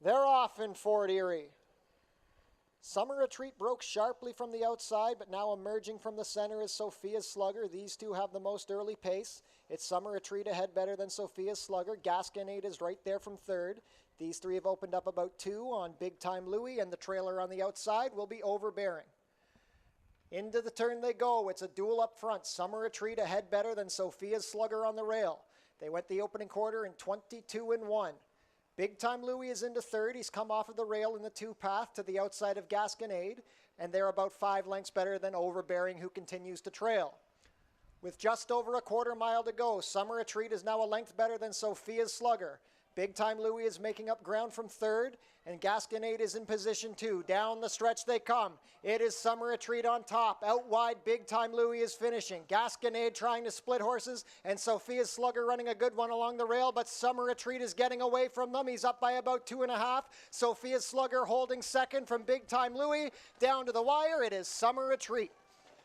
They're off in Fort Erie. Summer Retreat broke sharply from the outside, but now emerging from the center is Sophia's Slugger. These two have the most early pace. It's Summer Retreat ahead better than Sophia's Slugger. Gasconade is right there from third. These three have opened up about 2 on Big Time Louie, and the trailer on the outside will be overbearing. Into the turn they go. It's a duel up front. Summer Retreat ahead better than Sophia's Slugger on the rail. They went the opening quarter in 22-1. Big Time Louie is into third. He's come off of the rail in the 2 path to the outside of Gasconade, and they're about 5 lengths better than Overbearing, who continues to trail. With just over a quarter mile to go, Summer Retreat is now a length better than Sophia's Slugger. Big Time Louie is making up ground from third, and Gasconade is in position 2. Down the stretch they come. It is Summer Retreat on top. Out wide, Big Time Louie is finishing. Gasconade trying to split horses, and Sophia's Slugger running a good one along the rail, but Summer Retreat is getting away from them. He's up by about 2.5. Sophia's Slugger holding second from Big Time Louie. Down to the wire, it is Summer Retreat.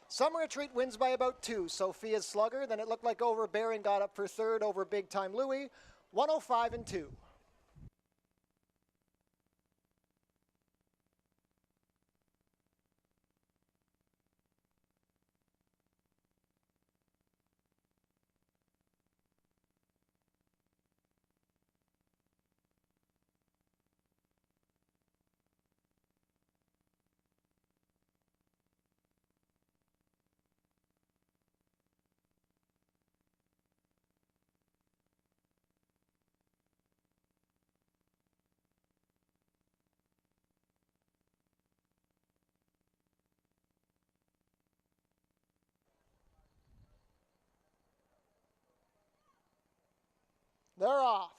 Summer Retreat wins by about 2. Sophia's Slugger, then it looked like Overbearing got up for third over Big Time Louie. 105-2. They're off.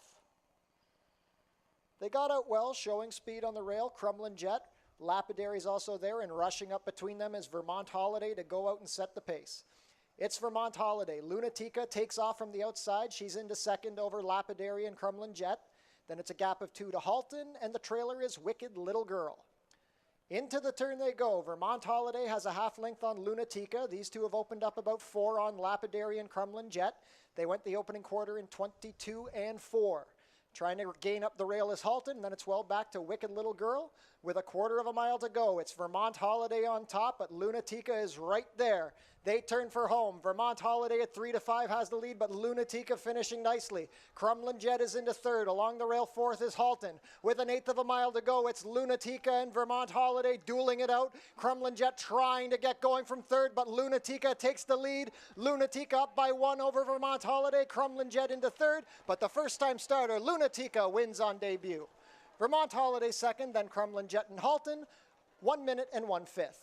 They got out well, showing speed on the rail. Crumlin Jet, Lapidary's also there, and rushing up between them is Vermont Holiday to go out and set the pace. It's Vermont Holiday. Lunatica takes off from the outside. She's into second over Lapidary and Crumlin Jet. Then it's a gap of 2 to Halton, and the trailer is Wicked Little Girl. Into the turn they go. Vermont Holiday has a half length on Lunatica. These two have opened up about 4 on Lapidary and Crumlin Jet. They went the opening quarter in 22-4. Trying to gain up the rail is Halton, and then it's well back to Wicked Little Girl. With a quarter of a mile to go, it's Vermont Holiday on top, but Lunatica is right there. They turn for home. Vermont Holiday at 3-5 has the lead, but Lunatica finishing nicely. Crumlin Jet is into third. Along the rail, fourth is Halton. With an eighth of a mile to go, it's Lunatica and Vermont Holiday dueling it out. Crumlin Jet trying to get going from third, but Lunatica takes the lead. Lunatica up by 1 over Vermont Holiday. Crumlin Jet into third, but the first-time starter, Lunatica, wins on debut. Vermont Holiday second, then Crumlin Jet and Halton, 1 minute and 1/5.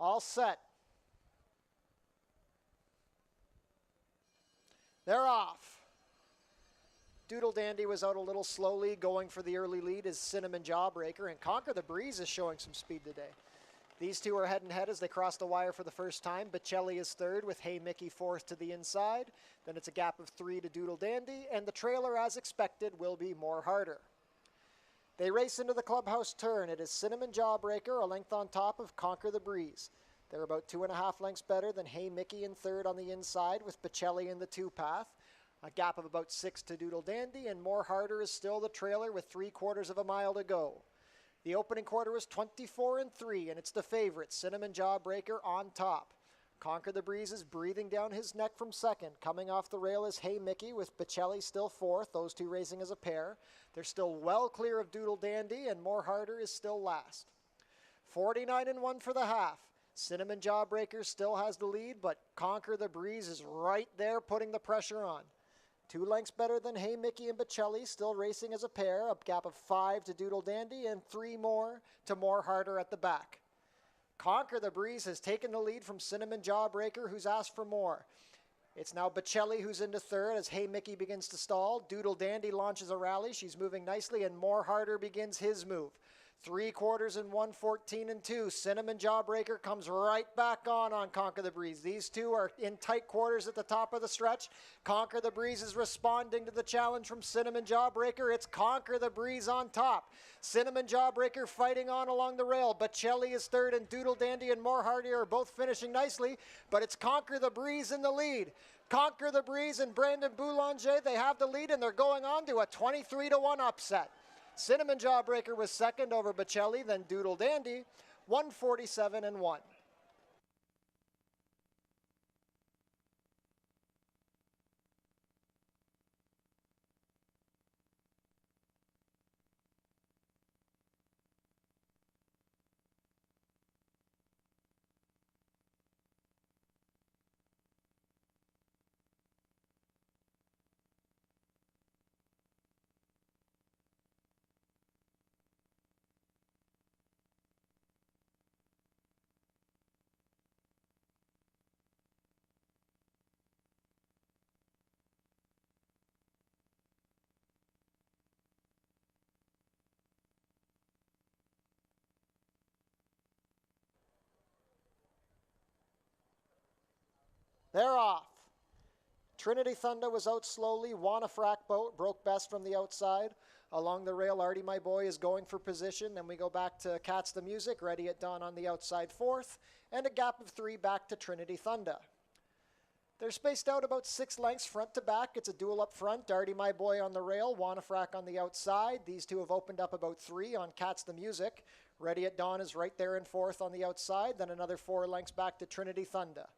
All set. They're off. Doodle Dandy was out a little slowly. Going for the early lead is Cinnamon Jawbreaker, and Conquer the Breeze is showing some speed today. These two are head and head as they cross the wire for the first time. Bocelli is third with Hey Mickey fourth to the inside. Then it's a gap of 3 to Doodle Dandy, and the trailer, as expected, will be More Harder. They race into the clubhouse turn. It is Cinnamon Jawbreaker, a length on top of Conquer the Breeze. They're about 2.5 lengths better than Hey Mickey in third on the inside, with Bocelli in the 2 path. A gap of about 6 to Doodle Dandy, and More Harder is still the trailer with 3/4 of a mile to go. The opening quarter was 24-3, and it's the favorite, Cinnamon Jawbreaker, on top. Conquer the Breeze is breathing down his neck from second. Coming off the rail is Hey Mickey, with Bocelli still fourth, those two racing as a pair. They're still well clear of Doodle Dandy, and More Harder is still last. 49-1 for the half. Cinnamon Jawbreaker still has the lead, but Conquer the Breeze is right there putting the pressure on. 2 lengths better than Hey Mickey and Bocelli, still racing as a pair, a gap of 5 to Doodle Dandy and 3 more to More Harder at the back. Conquer the Breeze has taken the lead from Cinnamon Jawbreaker, who's asked for more. It's now Bocelli who's into third as Hey Mickey begins to stall. Doodle Dandy launches a rally. She's moving nicely, and More Harder begins his move. 3/4 and 1:14 and 2. Cinnamon Jawbreaker comes right back on Conquer the Breeze. These two are in tight quarters at the top of the stretch. Conquer the Breeze is responding to the challenge from Cinnamon Jawbreaker. It's Conquer the Breeze on top. Cinnamon Jawbreaker fighting on along the rail. Bocelli is third, and Doodle Dandy and More Hardy are both finishing nicely, but it's Conquer the Breeze in the lead. Conquer the Breeze and Brandon Boulanger, they have the lead, and they're going on to a 23-1 upset. Cinnamon Jawbreaker was second over Bocelli, then Doodle Dandy, 147 and 1. They're off. Trinity Thunder was out slowly. Wanafrack boat broke best from the outside. Along the rail, Artie My Boy is going for position. Then we go back to Cats the Music, Ready at Dawn on the outside fourth, and a gap of 3 back to Trinity Thunder. They're spaced out about 6 lengths front to back. It's a duel up front. Artie My Boy on the rail, Wanafrack on the outside. These two have opened up about 3 on Cats the Music. Ready at Dawn is right there in fourth on the outside. Then another 4 lengths back to Trinity Thunder.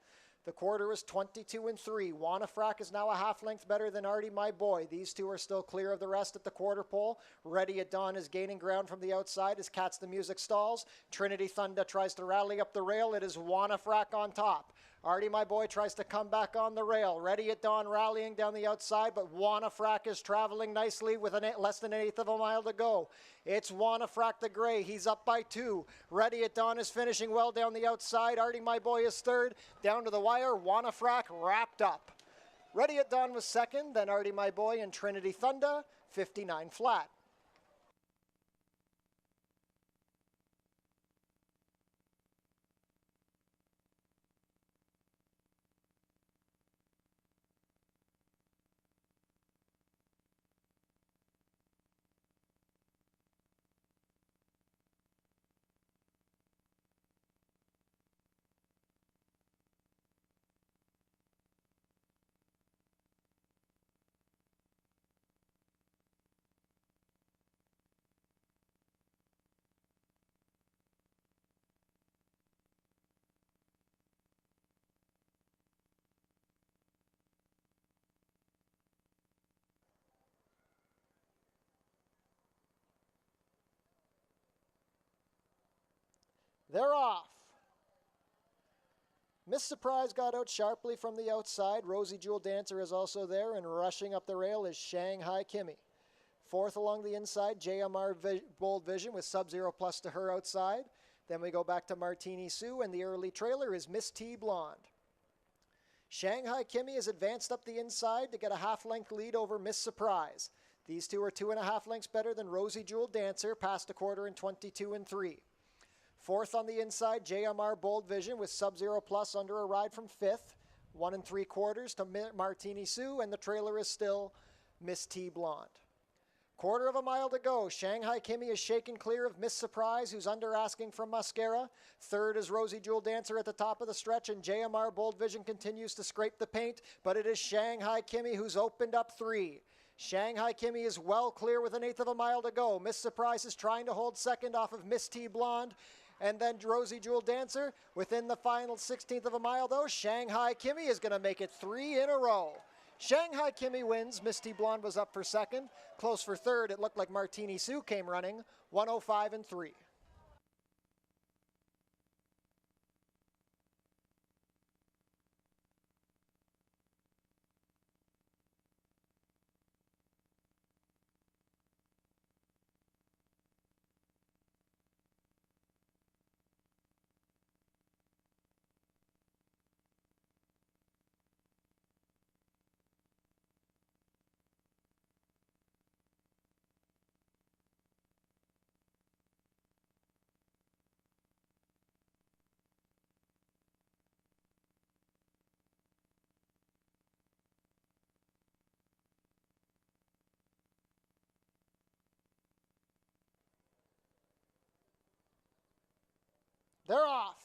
The quarter is 22 and 3. Wanafrack is now a half length better than Artie My Boy. These two are still clear of the rest at the quarter pole. Ready at Dawn is gaining ground from the outside as Cats the Music stalls. Trinity Thunder tries to rally up the rail. It is Wanafrack on top. Artie My Boy tries to come back on the rail. Ready at Dawn rallying down the outside, but Wanafrack is traveling nicely with less than 1/8 of a mile to go. It's Wanafrack the Gray. He's up by 2. Ready at Dawn is finishing well down the outside. Artie My Boy is third. Down to the wire, Wanafrack wrapped up. Ready at Dawn was second, then Artie My Boy and Trinity Thunder, 59 flat. They're off. Miss Surprise got out sharply from the outside. Rosie Jewel Dancer is also there, and rushing up the rail is Shanghai Kimmy. Fourth along the inside, JMR Bold Vision with Sub-Zero Plus to her outside. Then we go back to Martini Sue, and the early trailer is Miss T Blonde. Shanghai Kimmy has advanced up the inside to get a half-length lead over Miss Surprise. These two are 2.5 lengths better than Rosie Jewel Dancer, past a quarter in 22 and 3. Fourth on the inside, JMR Bold Vision with Sub-Zero Plus under a ride from fifth. 1 3/4 to Martini Sue, and the trailer is still Miss T Blonde. Quarter of a mile to go. Shanghai Kimmy is shaken clear of Miss Surprise, who's under asking from Mascara. Third is Rosie Jewel Dancer at the top of the stretch, and JMR Bold Vision continues to scrape the paint, but it is Shanghai Kimmy who's opened up 3. Shanghai Kimmy is well clear with 1/8 of a mile to go. Miss Surprise is trying to hold second off of Miss T Blonde. And then Rosie Jewel Dancer within the final 16th of a mile, though. Shanghai Kimmy is going to make it 3 in a row. Shanghai Kimmy wins. Miss T Blonde was up for second. Close for third. It looked like Martini Sue came running. 105 and 3. They're off.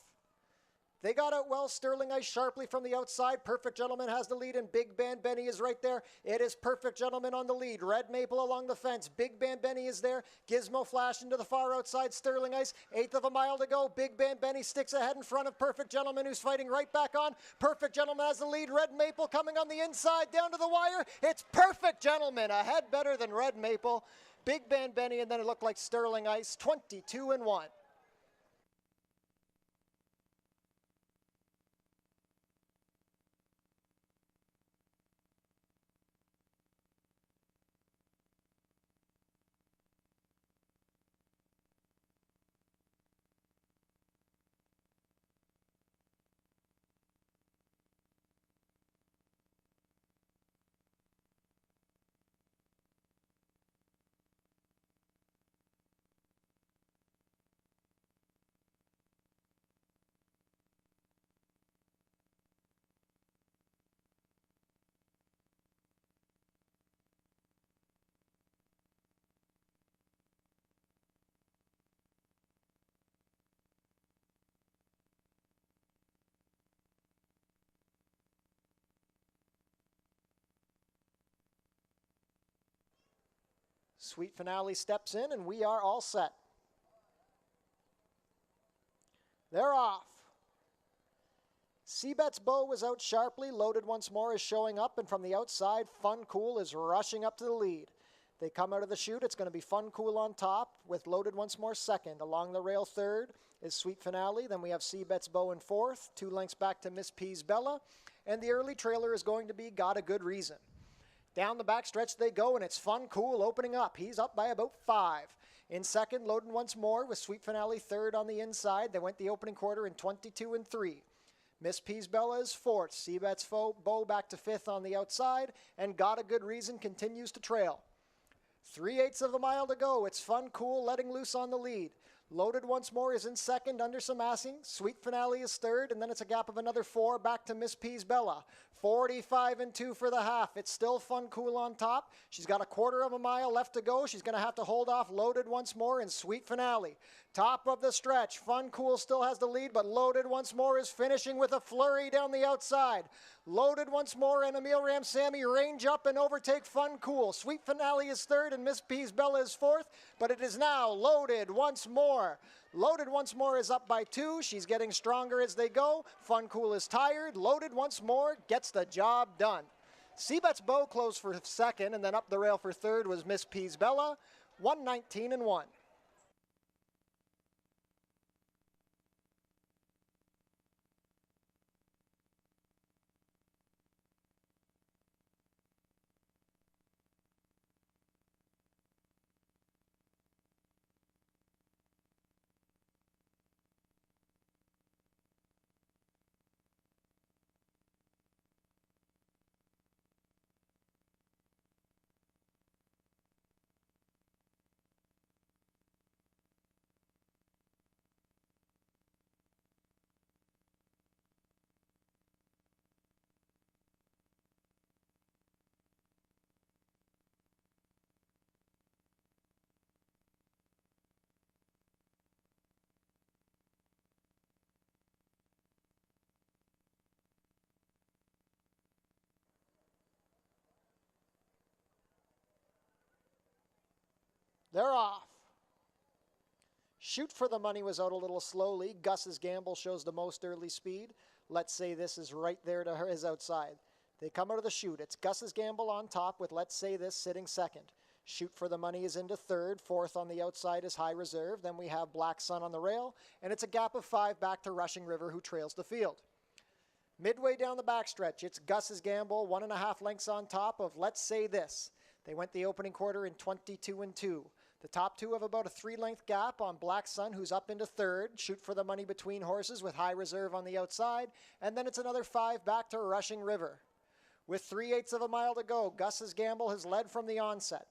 They got out well. Sterling Ice sharply from the outside. Perfect Gentleman has the lead, and Big Band Benny is right there. It is Perfect Gentleman on the lead. Red Maple along the fence. Big Band Benny is there. Gizmo Flash into the far outside. Sterling Ice, eighth of a mile to go. Big Band Benny sticks ahead in front of Perfect Gentleman, who's fighting right back on. Perfect Gentleman has the lead. Red Maple coming on the inside down to the wire. It's Perfect Gentleman ahead better than Red Maple. Big Band Benny, and then it looked like Sterling Ice, 22-1. Sweet Finale steps in, and we are all set. They're off. Seabet's Bow was out sharply. Loaded once more is showing up, and from the outside, Fun Cool is rushing up to the lead. They come out of the chute. It's going to be Fun Cool on top with Loaded once more second. Along the rail third is Sweet Finale. Then we have Seabet's Bow in fourth. 2 lengths back to Miss P's Bella. And the early trailer is going to be Got a Good Reason. Down the backstretch they go, and it's Fun Cool opening up. He's up by about 5. In second, Loaded once more with Sweet Finale third on the inside. They went the opening quarter in 22-3. Miss P's Bella is fourth. Seabet's Bow back to fifth on the outside, and Got a Good Reason continues to trail. 3/8 of a mile to go. It's Fun Cool letting loose on the lead. Loaded once more is in second under some assing. Sweet Finale is third, and then it's a gap of another 4 back to Miss P's Bella. 45-2 for the half. It's still Fun Cool on top. She's got a 1/4 of a mile left to go. She's going to have to hold off Loaded once more and Sweet Finale. Top of the stretch. Fun Cool still has the lead, but Loaded once more is finishing with a flurry down the outside. Loaded once more, and Emil Ramsamy range up and overtake Fun Cool. Sweet Finale is third, and Miss P's Bella is fourth, but it is now Loaded once more. Loaded once more is up by 2. She's getting stronger as they go. Fun Cool is tired. Loaded once more gets the job done. Seabet's Bow closed for second, and then up the rail for third was Miss P's Bella, 119-1. They're off. Shoot for the Money was out a little slowly. Gus's Gamble shows the most early speed. Let's Say This is right there to his outside. They come out of the chute. It's Gus's Gamble on top with Let's Say This sitting second. Shoot for the Money is into third. Fourth on the outside is High Reserve. Then we have Black Sun on the rail. And it's a gap of 5 back to Rushing River, who trails the field. Midway down the backstretch, it's Gus's Gamble, 1.5 lengths on top of Let's Say This. They went the opening quarter in 22-2. The top 2 have about a 3-length gap on Black Sun, who's up into third. Shoot for the Money between horses with High Reserve on the outside. And then it's another 5 back to Rushing River. With 3/8 of a mile to go, Gus's Gamble has led from the onset.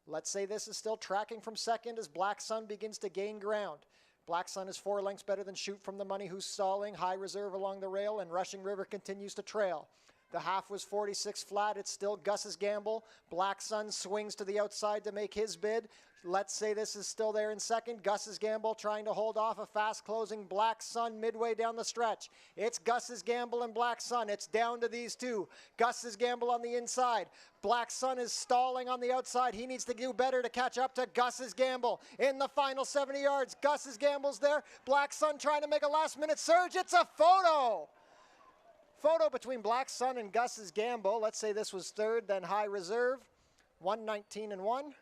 Let's Say This is still tracking from second as Black Sun begins to gain ground. Black Sun is 4 lengths better than Shoot from the Money, who's stalling. High Reserve along the rail, and Rushing River continues to trail. The half was 46 flat. It's still Gus's gamble. Black Sun swings to the outside to make his bid. Let's say this is still there in second. Gus's gamble trying to hold off a fast closing Black Sun midway down the stretch. It's Gus's gamble and Black Sun. It's down to these two. Gus's gamble on the inside. Black Sun is stalling on the outside. He needs to do better to catch up to Gus's gamble. In the final 70 yards, Gus's gamble's there. Black Sun trying to make a last-minute surge. It's a photo. Photo between Black Sun and Gus's gamble. Let's say this was third, then high reserve. 119 and 1.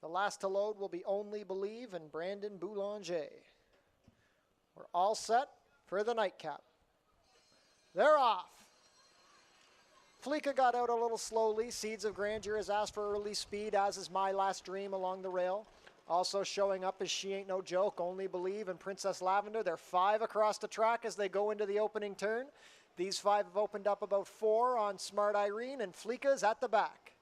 The last to load will be Only Believe and Brandon Boulanger. We're all set for the nightcap. They're off. Fleeka got out a little slowly. Seeds of Grandeur has asked for early speed, as is My Last Dream along the rail. Also showing up is She Ain't No Joke, Only Believe, and Princess Lavender. They're 5 across the track as they go into the opening turn. These 5 have opened up about 4 on Smart Irene, and Fleeka's at the back.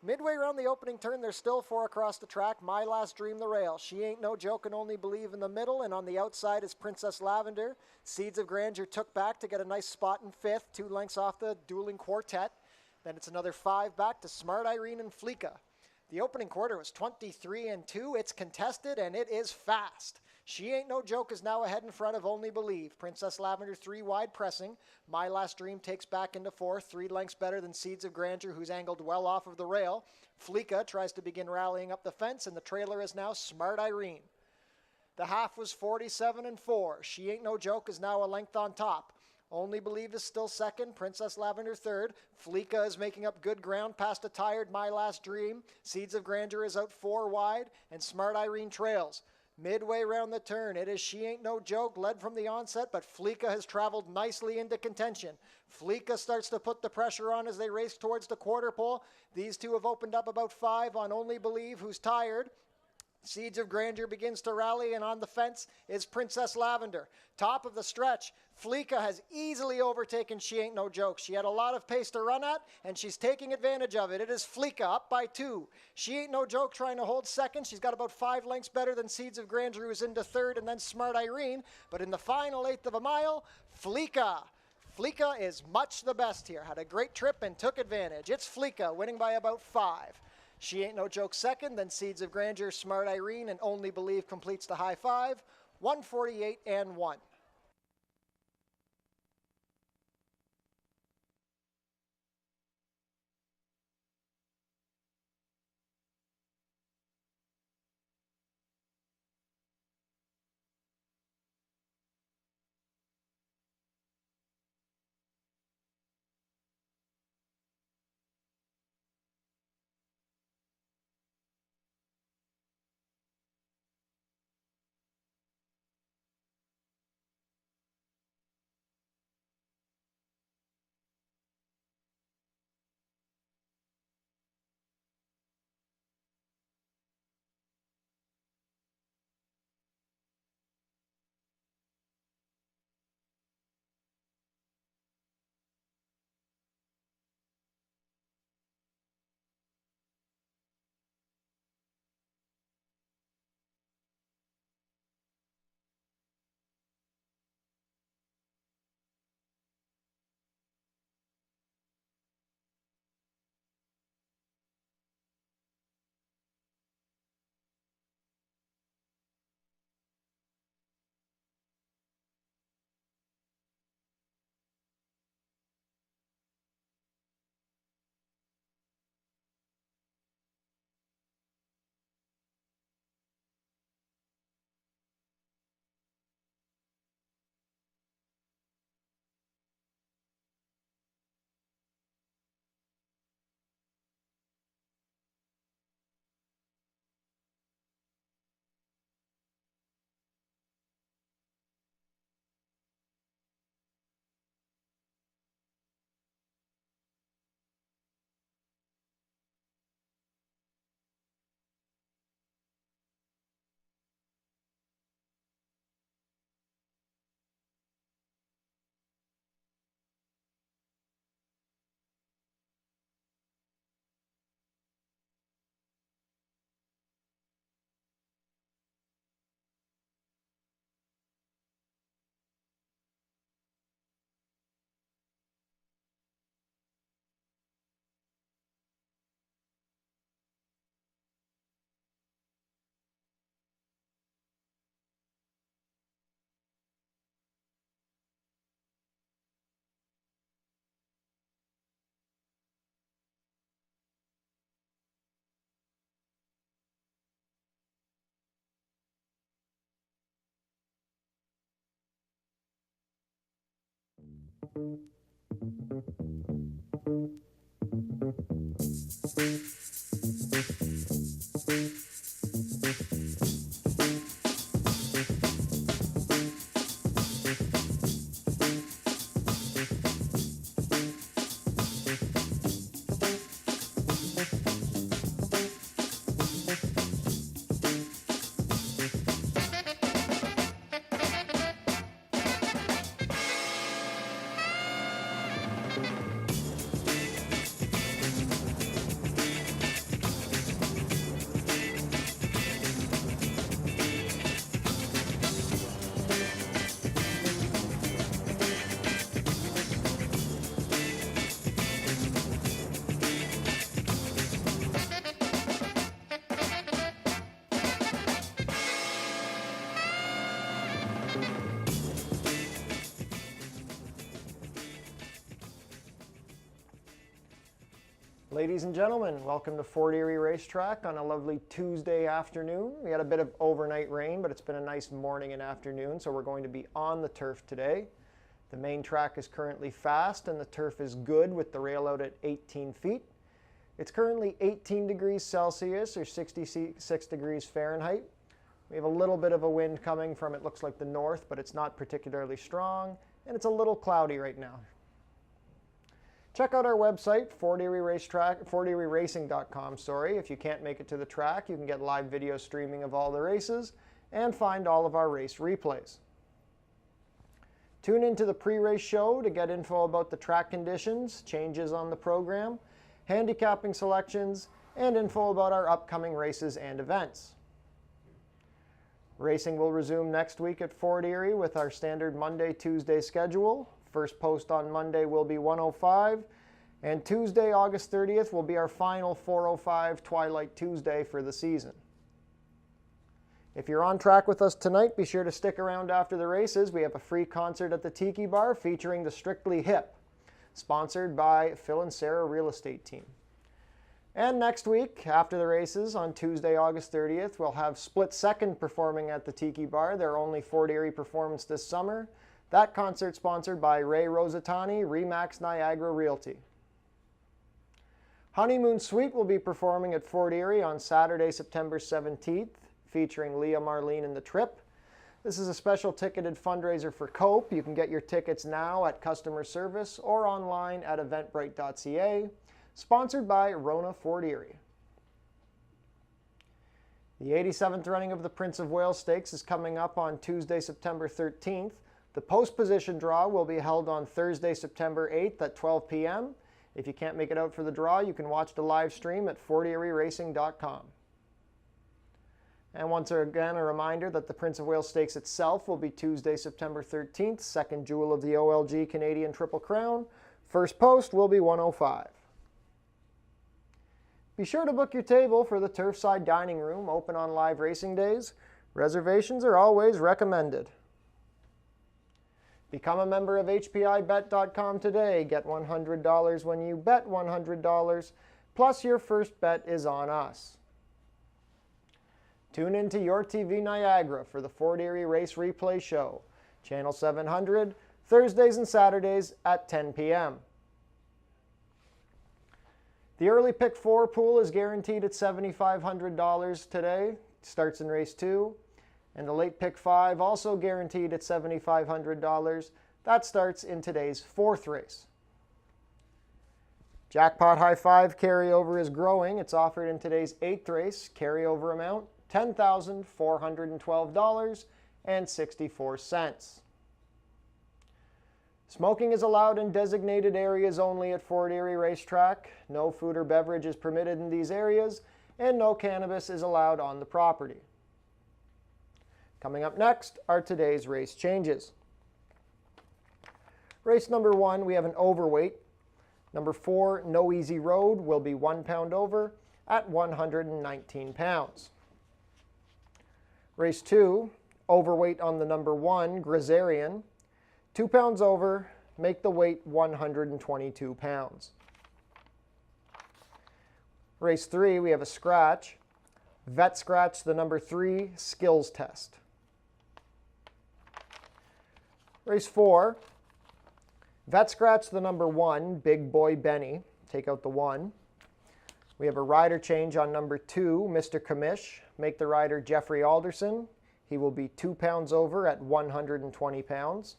Midway around the opening turn, there's still 4 across the track. My Last Dream, the rail. She Ain't No Joke and Only Believe in the middle, and on the outside is Princess Lavender. Seeds of Grandeur took back to get a nice spot in 5th, 2 lengths off the dueling quartet. Then it's another 5 back to Smart Irene and Fleeka. The opening quarter was 23 and 2. It's contested, and it is fast. She Ain't No Joke is now ahead in front of Only Believe. Princess Lavender 3 wide pressing. My Last Dream takes back into 4th, 3 lengths better than Seeds of Grandeur, who's angled well off of the rail. Fleeka tries to begin rallying up the fence, and the trailer is now Smart Irene. The half was 47 and 4. She Ain't No Joke is now a length on top. Only Believe is still second, Princess Lavender third. Fleeka is making up good ground past a tired My Last Dream. Seeds of Grandeur is out 4 wide, and Smart Irene trails. Midway round the turn, it is She Ain't No Joke, led from the onset, but Fleeka has traveled nicely into contention. Fleeka starts to put the pressure on as they race towards the quarter pole. These two have opened up about 5 on Only Believe, who's tired. Seeds of Grandeur begins to rally, and on the fence is Princess Lavender. Top of the stretch, Fleeka has easily overtaken She Ain't No Joke. She had a lot of pace to run at, and she's taking advantage of it. It is Fleeka up by 2. She Ain't No Joke trying to hold second. She's got about 5 lengths better than Seeds of Grandeur, who's into third, and then Smart Irene. But in the final 1/8 of a mile, Fleeka. Fleeka is much the best here. Had a great trip and took advantage. It's Fleeka winning by about 5. She Ain't No Joke second, then Seeds of Grandeur, Smart Irene, and Only Believe completes the high 5. 148 and 1. Ladies and gentlemen, welcome to Fort Erie Racetrack on a lovely Tuesday afternoon. We had a bit of overnight rain, but it's been a nice morning and afternoon, so we're going to be on the turf today. The main track is currently fast and the turf is good with the rail out at 18 feet. It's currently 18 degrees Celsius or 66 degrees Fahrenheit. We have a little bit of a wind coming from, it looks like, the north, but it's not particularly strong, and it's a little cloudy right now. Check out our website, fortierieracing.com. If you can't make it to the track, you can get live video streaming of all the races and find all of our race replays. Tune into the pre-race show to get info about the track conditions, changes on the program, handicapping selections, and info about our upcoming races and events. Racing will resume next week at Fort Erie with our standard Monday-Tuesday schedule. First post on Monday will be 1:05, and Tuesday, August 30th, will be our final 4:05 Twilight Tuesday for the season. If you're on track with us tonight, be sure to stick around after the races. We have a free concert at the Tiki Bar featuring the Strictly Hip, sponsored by Phil and Sarah Real Estate Team. And next week, after the races, on Tuesday, August 30th, we'll have Split Second performing at the Tiki Bar, their only Fort Erie performance this summer. That concert sponsored by Ray Rosatani, Remax Niagara Realty. Honeymoon Suite will be performing at Fort Erie on Saturday, September 17th, featuring Leah Marlene and the Trip. This is a special ticketed fundraiser for COPE. You can get your tickets now at customer service or online at eventbrite.ca, sponsored by Rona Fort Erie. The 87th running of the Prince of Wales Stakes is coming up on Tuesday, September 13th. The post position draw will be held on Thursday, September 8th at 12 p.m. If you can't make it out for the draw, you can watch the live stream at fortierieracing.com. And once again, a reminder that the Prince of Wales Stakes itself will be Tuesday, September 13th, second jewel of the OLG Canadian Triple Crown. First post will be 1:05. Be sure to book your table for the Turfside Dining Room, open on live racing days. Reservations are always recommended. Become a member of HPIBet.com today. Get $100 when you bet $100, plus your first bet is on us. Tune into Your TV Niagara for the Fort Erie Race Replay Show, Channel 700, Thursdays and Saturdays at 10 p.m. The early pick 4 pool is guaranteed at $7,500 today. Starts in race 2. And the late pick 5 also guaranteed at $7,500. That starts in today's 4th race. Jackpot High 5 carryover is growing. It's offered in today's 8th race. Carryover amount $10,412.64. Smoking is allowed in designated areas only at Fort Erie Racetrack. No food or beverage is permitted in these areas, and no cannabis is allowed on the property. Coming up next are today's race changes. Race number 1, we have an overweight. Number 4, No Easy Road, will be 1 pound over at 119 pounds. Race 2, overweight on the number 1, Grisarian, 2 pounds over, make the weight 122 pounds. Race 3, we have a scratch. Vet scratch, the number 3, Skills Test. Race 4, Vet scratch the number 1, Big Boy Benny. Take out the 1. We have a rider change on number 2, Mr. Commish. Make the rider Jeffrey Alderson. He will be 2 pounds over at 120 pounds.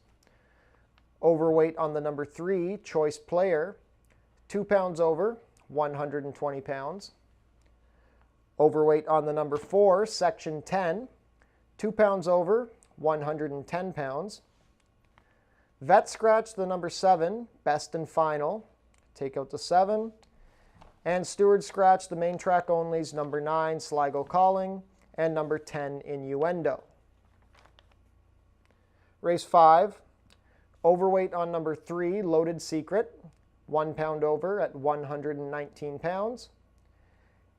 Overweight on the number 3, Choice Player. 2 pounds over, 120 pounds. Overweight on the number 4, Section 10. 2 pounds over, 110 pounds. Vet scratch the number 7, Best and Final. Take out the 7. And steward scratch the main track onlys, number 9, Sligo Calling, and number 10, Innuendo. Race 5, overweight on number 3, Loaded Secret, 1 pound over at 119 pounds.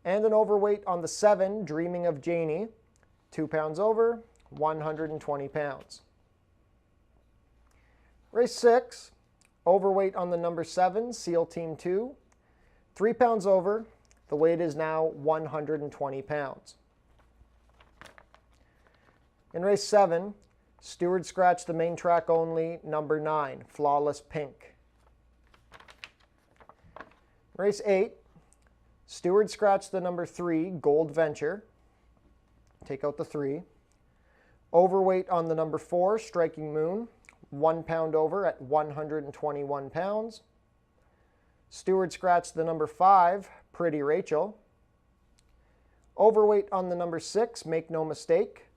And an overweight on the 7, Dreaming of Janie, 2 pounds over, 120 pounds. Race 6, overweight on the number 7, SEAL Team 2, 3 pounds over. The weight is now 120 pounds. In race 7, steward scratch the main track only, number 9, Flawless Pink. Race 8, steward scratch the number 3, Gold Venture. Take out the 3. Overweight on the number 4, Striking Moon, 1 pound over at 121 pounds. Steward scratch the number 5, Pretty Rachel. Overweight on the number 6, Make No Mistake,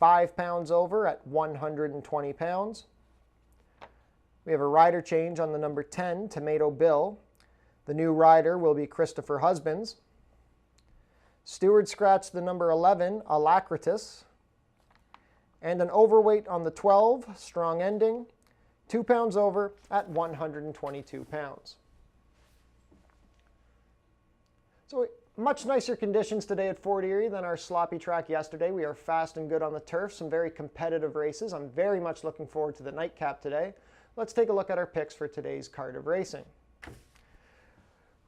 5 pounds over at 120 pounds. We have a rider change on the number 10, Tomato Bill. The new rider will be Christopher Husbands. Steward scratch the number 11, Alacritus. And an overweight on the 12, Strong Ending, 2 pounds over at 122 pounds. So much nicer conditions today at Fort Erie than our sloppy track yesterday. We are fast and good on the turf, some very competitive races. I'm very much looking forward to the nightcap today. Let's take a look at our picks for today's card of racing.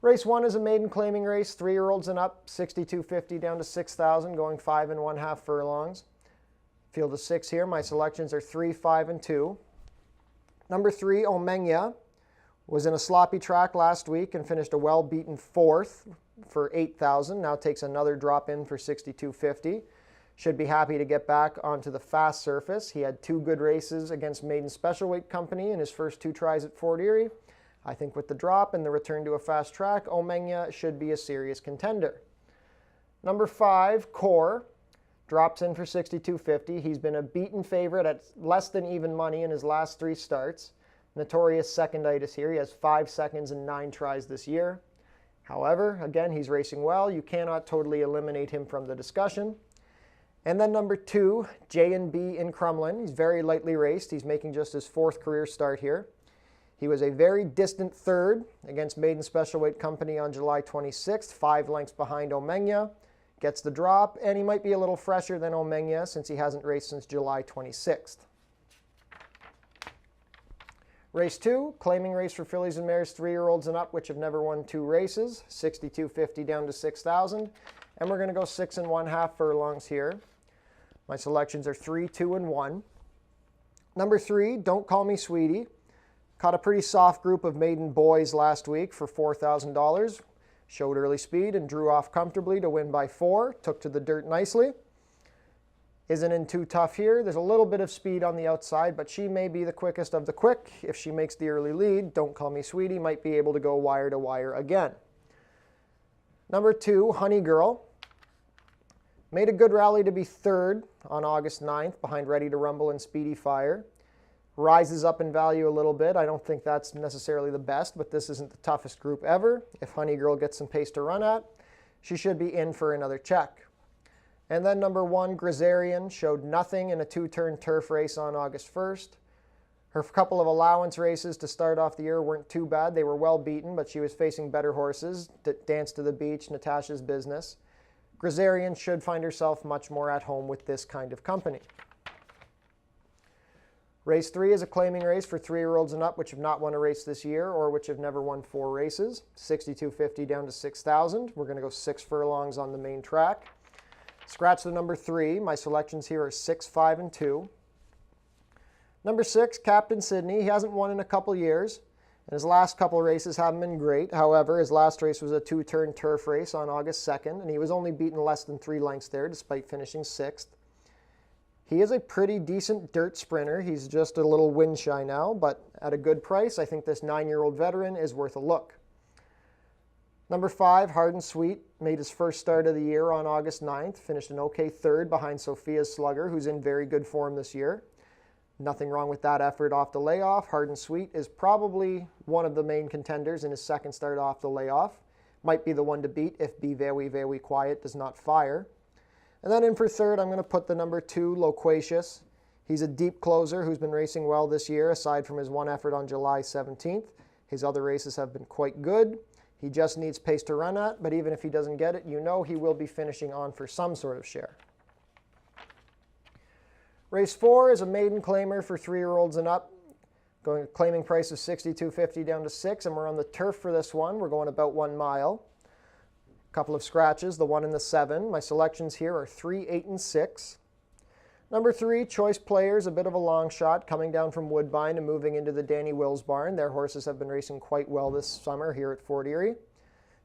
Race 1 is a maiden claiming race, 3-year-olds and up, 6,250 down to 6,000, going 5 1/2 furlongs. Field of 6 here. My selections are 3, 5, and 2. Number 3, Omenia, was in a sloppy track last week and finished a well-beaten 4th for 8,000. Now takes another drop in for 6,250. Should be happy to get back onto the fast surface. He had 2 good races against Maiden Special Weight Company in his first 2 tries at Fort Erie. I think with the drop and the return to a fast track, Omenia should be a serious contender. Number 5, Core, drops in for 6,250. He's been a beaten favorite at less than even money in his last 3 starts. Notorious seconditis here. He has 5 seconds and 9 tries this year. However, again, he's racing well. You cannot totally eliminate him from the discussion. And then number 2, J&B in Crumlin. He's very lightly raced. He's making just his 4th career start here. He was a very distant 3rd against Maiden Special Weight Company on July 26th, 5 lengths behind Omenia. Gets the drop, and he might be a little fresher than Omenia since he hasn't raced since July 26th. Race 2, claiming race for fillies and mares, 3-year-olds and up, which have never won 2 races, 6,250 down to 6,000. And we're going to go 6 1/2 furlongs here. My selections are 3, 2, and 1. Number 3, Don't Call Me Sweetie. Caught a pretty soft group of maiden boys last week for $4,000. Showed early speed and drew off comfortably to win by 4. Took to the dirt nicely. Isn't in too tough here. There's a little bit of speed on the outside, but she may be the quickest of the quick. If she makes the early lead, Don't Call Me Sweetie might be able to go wire to wire again. Number 2, Honey Girl. Made a good rally to be 3rd on August 9th behind Ready to Rumble and Speedy Fire. Rises up in value a little bit. I don't think that's necessarily the best, but this isn't the toughest group ever. If Honey Girl gets some pace to run at, she should be in for another check. And then number 1, Grisarian, showed nothing in a 2-turn turf race on August 1st. Her couple of allowance races to start off the year weren't too bad. They were well beaten, but she was facing better horses. Dance to the Beach, Natasha's Business. Grisarian should find herself much more at home with this kind of company. Race 3 is a claiming race for 3-year-olds and up, which have not won a race this year or which have never won 4 races. 6,250 down to 6,000. We're going to go 6 furlongs on the main track. Scratch the number 3. My selections here are 6, 5, and 2. Number 6, Captain Sydney. He hasn't won in a couple years. And his last couple races haven't been great. However, his last race was a 2-turn turf race on August 2nd, and he was only beaten less than 3 lengths there, despite finishing 6th. He is a pretty decent dirt sprinter. He's just a little wind shy now, but at a good price, I think this 9-year-old veteran is worth a look. Number 5, Hard and Sweet, made his first start of the year on August 9th, finished an okay third behind Sophia's Slugger, who's in very good form this year. Nothing wrong with that effort off the layoff. Hard and Sweet is probably one of the main contenders in his second start off the layoff. Might be the one to beat if Be Very, Very Quiet does not fire. And then in for third, I'm going to put the number 2, Loquacious. He's a deep closer who's been racing well this year, aside from his one effort on July 17th. His other races have been quite good. He just needs pace to run at, but even if he doesn't get it, you know he will be finishing on for some sort of share. Race 4 is a maiden claimer for 3-year-olds and up. Going a claiming price of $62.50 down to $6, and we're on the turf for this one. We're going about 1 mile. Couple of scratches, the 1 and the 7. My selections here are 3, 8, and 6. Number 3, Choice Players, a bit of a long shot, coming down from Woodbine and moving into the Danny Wills barn. Their horses have been racing quite well this summer here at Fort Erie.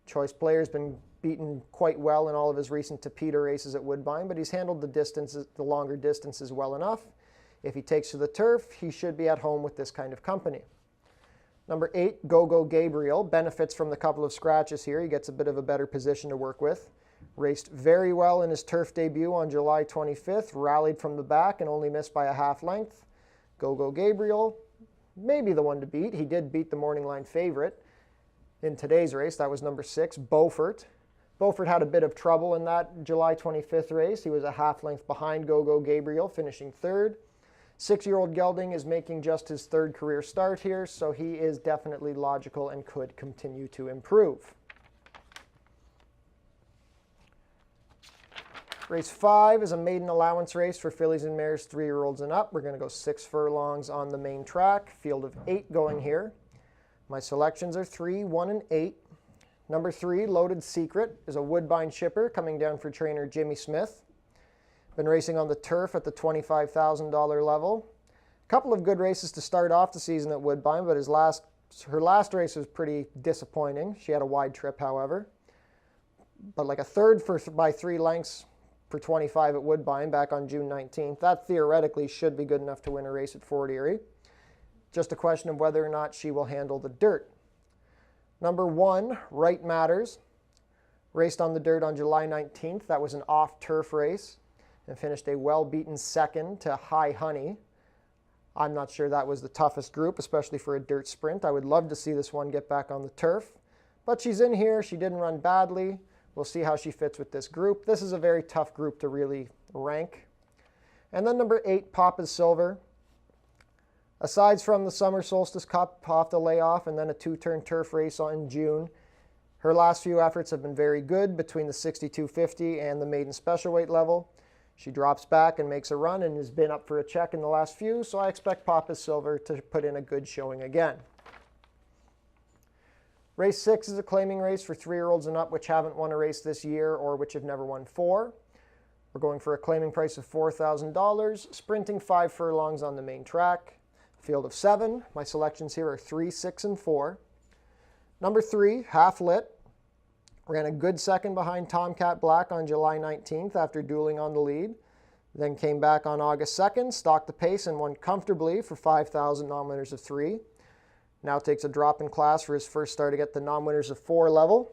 Choice Player's been beaten quite well in all of his recent Tapeta races at Woodbine, but he's handled the longer distances well enough. If he takes to the turf, he should be at home with this kind of company. Number 8, Go-Go Gabriel, benefits from the couple of scratches here. He gets a bit of a better position to work with. Raced very well in his turf debut on July 25th, rallied from the back and only missed by a half length. Go-Go Gabriel, maybe the one to beat. He did beat the morning line favorite in today's race. That was number 6, Beaufort. Beaufort had a bit of trouble in that July 25th race. He was a half length behind Go-Go Gabriel, finishing 3rd. 6-year-old Gelding is making just his 3rd career start here, so he is definitely logical and could continue to improve. Race 5 is a maiden allowance race for fillies and mares 3-year-olds and up. We're going to go 6 furlongs on the main track. Field of 8 going here. My selections are 3, 1, and 8. Number 3, Loaded Secret, is a Woodbine shipper coming down for trainer Jimmy Smith. Been racing on the turf at the $25,000 level. A couple of good races to start off the season at Woodbine, but her last race was pretty disappointing. She had a wide trip, however. But like a third by 3 lengths for 25 at Woodbine back on June 19th. That theoretically should be good enough to win a race at Fort Erie. Just a question of whether or not she will handle the dirt. Number 1, Right Matters, raced on the dirt on July 19th. That was an off-turf race and finished a well-beaten 2nd to High Honey. I'm not sure that was the toughest group, especially for a dirt sprint. I would love to see this one get back on the turf. But she's in here. She didn't run badly. We'll see how she fits with this group. This is a very tough group to really rank. And then number 8, Papa's Silver. Aside from the Summer Solstice Cup off the layoff and then a 2-turn turf race in June, her last few efforts have been very good between the 62.50 and the maiden special weight level. She drops back and makes a run and has been up for a check in the last few, so I expect Papa's Silver to put in a good showing again. Race 6 is a claiming race for 3-year-olds and up which haven't won a race this year or which have never won 4. We're going for a claiming price of $4,000, sprinting 5 furlongs on the main track. Field of 7. My selections here are 3, 6, and 4. Number 3, Half Lit. Ran a good 2nd behind Tomcat Black on July 19th after dueling on the lead. Then came back on August 2nd, stalked the pace, and won comfortably for 5,000 non-winners of 3. Now takes a drop in class for his first start at the non-winners of 4 level.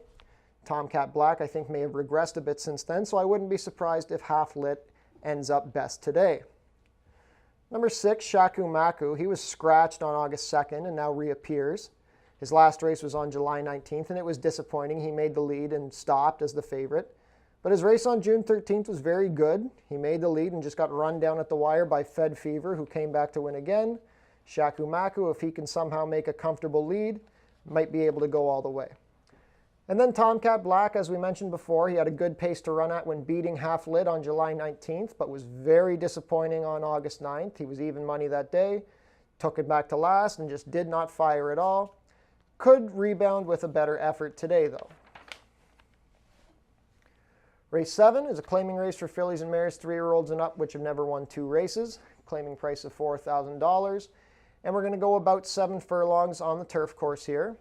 Tomcat Black, I think, may have regressed a bit since then, so I wouldn't be surprised if Half Lit ends up best today. Number 6, Shaku Maku. He was scratched on August 2nd and now reappears. His last race was on July 19th, and it was disappointing. He made the lead and stopped as the favorite. But his race on June 13th was very good. He made the lead and just got run down at the wire by Fed Fever, who came back to win again. Shaku Maku, if he can somehow make a comfortable lead, might be able to go all the way. And then Tomcat Black, as we mentioned before, he had a good pace to run at when beating Half Lit on July 19th, but was very disappointing on August 9th. He was even money that day, took it back to last, and just did not fire at all. Could rebound with a better effort today, though. Race 7 is a claiming race for fillies and mares 3-year-olds and up, which have never won 2 races. Claiming price of $4,000. And we're going to go about 7 furlongs on the turf course here.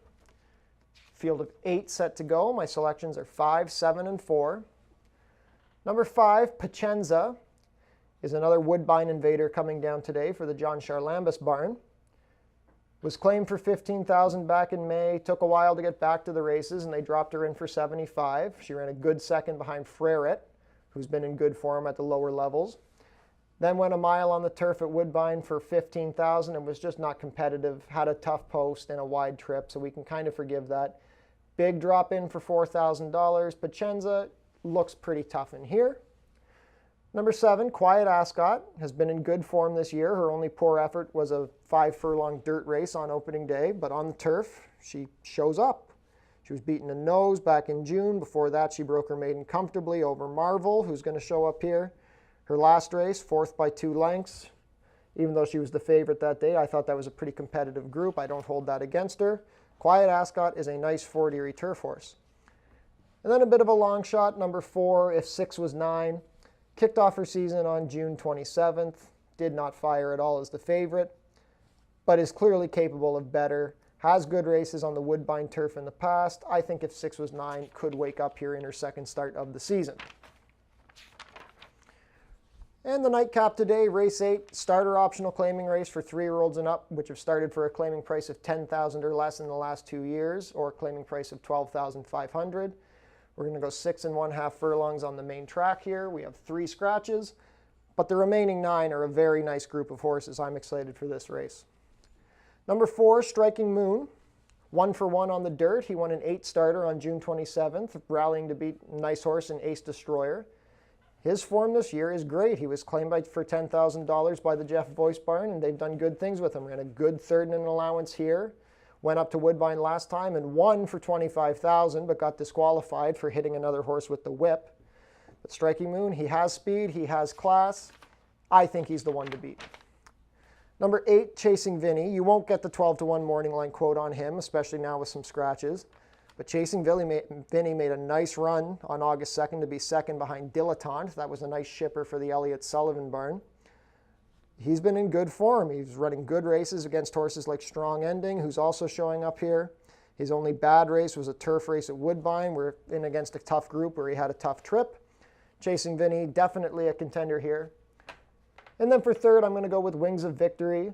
Field of 8 set to go. My selections are 5, 7, and 4. Number 5, Pacenza, is another Woodbine invader coming down today for the John Charlambus barn. Was claimed for $15,000 back in May. Took a while to get back to the races, and they dropped her in for $75,000. She ran a good second behind Freret, who's been in good form at the lower levels. Then went a mile on the turf at Woodbine for $15,000 and was just not competitive. Had a tough post and a wide trip, so we can kind of forgive that. Big drop in for $4,000. Pacenza looks pretty tough in here. Number 7, Quiet Ascot, has been in good form this year. Her only poor effort was a 5 furlong dirt race on opening day, but on the turf, she shows up. She was beaten in nose back in June. Before that, she broke her maiden comfortably over Marvel, who's going to show up here. Her last race, 4th by 2 lengths. Even though she was the favorite that day, I thought that was a pretty competitive group. I don't hold that against her. Quiet Ascot is a nice Fort Erie turf horse. And then a bit of a long shot, number 4, If 6 Was 9. Kicked off her season on June 27th. Did not fire at all as the favorite, but is clearly capable of better. Has good races on the Woodbine turf in the past. I think If 6 Was 9 could wake up here in her second start of the season. And the nightcap today, race 8, starter optional claiming race for 3-year-olds and up, which have started for a claiming price of $10,000 or less in the last 2 years, or a claiming price of $12,500. We're going to go 6 1/2 furlongs on the main track here. We have 3 scratches, but the remaining 9 are a very nice group of horses. I'm excited for this race. Number 4, Striking Moon, 1 for 1 on the dirt. He won an 8 starter on June 27th, rallying to beat a nice horse in Ace Destroyer. His form this year is great. He was claimed for $10,000 by the Jeff Voice barn, and they've done good things with him. Ran a good third in an allowance here. Went up to Woodbine last time and won for $25,000, but got disqualified for hitting another horse with the whip. But Striking Moon, he has speed, he has class. I think he's the one to beat. Number 8, Chasing Vinny. You won't get the 12-1 morning line quote on him, especially now with some scratches. But Chasing Vinny made a nice run on August 2nd to be second behind Dilettante. That was a nice shipper for the Elliott Sullivan barn. He's been in good form. He's running good races against horses like Strong Ending, who's also showing up here. His only bad race was a turf race at Woodbine. We're in against a tough group where he had a tough trip. Chasing Vinny, definitely a contender here. And then for third, I'm going to go with Wings of Victory.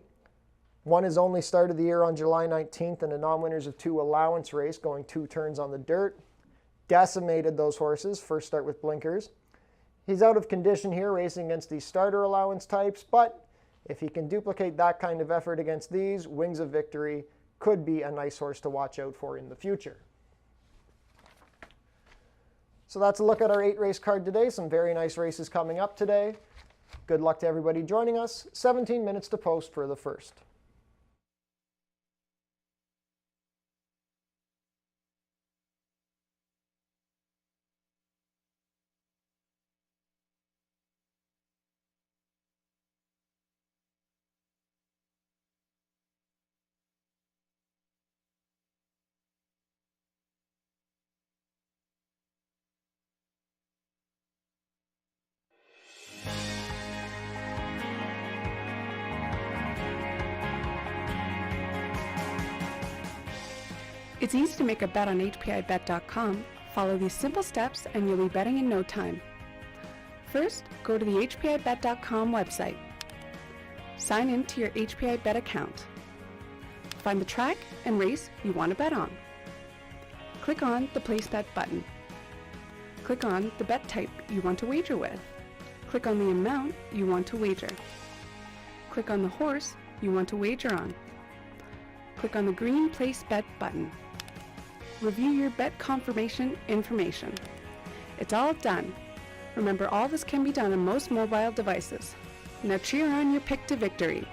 Won his only start of the year on July 19th in a non-winners of 2 allowance race, going 2 turns on the dirt. Decimated those horses, first start with blinkers. He's out of condition here racing against these starter allowance types, but if he can duplicate that kind of effort against these, Wings of Victory could be a nice horse to watch out for in the future. So that's a look at our 8-race card today. Some very nice races coming up today. Good luck to everybody joining us. 17 minutes to post for the first. It's easy to make a bet on HPIBet.com. Follow these simple steps and you'll be betting in no time. First, go to the HPIBet.com website. Sign in to your HPIBet account. Find the track and race you want to bet on. Click on the Place Bet button. Click on the bet type you want to wager with. Click on the amount you want to wager. Click on the horse you want to wager on. Click on the green Place Bet button. Review your bet confirmation information. It's all done. Remember, all this can be done on most mobile devices. Now cheer on your pick to victory.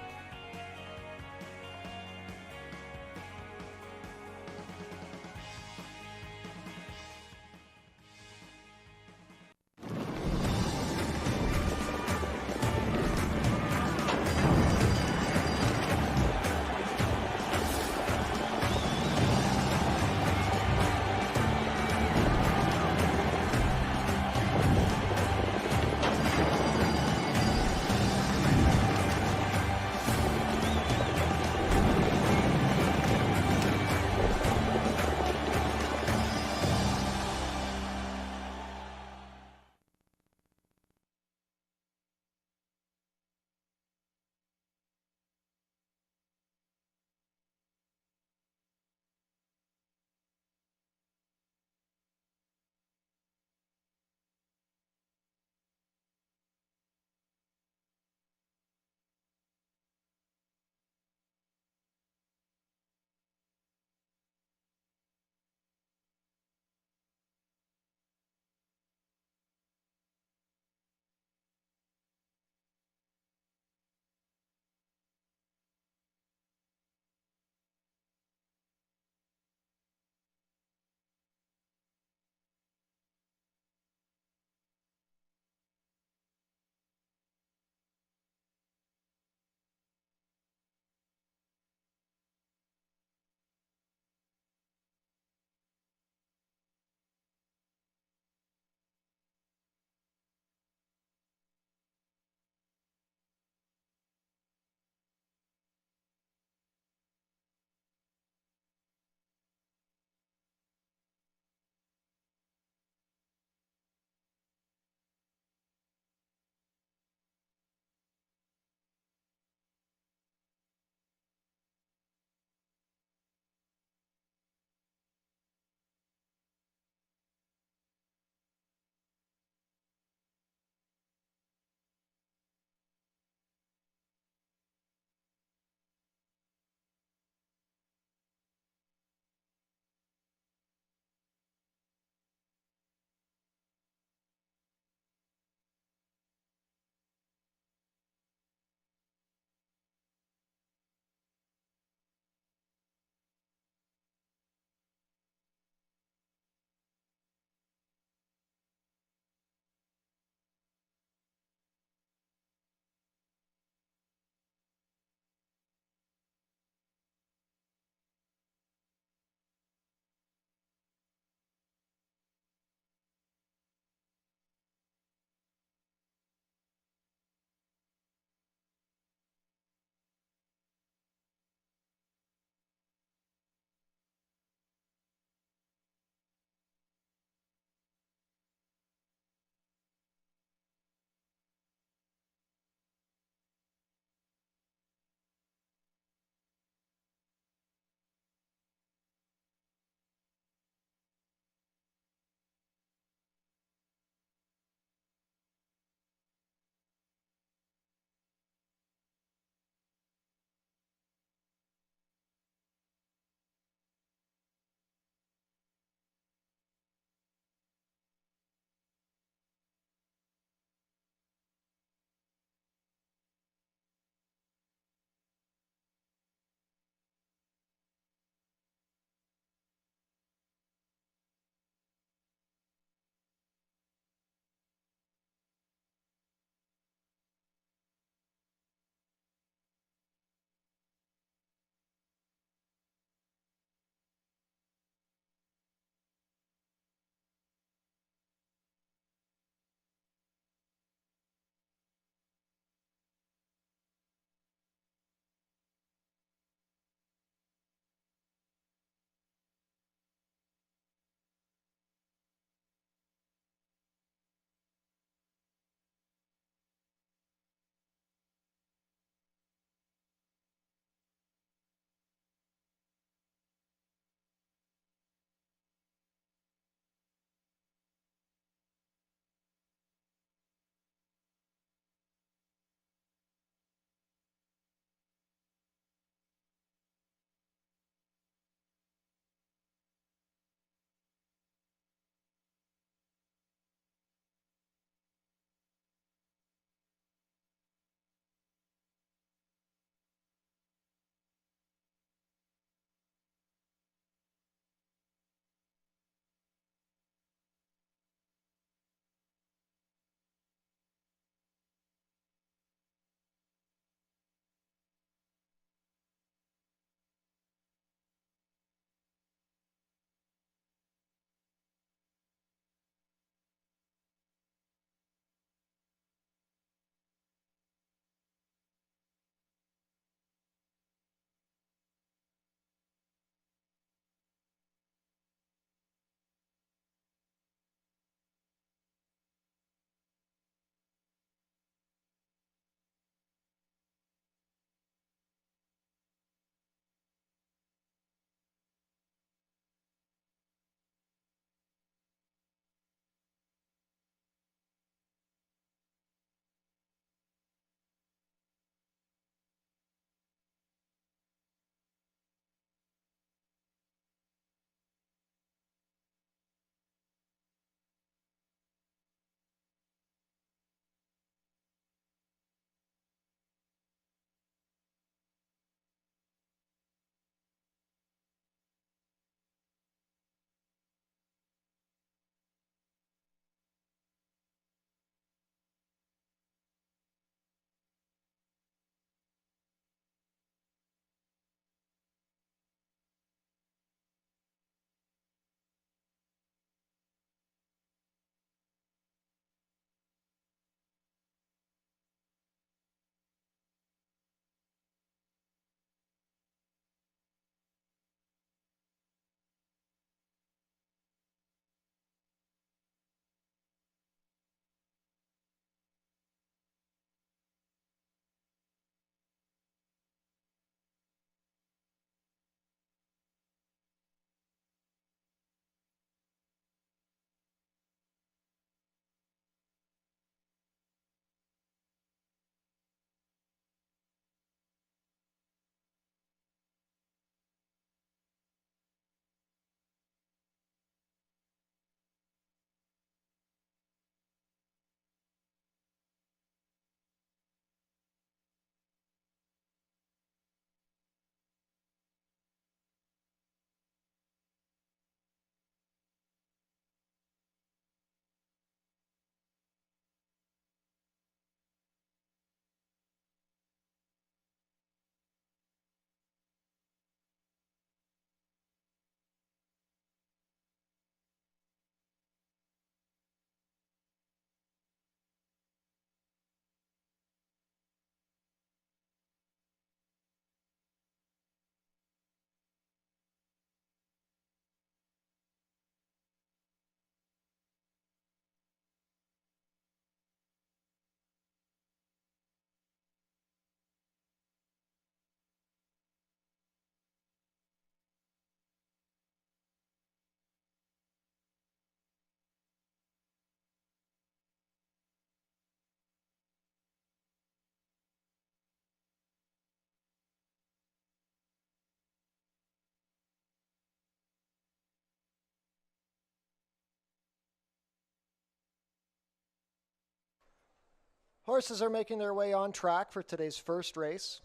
Horses are making their way on track for today's first race.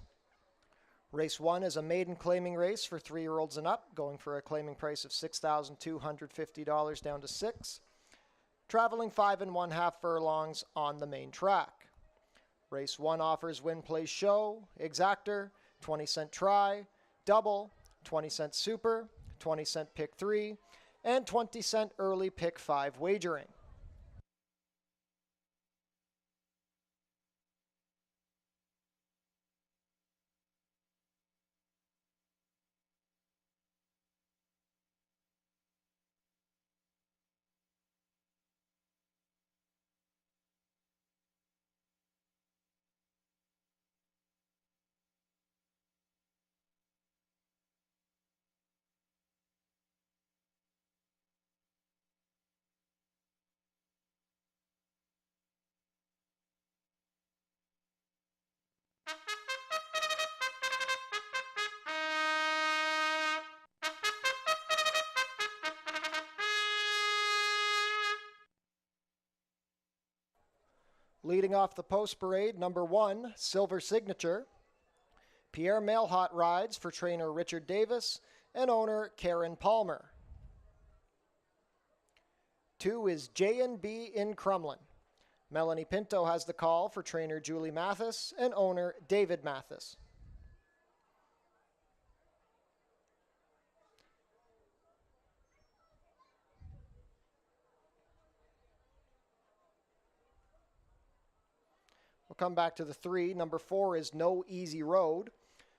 Race 1 is a maiden claiming race for 3-year-olds and up, going for a claiming price of $6,250 down to 6, traveling 5 1/2 furlongs on the main track. Race 1 offers win, play, show, exactor, 20-cent try, double, 20-cent super, 20-cent pick 3, and 20-cent early pick 5 wagering. Leading off the post parade, number 1, Silver Signature. Pierre Mailhot rides for trainer Richard Davis and owner Karen Palmer. 2 is J&B in Crumlin. Melanie Pinto has the call for trainer Julie Mathis and owner David Mathis. We'll come back to the 3. Number 4 is No Easy Road.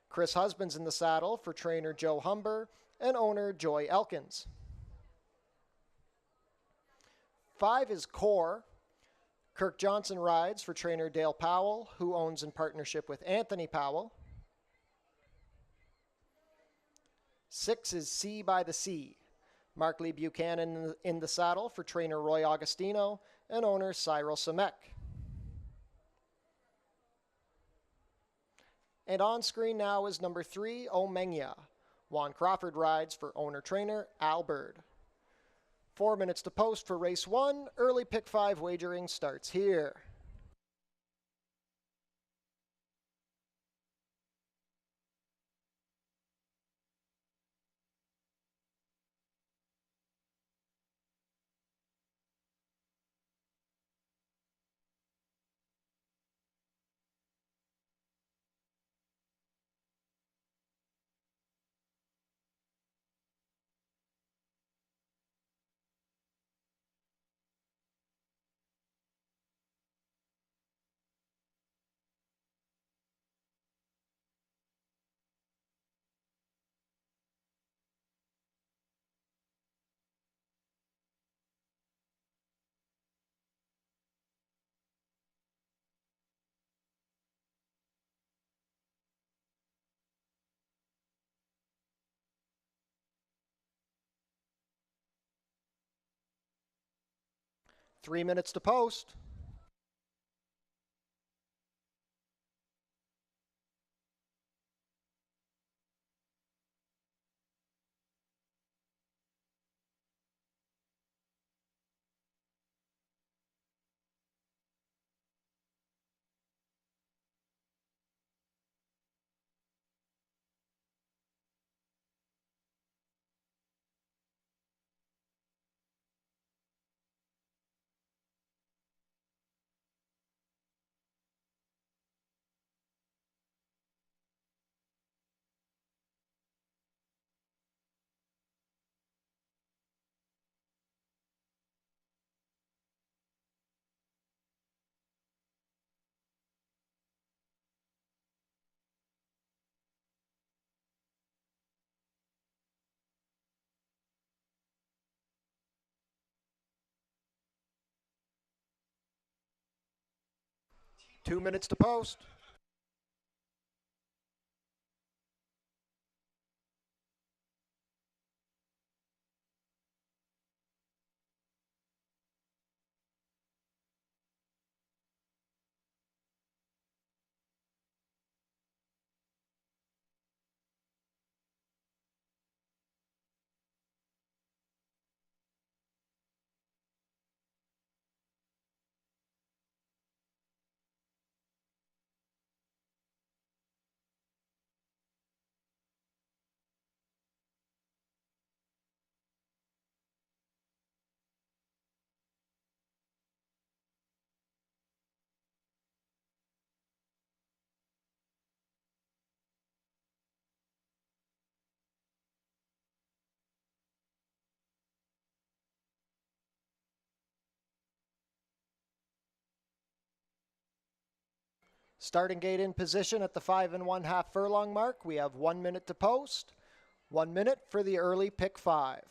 Chris Husband's in the saddle for trainer Joe Humber and owner Joy Elkins. 5 is Core. Kirk Johnson rides for trainer Dale Powell, who owns in partnership with Anthony Powell. 6 is Sea by the Sea. Mark Lee Buchanan in the saddle for trainer Roy Augustino and owner Cyril Samek. And on screen now is number 3, Omenia. Juan Crawford rides for owner-trainer Al Bird. 4 minutes to post for race 1. Early pick 5 wagering starts here. Three minutes to post. Two minutes to post. Starting gate in position at the 5 1/2 furlong mark. We have 1 minute to post. 1 minute for the early pick 5.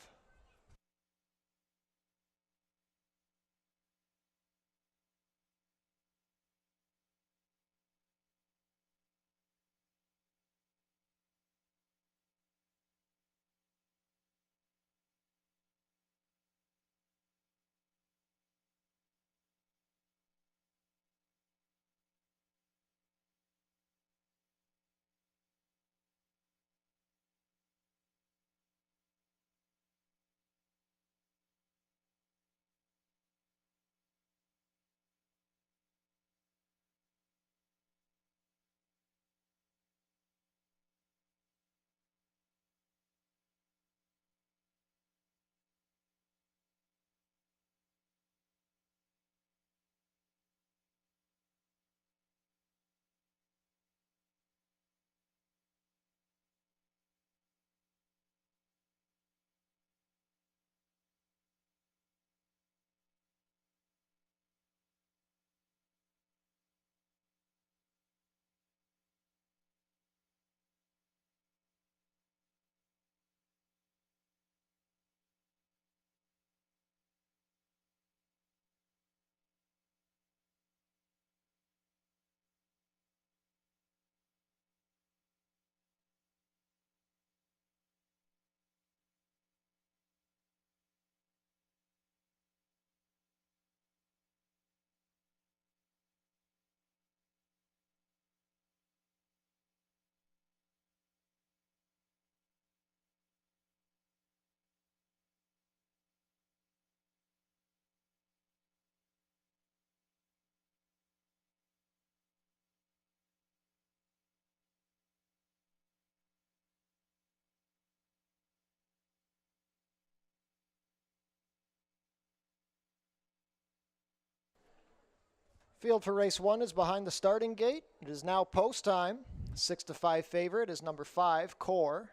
Field for race 1 is behind the starting gate. It is now post time. 6 to 5 favorite is number 5, Core.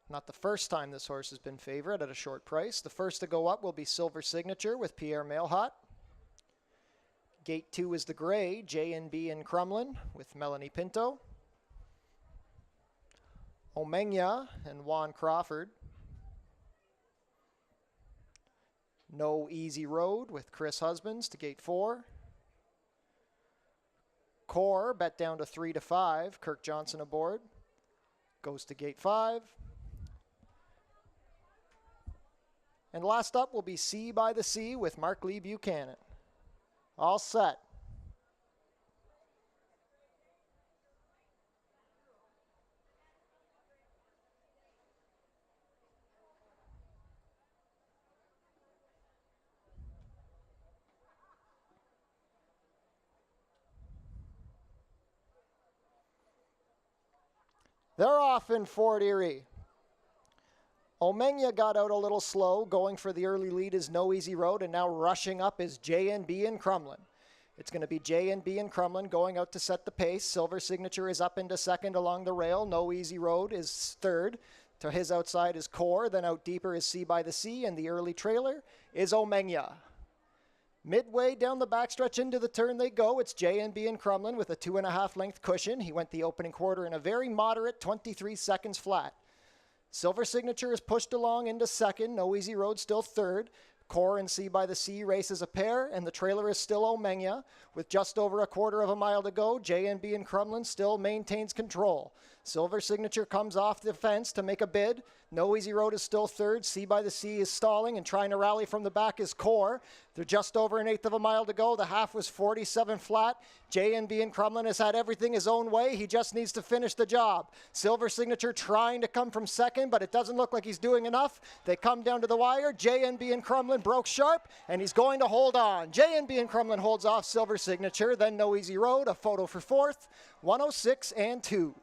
Not the first time this horse has been favorite at a short price. The first to go up will be Silver Signature with Pierre Mailhot. Gate 2 is the gray, J&B and Crumlin with Melanie Pinto. Omegna and Juan Crawford. No Easy Road with Chris Husbands to gate 4. Core bet down to 3 to 5. Kirk Johnson aboard. Goes to gate 5. And last up will be Sea by the Sea with Mark Lee Buchanan. All set. They're off in Fort Erie. Omegna got out a little slow. Going for the early lead is No Easy Road, and now rushing up is J&B and Crumlin. It's going to be J&B and Crumlin going out to set the pace. Silver Signature is up into second along the rail. No Easy Road is third. To his outside is Core. Then out deeper is Sea by the Sea, and the early trailer is Omegna. Midway down the backstretch into the turn they go. It's J&B and Crumlin with a 2.5 length cushion. He went the opening quarter in a very moderate 23 seconds flat. Silver Signature is pushed along into second. No Easy Road still third. Core and Sea by the Sea races a pair, and the trailer is still Omegna. With just over a quarter of a mile to go, J&B and Crumlin still maintains control. Silver Signature comes off the fence to make a bid. No Easy Road is still third. Sea by the Sea is stalling, and trying to rally from the back is Core. They're just over an eighth of a mile to go. The half was 47 flat. J&B and Crumlin has had everything his own way. He just needs to finish the job. Silver Signature trying to come from second, but it doesn't look like he's doing enough. They come down to the wire. J&B and Crumlin broke sharp, and he's going to hold on. J&B and Crumlin holds off Silver Signature. Then No Easy Road, a photo for fourth, 106 and 2.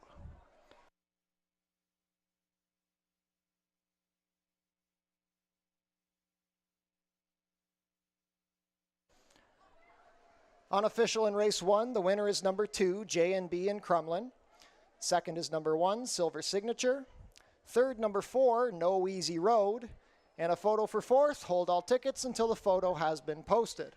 Unofficial in race 1, the winner is number 2, J&B and Crumlin. Second is number 1, Silver Signature. Third, number 4, No Easy Road. And a photo for fourth. Hold all tickets until the photo has been posted.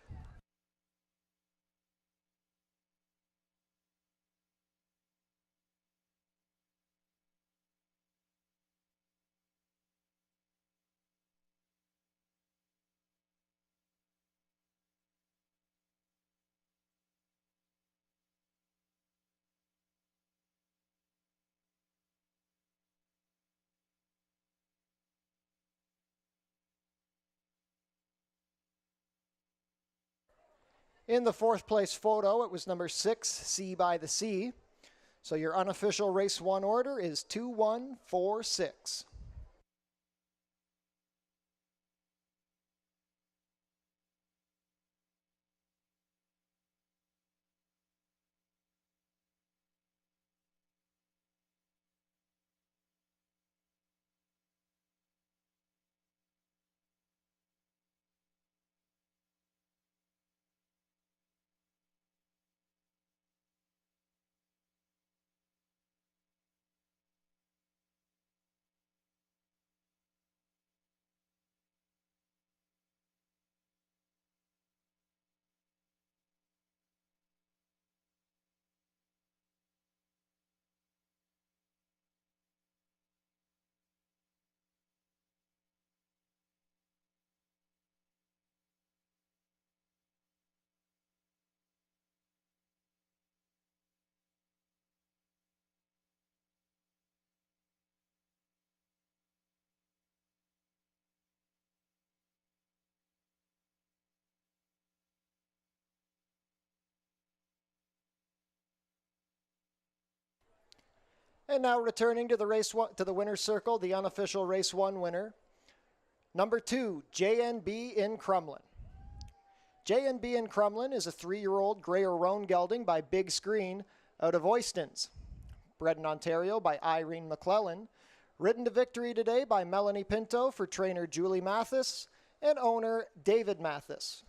In the fourth place photo, it was number 6, Sea by the Sea. So your unofficial race 1 order is 2146. And now returning to the race one, to the winner's circle, the unofficial race 1 winner, number 2, JNB in Crumlin. JNB in Crumlin is a 3-year-old Greyer Roan gelding by Big Screen out of Oystons. Bred in Ontario by Irene McClellan. Ridden to victory today by Melanie Pinto for trainer Julie Mathis and owner David Mathis.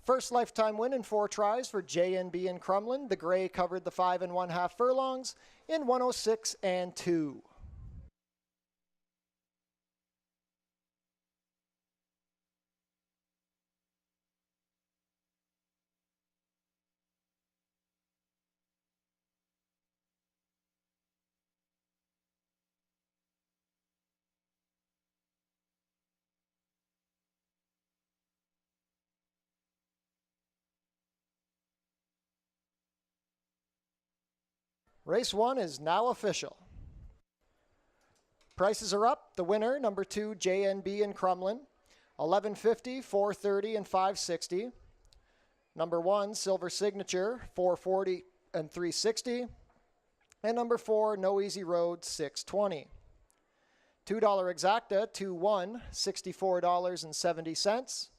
First lifetime win in 4 tries for JNB in Crumlin. The gray covered the 5 1/2 furlongs in 106 and 2. Race 1 is now official. Prices are up. The winner, number 2, JNB in Crumlin, $11.50, $4.30, and $5.60. Number 1, Silver Signature, $4.40 and $3.60. And number 4, No Easy Road, $6.20. $2 Exacta, 2-1, $64.70.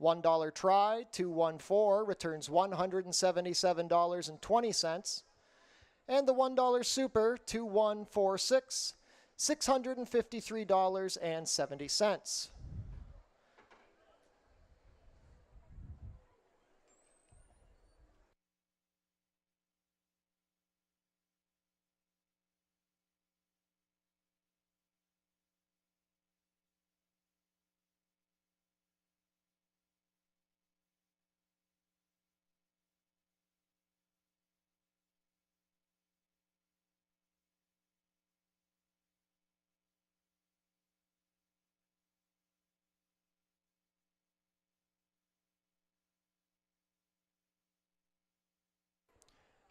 $1 Try, 214, returns $177.20. And the $1 Super, 2146, $653.70.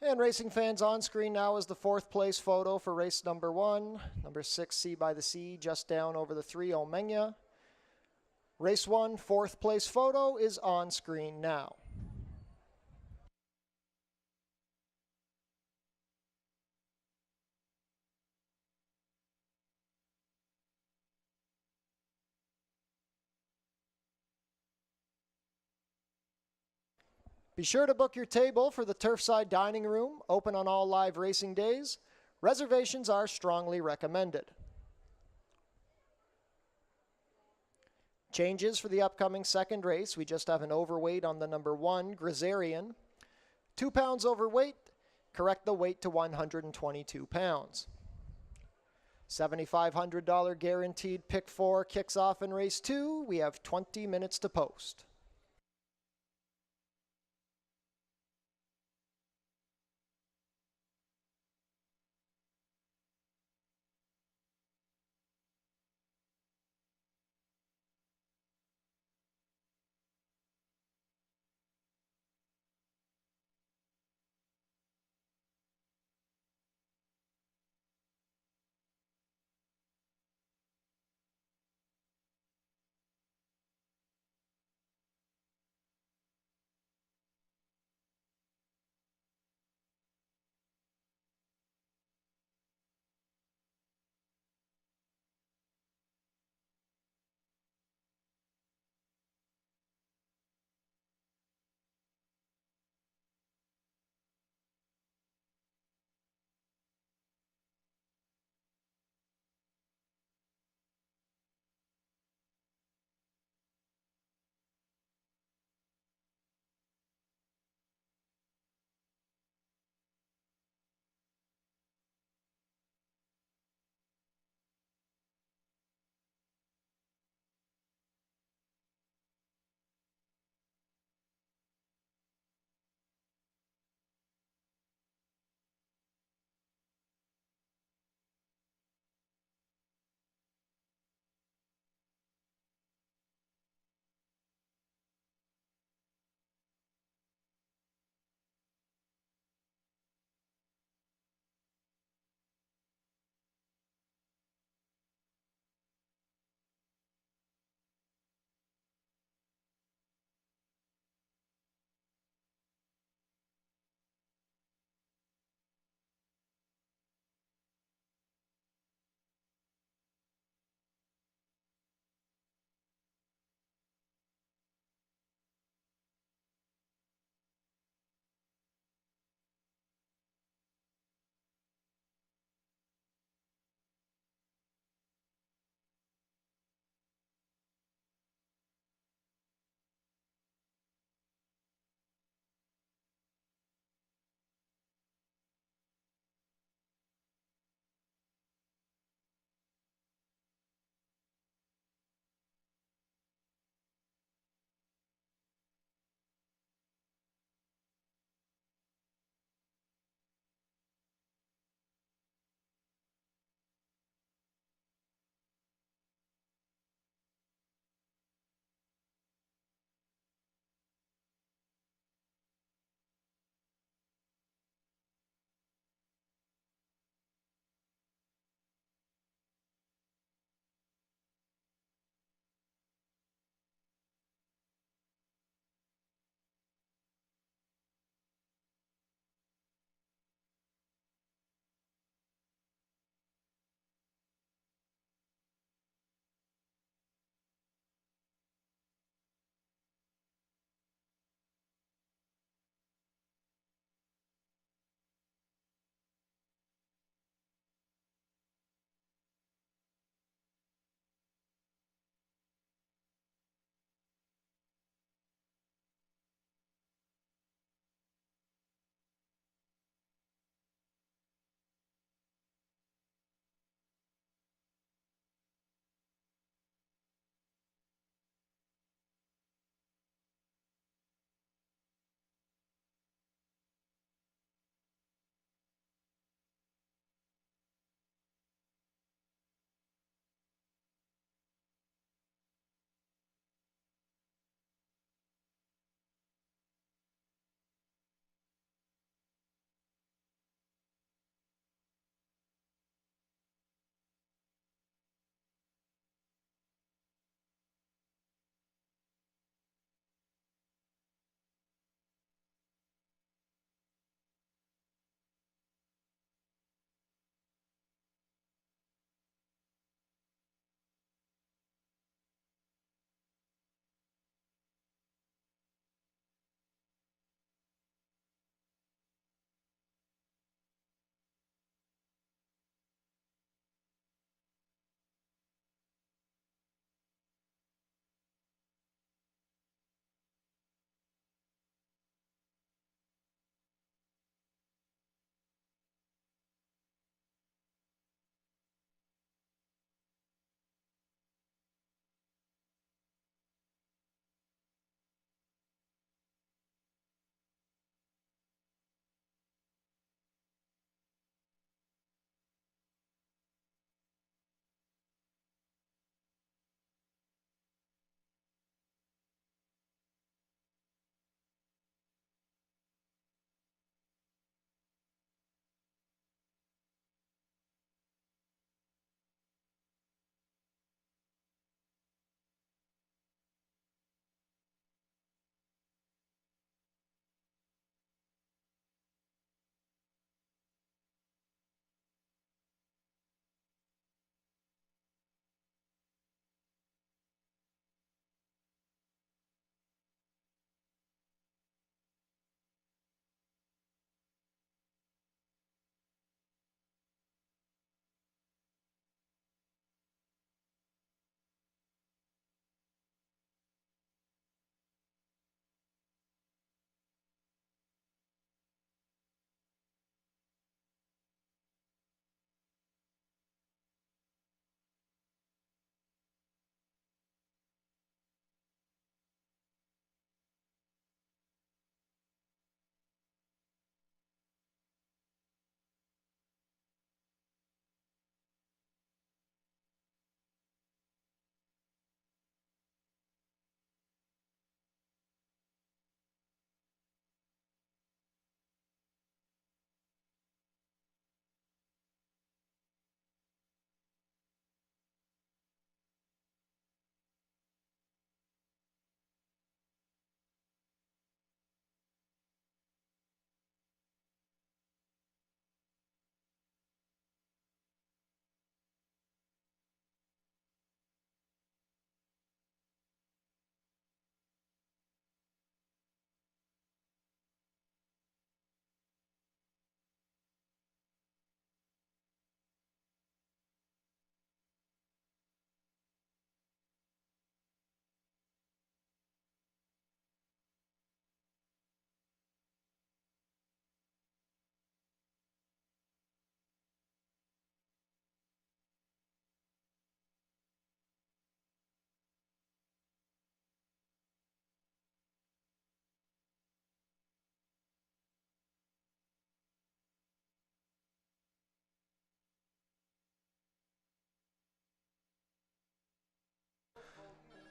And racing fans, on screen now is the 4th place photo for race number 1. Number 6, Sea by the Sea, just down over the 3, Omega. Race 1, 4th place photo is on screen now. Be sure to book your table for the Turfside Dining Room, open on all live racing days. Reservations are strongly recommended. Changes for the upcoming second race. We just have an overweight on the number 1, Griserian. 2 pounds overweight, correct the weight to 122 pounds. $7,500 guaranteed pick 4 kicks off in race 2. We have 20 minutes to post.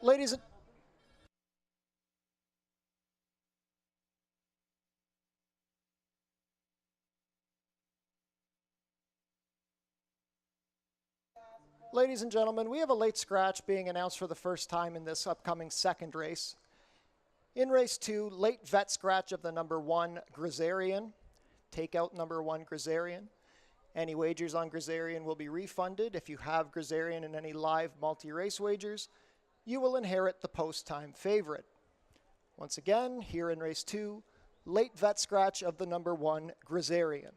Ladies and Ladies and gentlemen, we have a late scratch being announced for the first time in this upcoming second race. In race 2, late vet scratch of the number 1 Grisarian. Take out number 1 Grisarian. Any wagers on Grisarian will be refunded. If you have Grisarian in any live multi-race wagers, you will inherit the post-time favorite. Once again, here in race 2, late vet scratch of the number 1 Grisarian.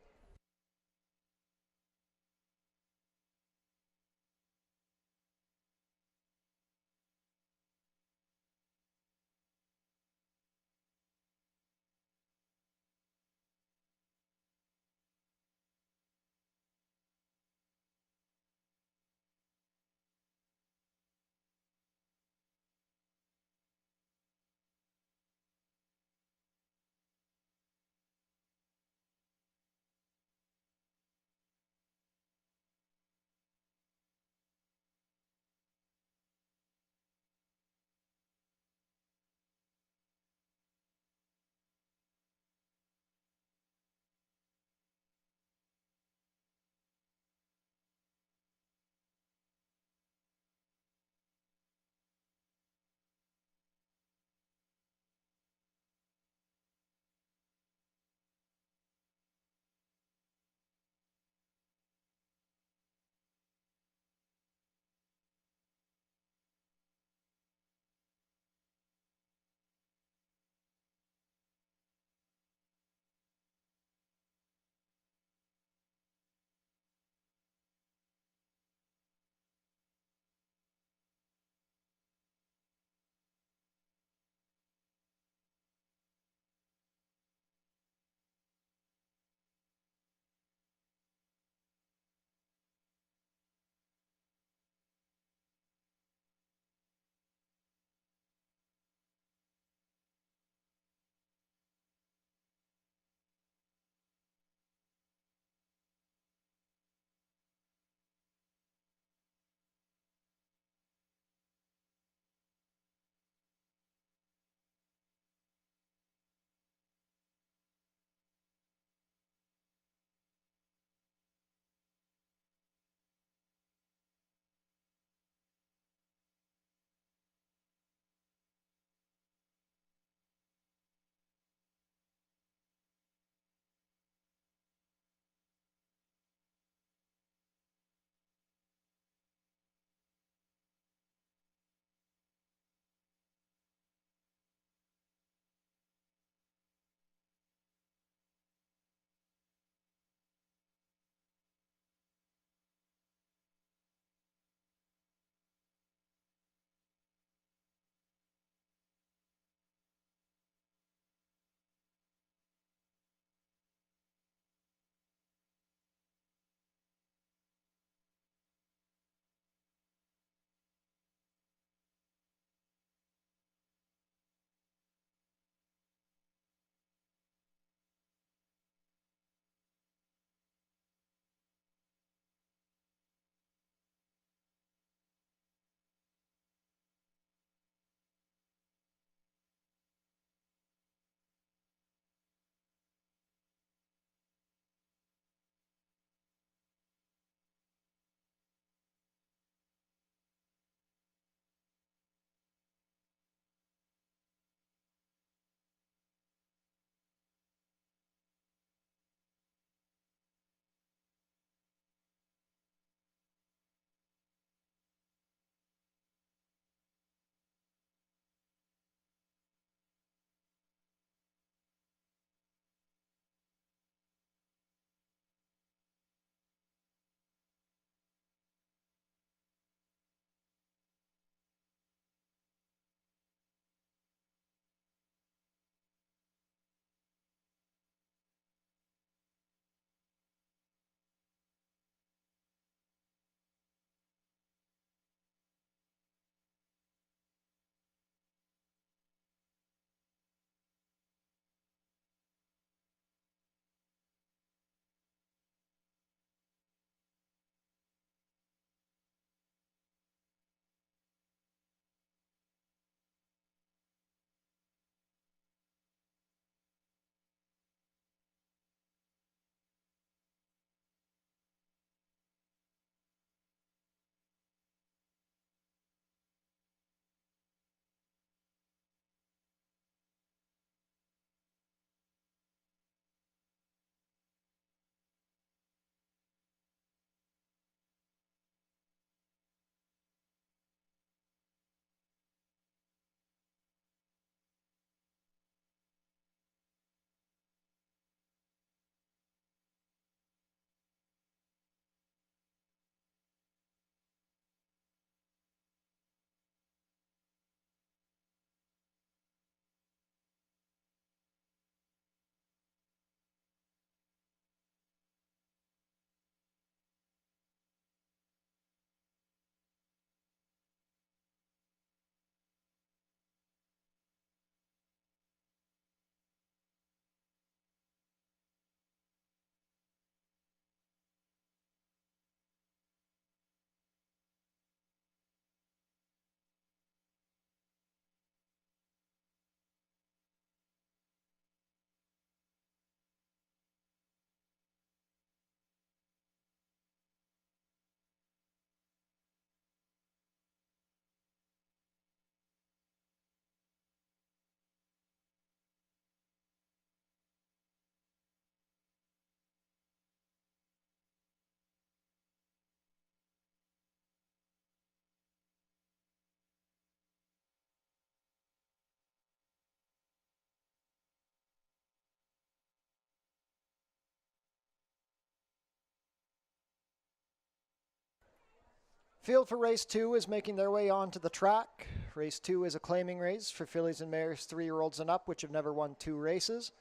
Field for race 2 is making their way onto the track. Race 2 is a claiming race for fillies and mares 3-year-olds and up, which have never won 2 races.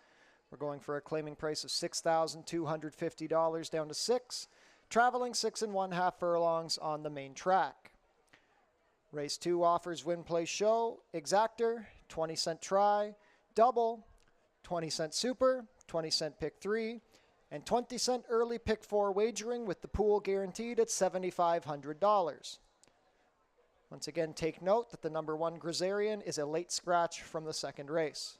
We're going for a claiming price of $6,250 down to 6, traveling 6 1/2 furlongs on the main track. Race 2 offers win, play, show, exactor, 20-cent try, double, 20-cent super, 20-cent pick 3, and 20-cent early pick 4 wagering with the pool guaranteed at $7,500. Once again, take note that the number 1 Griserian is a late scratch from the second race.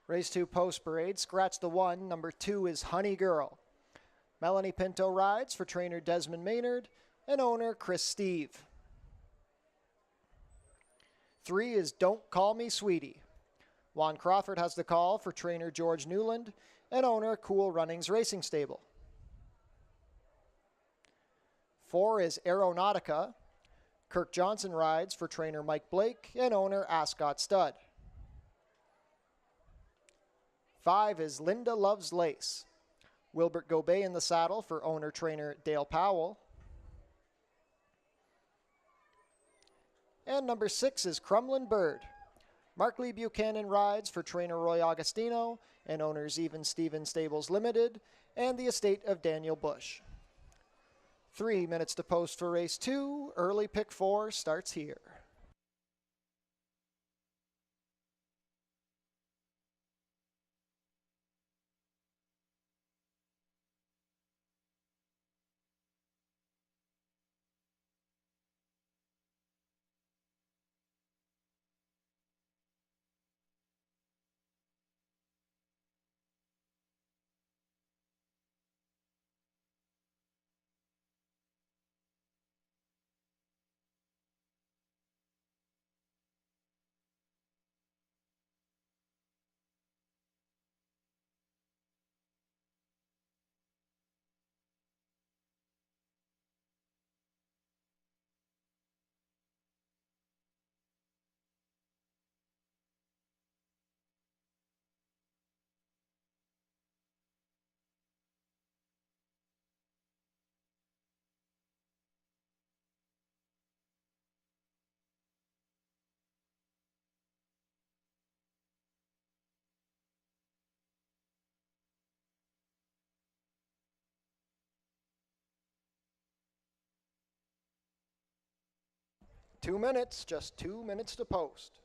Race 2 post parade, scratch the 1, number 2 is Honey Girl. Melanie Pinto rides for trainer Desmond Maynard and owner Chris Steve. 3 is Don't Call Me Sweetie. Juan Crawford has the call for trainer George Newland and owner Cool Runnings Racing Stable. 4 is Aeronautica. Kirk Johnson rides for trainer Mike Blake and owner Ascot Stud. 5 is Linda Loves Lace. Wilbert Gobet in the saddle for owner-trainer Dale Powell. And number 6 is Crumlin Bird. Mark Lee Buchanan rides for trainer Roy Augustino and owners Even Steven Stables Limited and the estate of Daniel Bush. 3 minutes to post for race 2. Early pick 4 starts here. Two minutes, just 2 minutes to post.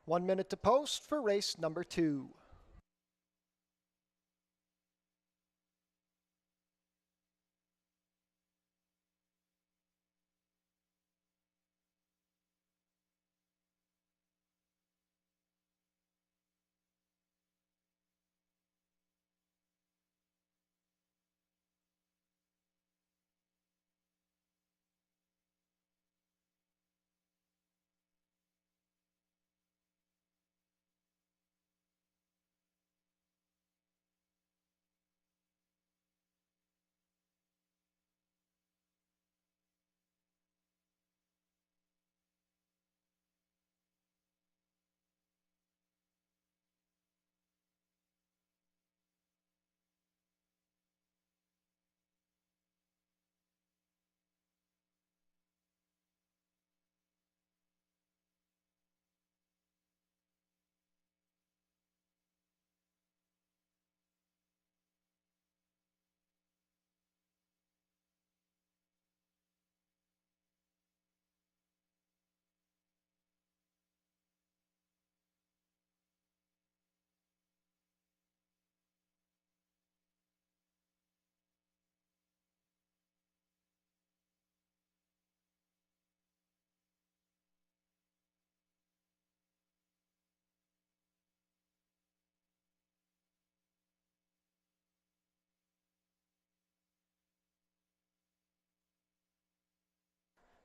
One minute to post for race number 2.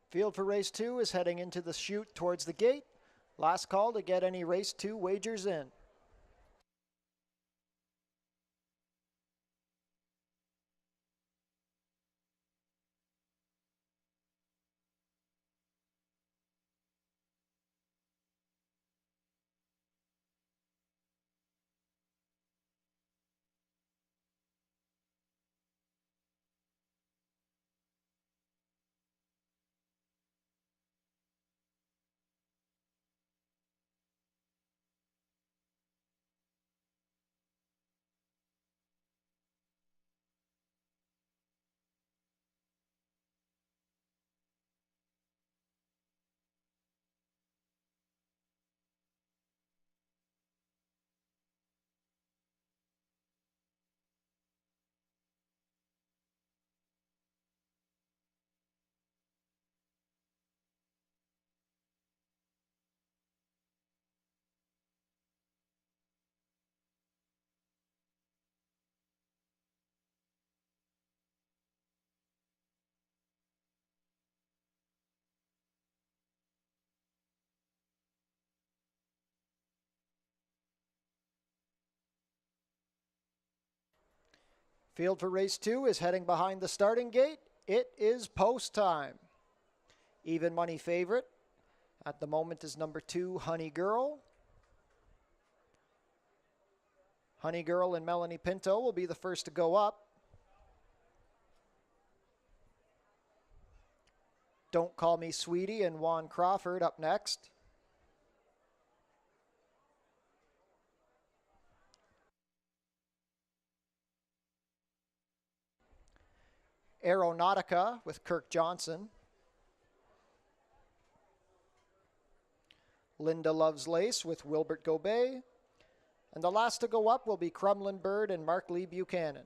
Field for race 2 is heading into the chute towards the gate. Last call to get any race 2 wagers in. Field for race 2 is heading behind the starting gate. It is post time. Even money favorite at the moment is number 2, Honey Girl. Honey Girl and Melanie Pinto will be the first to go up. Don't Call Me Sweetie and Juan Crawford up next. Aeronautica with Kirk Johnson. Linda Loves Lace with Wilbert Gobet. And the last to go up will be Crumlin Bird and Mark Lee Buchanan.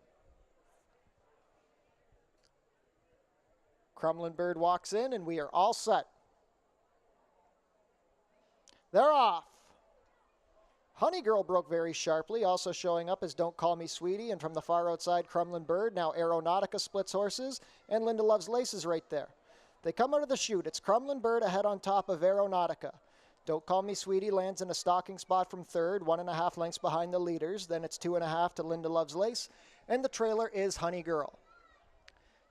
Crumlin Bird walks in and we are all set. They're off. Honey Girl broke very sharply, also showing up as Don't Call Me Sweetie, and from the far outside, Crumlin Bird. Now Aeronautica splits horses, and Linda Loves Lace is right there. They come out of the chute. It's Crumlin Bird ahead on top of Aeronautica. Don't Call Me Sweetie lands in a stalking spot from third, 1.5 lengths behind the leaders. Then it's 2.5 to Linda Loves Lace, and the trailer is Honey Girl.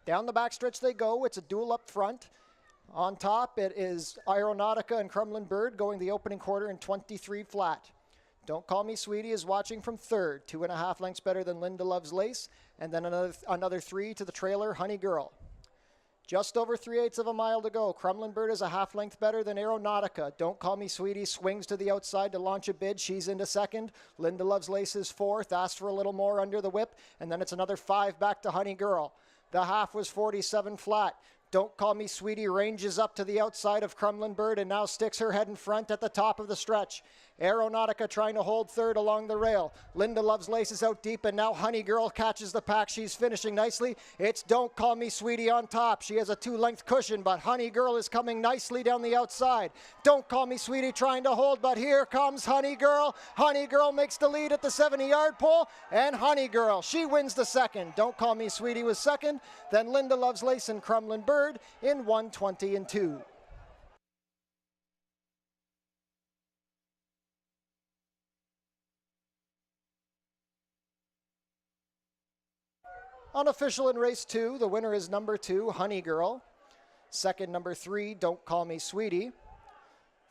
Down the backstretch they go. It's a duel up front. On top, it is Aeronautica and Crumlin Bird going the opening quarter in 23 flat. Don't Call Me Sweetie is watching from third, 2.5 lengths better than Linda Loves Lace, and then another 3 to the trailer, Honey Girl. Just over 3/8 of a mile to go. Crumlin Bird is a half length better than Aeronautica. Don't Call Me Sweetie swings to the outside to launch a bid. She's into second. Linda Loves Lace is fourth. Asked for a little more under the whip, and then it's another 5 back to Honey Girl. The half was 47 flat. Don't Call Me Sweetie ranges up to the outside of Crumlin Bird and now sticks her head in front at the top of the stretch. Aeronautica trying to hold third along the rail. Linda Loves Lace is out deep, and now Honey Girl catches the pack. She's finishing nicely. It's Don't Call Me Sweetie on top. She has a 2-length cushion, but Honey Girl is coming nicely down the outside. Don't Call Me Sweetie trying to hold, but here comes Honey Girl. Honey Girl makes the lead at the 70-yard pole, and Honey Girl, she wins the second. Don't Call Me Sweetie was second, then Linda Loves Lace and Crumlin Bird in 1:20 and 2. Unofficial in race 2, the winner is number 2, Honey Girl. Second, number 3, Don't Call Me Sweetie.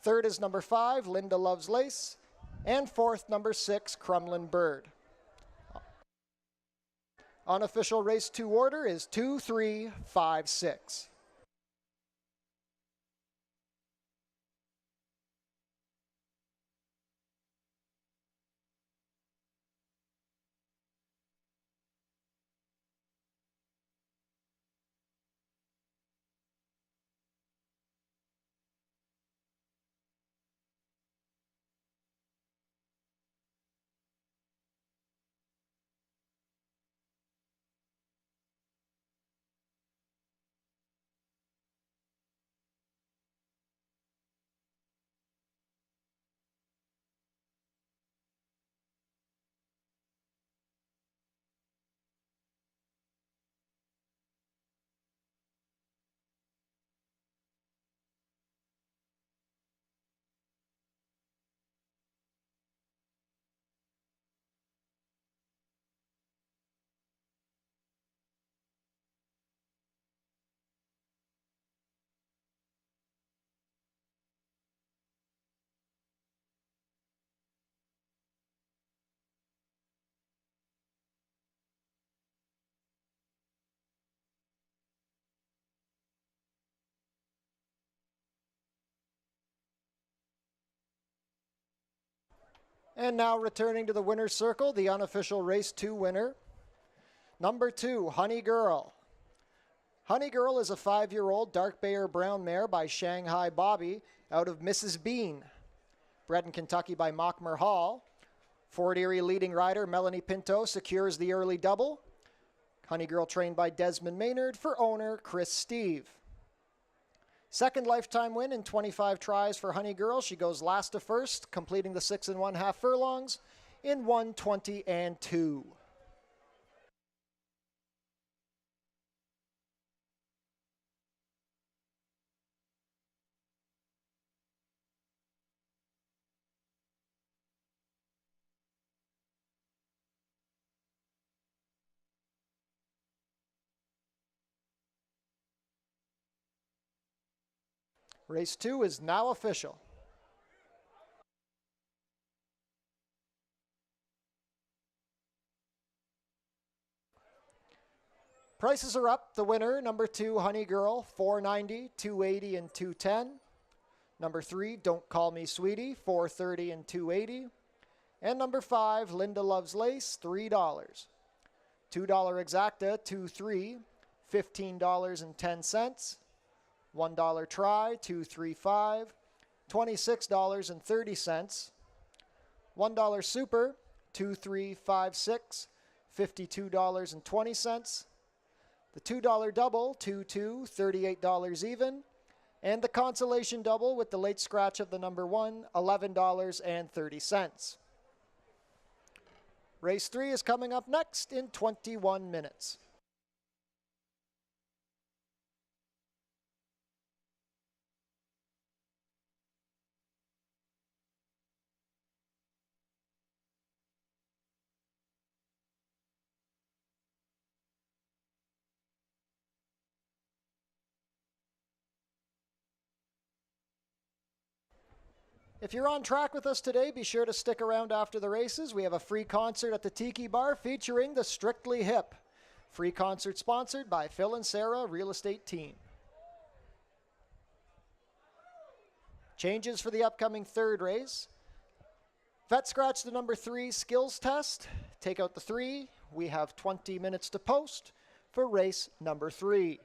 Third is number 5, Linda Loves Lace. And fourth, number 6, Crumlin Bird. Unofficial race 2 order is 2, 3, 5, 6. And now returning to the winner's circle, the unofficial race 2 winner, number 2, Honey Girl. Honey Girl is a 5-year-old dark bay or brown mare by Shanghai Bobby out of Mrs. Bean. Bred in Kentucky by Mockmer Hall. Fort Erie leading rider Melanie Pinto secures the early double. Honey Girl trained by Desmond Maynard for owner Chris Steve. Second lifetime win in 25 tries for Honey Girl. She goes last to first, completing the 6 1/2 furlongs in 1:20 and 2. Race 2 is now official. Prices are up. The winner, number 2, Honey Girl, $490, $280, and $210. Number 3, Don't Call Me Sweetie, $430 and $280. And number 5, Linda Loves Lace, $3. $2 exacta, $2.3, $15.10. $1 try, $2.35, $26.30. $1 super, $2.356, $52.20. The $2 double, $2.2, $38 even. And the consolation double with the late scratch of the number 1, $11.30. Race 3 is coming up next in 21 minutes. If you're on track with us today, be sure to stick around after the races. We have a free concert at the Tiki Bar featuring the Strictly Hip. Free concert sponsored by Phil and Sarah Real Estate Team. Changes for the upcoming third race. Vet scratch the number 3 skills test. Take out the 3. We have 20 minutes to post for race number 3.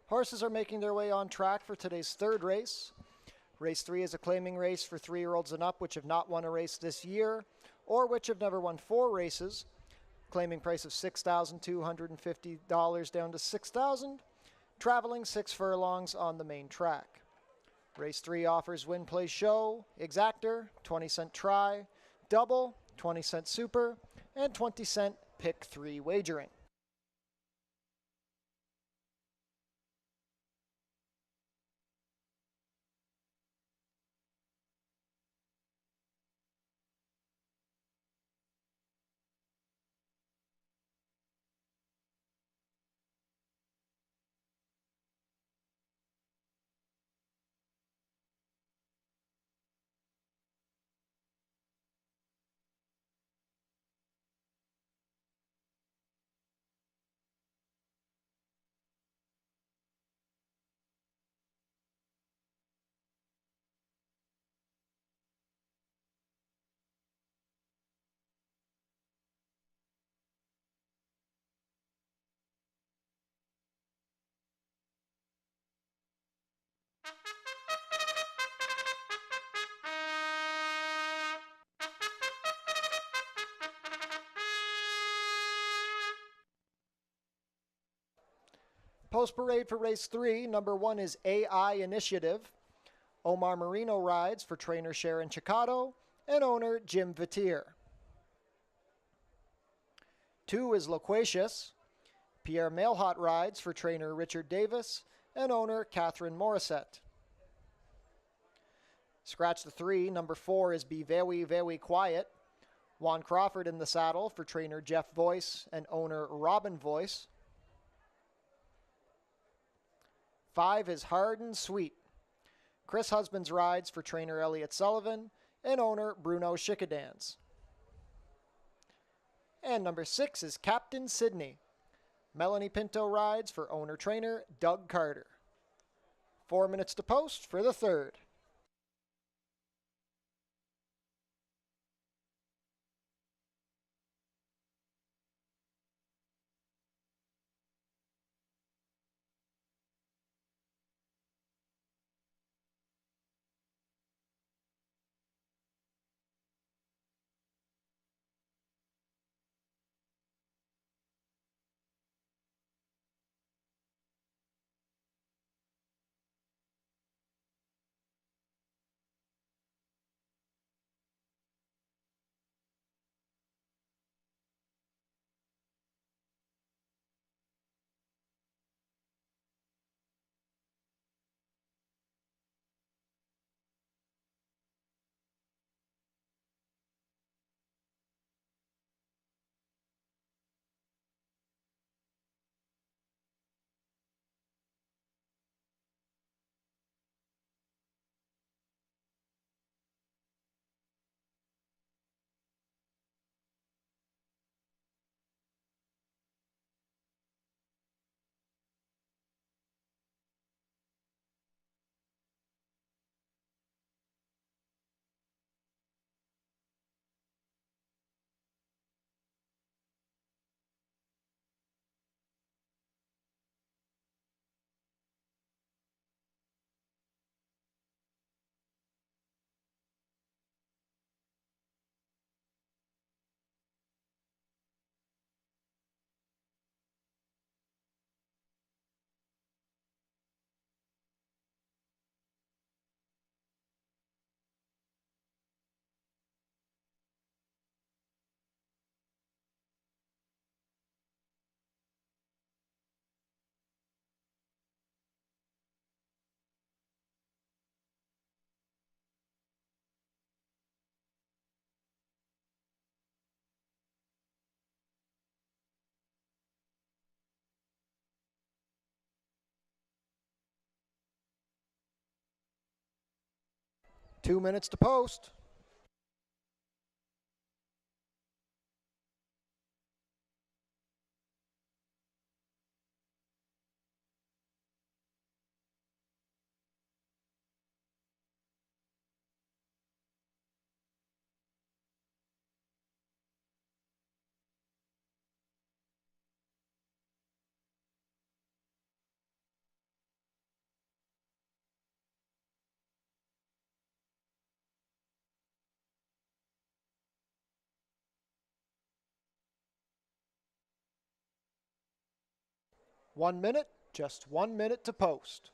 Horses are making their way on track for today's third race. Race 3 is a claiming race for 3-year-olds and up which have not won a race this year or which have never won 4 races. Claiming price of $6,250 down to $6,000. Traveling 6 furlongs on the main track. Race 3 offers win, play, show, exactor, 20-cent try, double, 20-cent super, and 20-cent pick 3 wagering. Post parade for race 3, number 1 is AI Initiative. Omar Marino rides for trainer Sharon Chicado and owner Jim Vitier. 2 is Loquacious. Pierre Mailhot rides for trainer Richard Davis and owner Catherine Morissette. Scratch the 3, number 4 is Be Very, Very Quiet. Juan Crawford in the saddle for trainer Jeff Voice and owner Robin Voice. 5 is Hard and Sweet. Chris Husbands rides for trainer Elliot Sullivan and owner Bruno Chickadans. And number 6 is Captain Sydney. Melanie Pinto rides for owner-trainer Doug Carter. 4 minutes to post for the third. Two minutes to post. 1 minute, just 1 minute to post.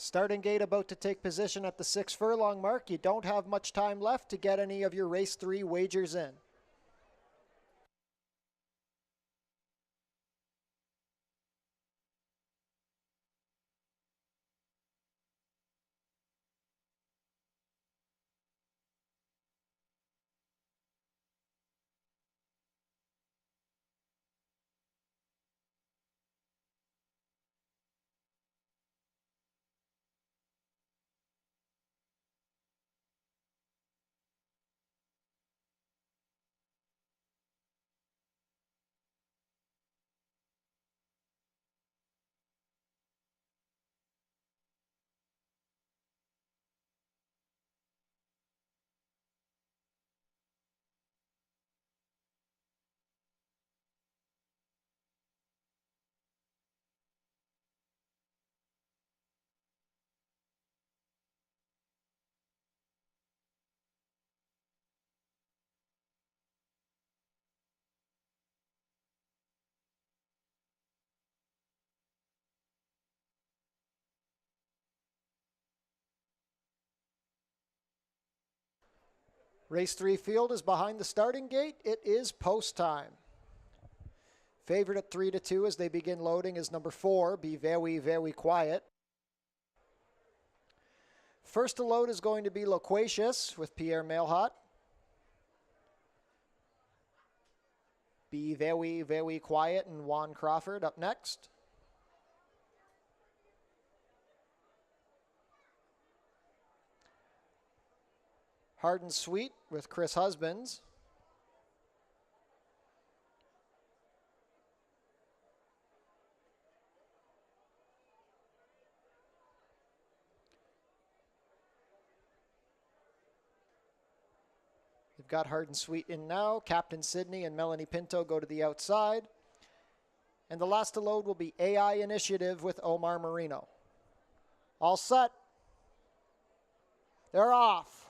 Starting gate about to take position at the 6 furlong mark. You don't have much time left to get any of your race 3 wagers in. Race 3 field is behind the starting gate. It is post time. Favorite at 3-2 as they begin loading is number 4, Be Very, Very Quiet. First to load is going to be Loquacious with Pierre Mailhot. Be Very, Very Quiet and Juan Crawford up next. Hard and Sweet with Chris Husbands. We've got Hard and Sweet in now. Captain Sydney and Melanie Pinto go to the outside. And the last to load will be AI Initiative with Omar Marino. All set. They're off.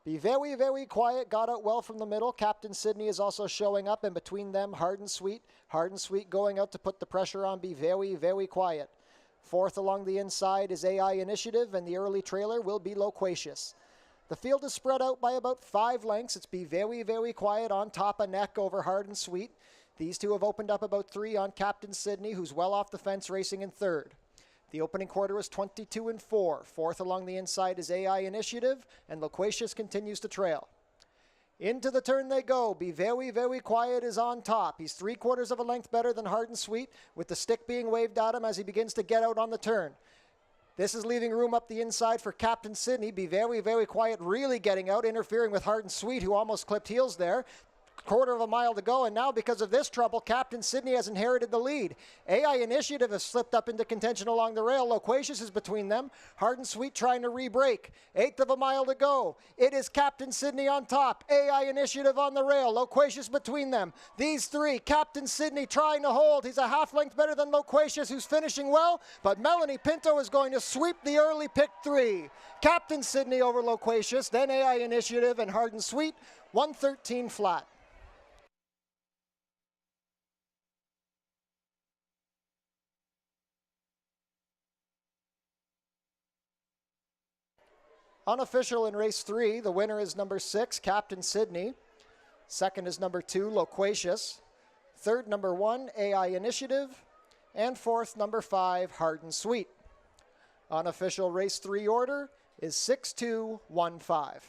Be Very, Very Quiet got out well from the middle. Captain Sydney is also showing up, and between them, Hard and Sweet. Hard and Sweet going out to put the pressure on Be Very, Very Quiet. Fourth along the inside is AI Initiative, and the early trailer will be Loquacious. The field is spread out by about 5 lengths. It's Be Very, Very Quiet on top of neck over Hard and Sweet. These two have opened up about 3 on Captain Sydney, who's well off the fence racing in third. The opening quarter was 22-4. Fourth along the inside is AI Initiative, and Loquacious continues to trail. Into the turn they go. Be Very, Very Quiet is on top. He's 3/4 of a length better than Hard and Sweet, with the stick being waved at him as he begins to get out on the turn. This is leaving room up the inside for Captain Sydney. Be Very, Very Quiet really getting out, interfering with Hard and Sweet, who almost clipped heels there. 1/4 of a mile to go, and now because of this trouble, Captain Sydney has inherited the lead. AI Initiative has slipped up into contention along the rail. Loquacious is between them. Hard and Sweet trying to re-break. 1/8 of a mile to go. It is Captain Sydney on top. AI Initiative on the rail. Loquacious between them. These three. Captain Sydney trying to hold. He's a half length better than Loquacious, who's finishing well, but Melanie Pinto is going to sweep the early pick 3. Captain Sydney over Loquacious, then AI Initiative and Hard and Sweet. 113 flat. Unofficial in race 3, the winner is number 6, Captain Sydney. Second is number 2, Loquacious. Third, number 1, AI Initiative. And fourth, number 5, Hard and Sweet. Unofficial race 3 order is 6215.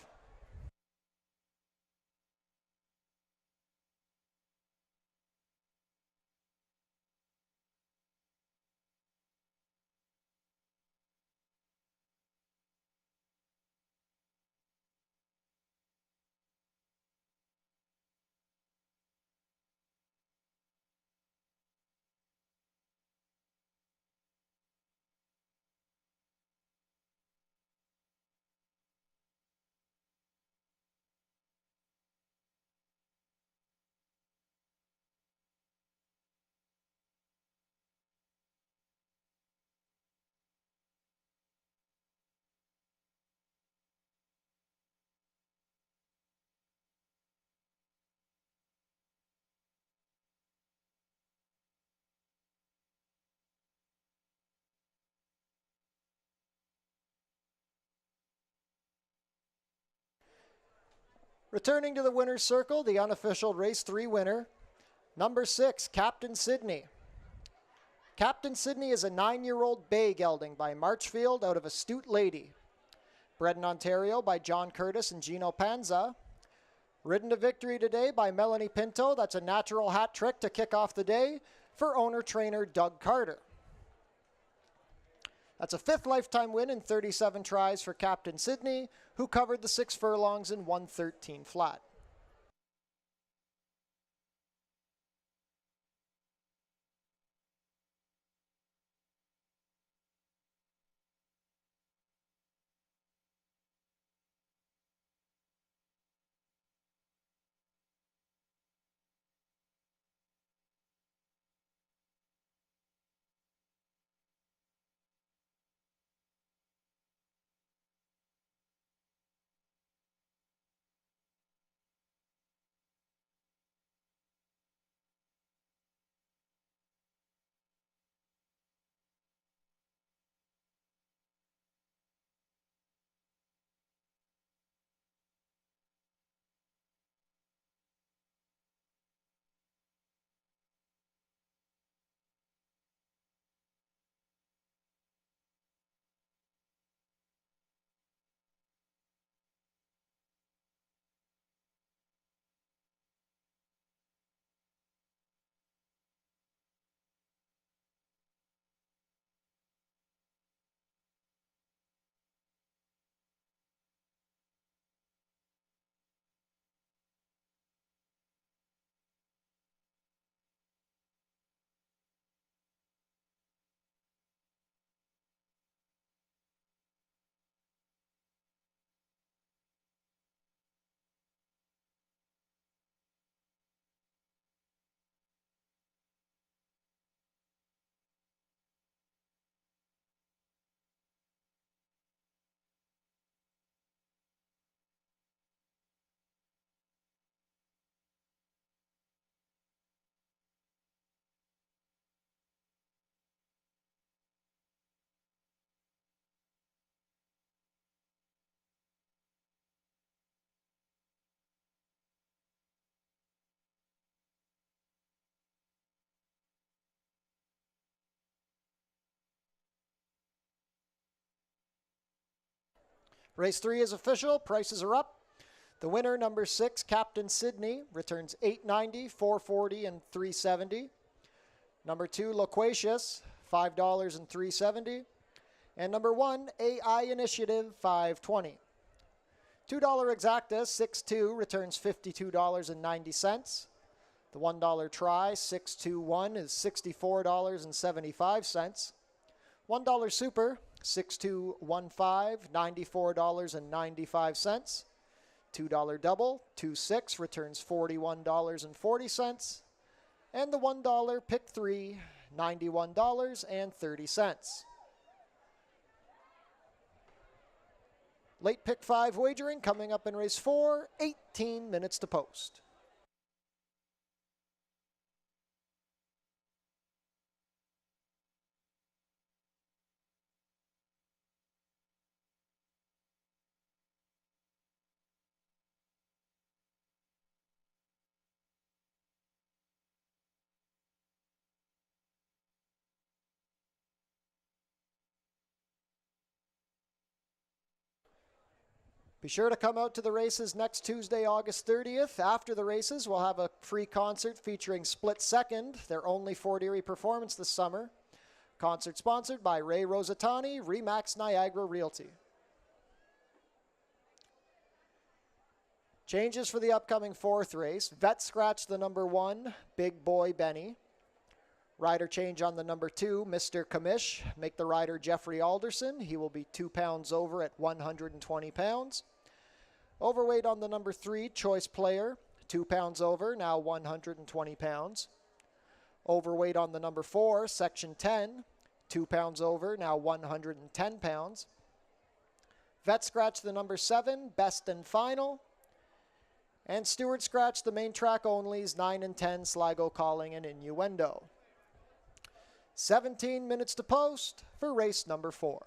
Returning to the winner's circle, the unofficial race 3 winner, number 6, Captain Sydney. Captain Sydney is a 9-year-old bay gelding by Marchfield out of Astute Lady. Bred in Ontario by John Curtis and Gino Panza. Ridden to victory today by Melanie Pinto. That's a natural hat trick to kick off the day for owner-trainer Doug Carter. That's a 5th lifetime win in 37 tries for Captain Sydney, who covered the 6 furlongs in 1:13 flat. Race 3 is official. Prices are up. The winner, number 6, Captain Sydney, returns $8.90, $4.40, and $3.70. Number 2, Loquacious, $5 and $3.70. And number 1, AI Initiative, $5.20. $2 Exacta, 6-2, returns $52.90. The $1 Try, 621, is $64.75. $1 Super, 6215, $94.95. $2 Double, 26, returns $41.40. And the $1 Pick 3, $91.30. Late Pick 5 wagering coming up in race 4, 18 minutes to post. Be sure to come out to the races next Tuesday, August 30th. After the races, we'll have a free concert featuring Split Second, their only Fort Erie performance this summer. Concert sponsored by Ray Rosatani, Remax Niagara Realty. Changes for the upcoming 4th race. Vet scratch the number 1, Big Boy Benny. Rider change on the number 2, Mr. Kamish. Make the rider Jeffrey Alderson. He will be 2 pounds over at 120 pounds. Overweight on the number 3, Choice Player. 2 pounds over, now 120 pounds. Overweight on the number 4, Section 10. 2 pounds over, now 110 pounds. Vet scratch the number 7, Best and Final. And Stewart scratch the main track onlys, 9 and 10, Sligo Calling and Innuendo. 17 minutes to post for race number 4.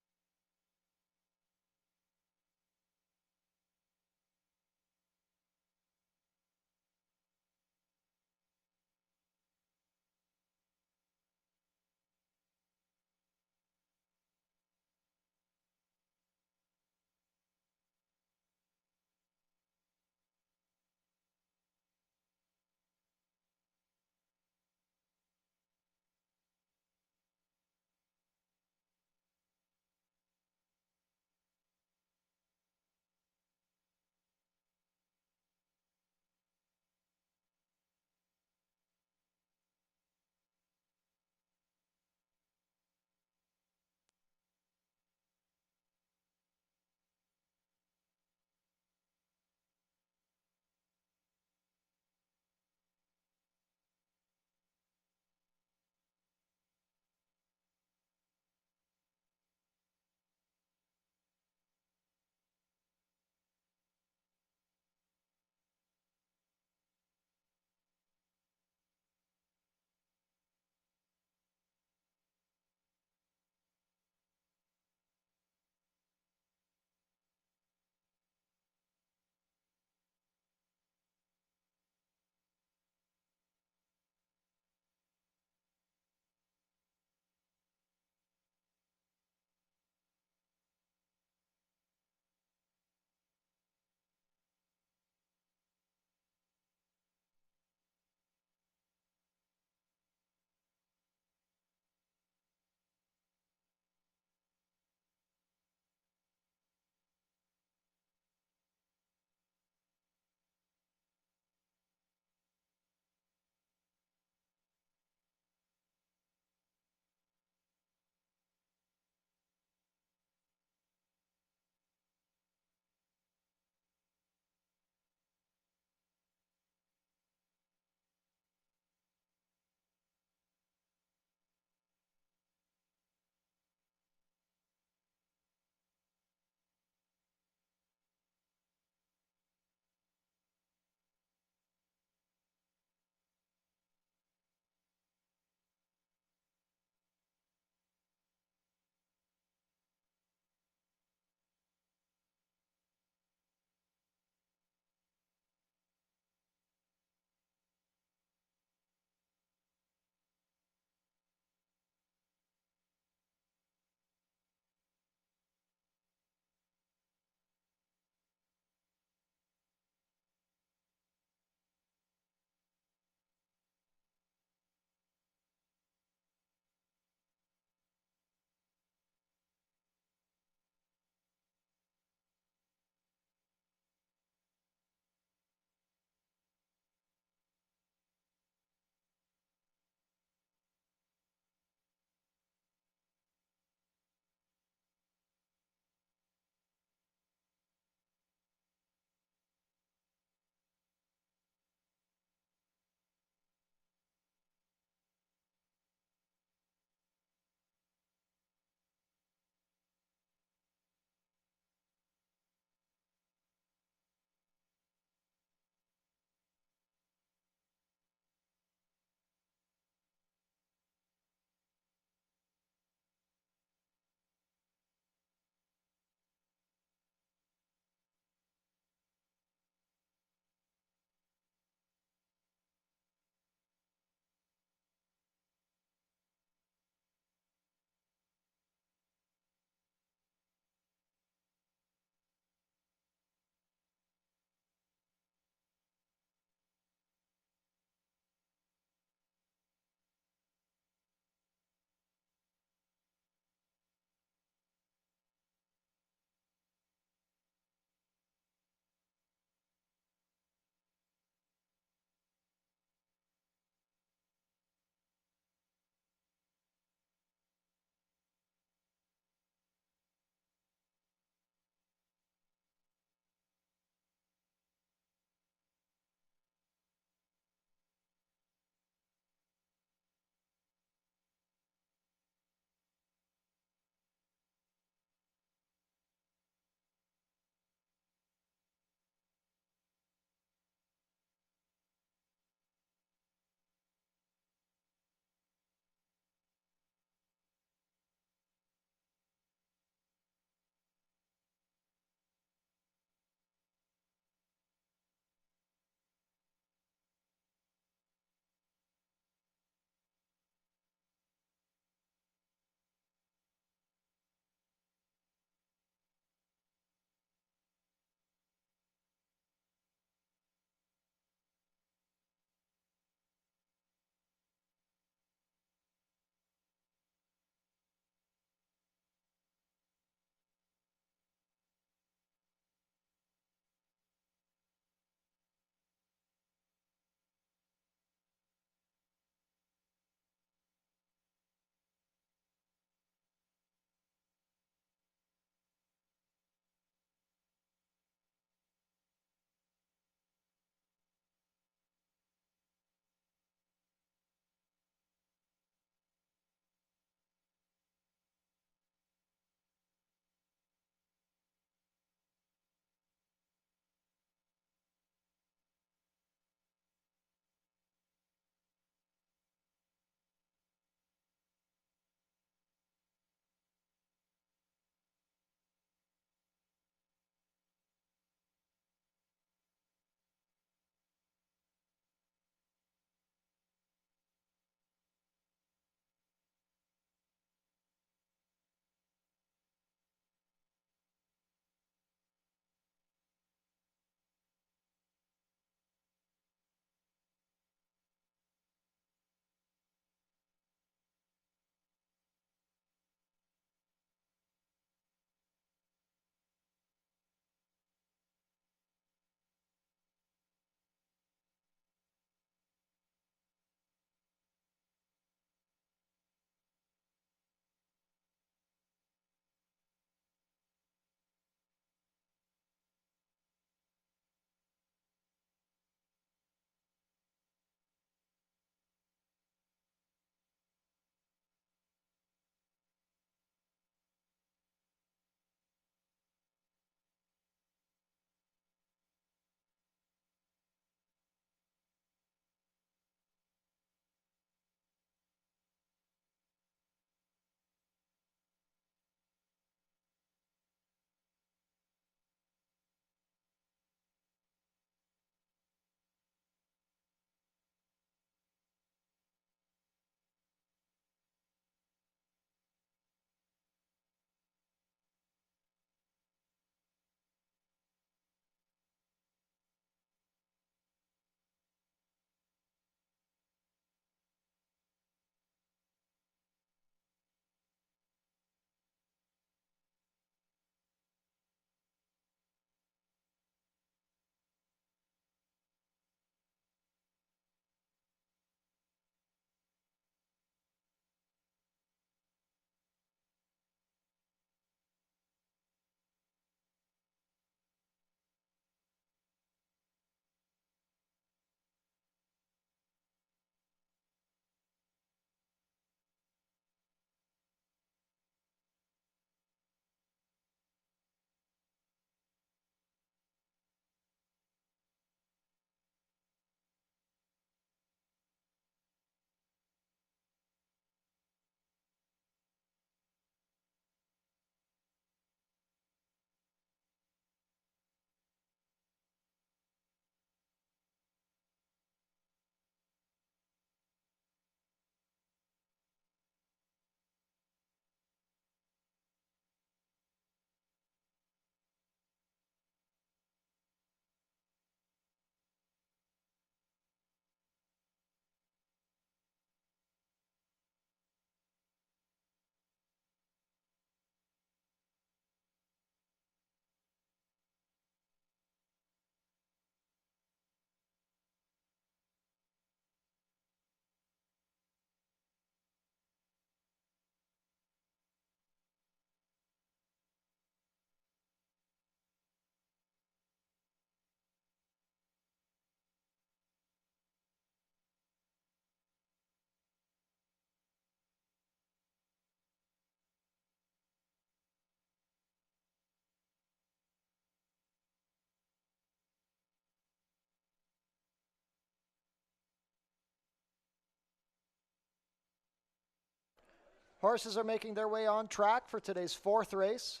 Horses are making their way on track for today's fourth race.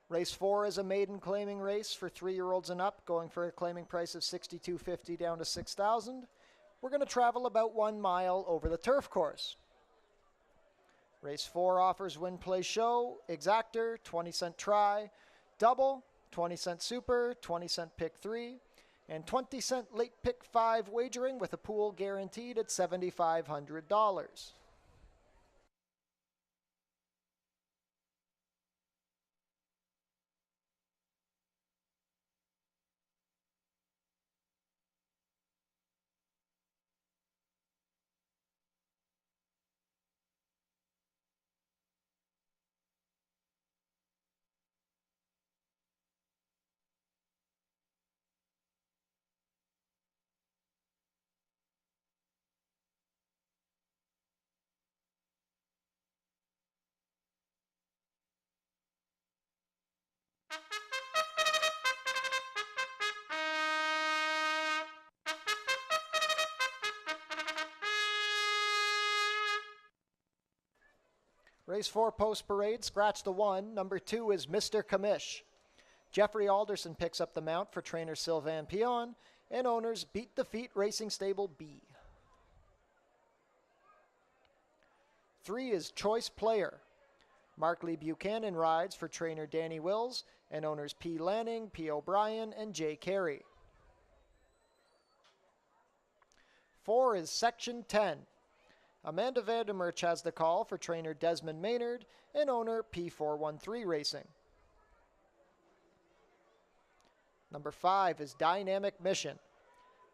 Race 4 is a maiden claiming race for 3-year-olds and up, going for a claiming price of $62.50 down to $6,000. We're going to travel about 1 mile over the turf course. Race 4 offers win, play, show, exactor, 20-cent try, double, 20-cent super, 20-cent pick 3, and 20-cent late pick 5 wagering with a pool guaranteed at $7,500. Race 4 post parade, scratch the 1. Number 2 is Mr. Commish. Jeffrey Alderson picks up the mount for trainer Sylvain Pion, and owners Beat the Feet Racing Stable B. 3 is Choice Player. Mark Lee Buchanan rides for trainer Danny Wills, and owners P. Lanning, P. O'Brien, and J. Carey. 4 is Section 10. Amanda Vandermerch has the call for trainer Desmond Maynard and owner P413 Racing. Number 5 is Dynamic Mission.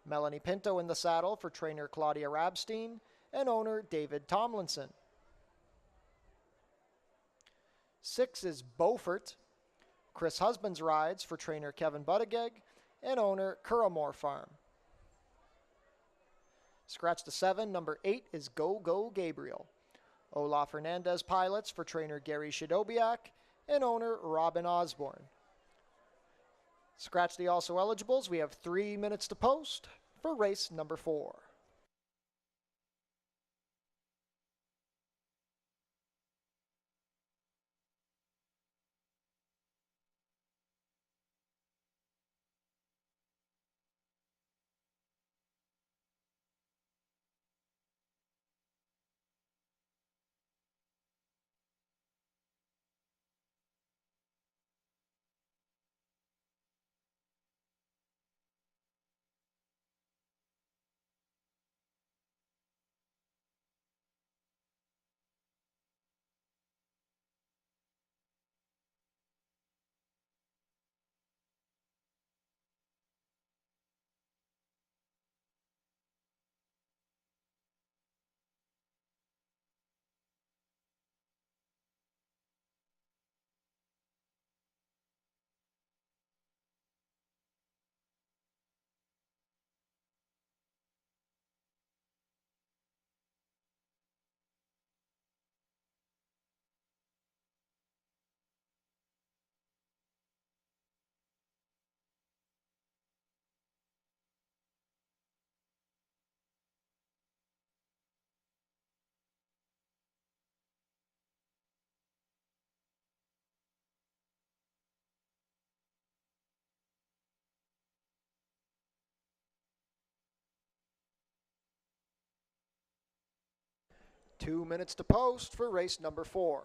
Melanie Pinto in the saddle for trainer Claudia Rabstein and owner David Tomlinson. 6 is Beaufort. Chris Husbands rides for trainer Kevin Buttigieg and owner Curramore Farm. Scratch the 7. Number 8 is Go Go Gabriel. Olaf Hernandez pilots for trainer Gary Shadobiak and owner Robin Osborne. Scratch the also eligibles. We have 3 minutes to post for race number 4. Two minutes to post for race number 4.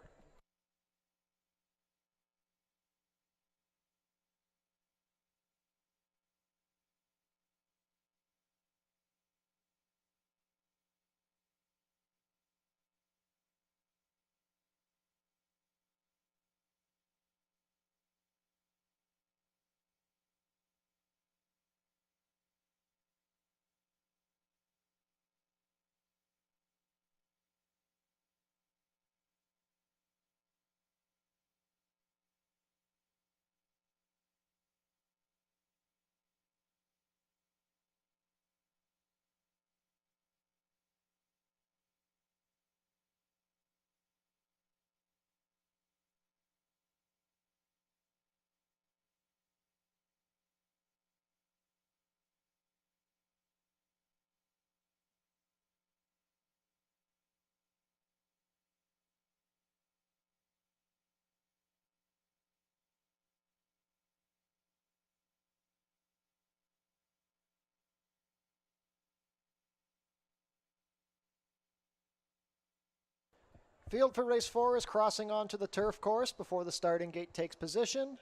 Field for race 4 is crossing onto the turf course before the starting gate takes position.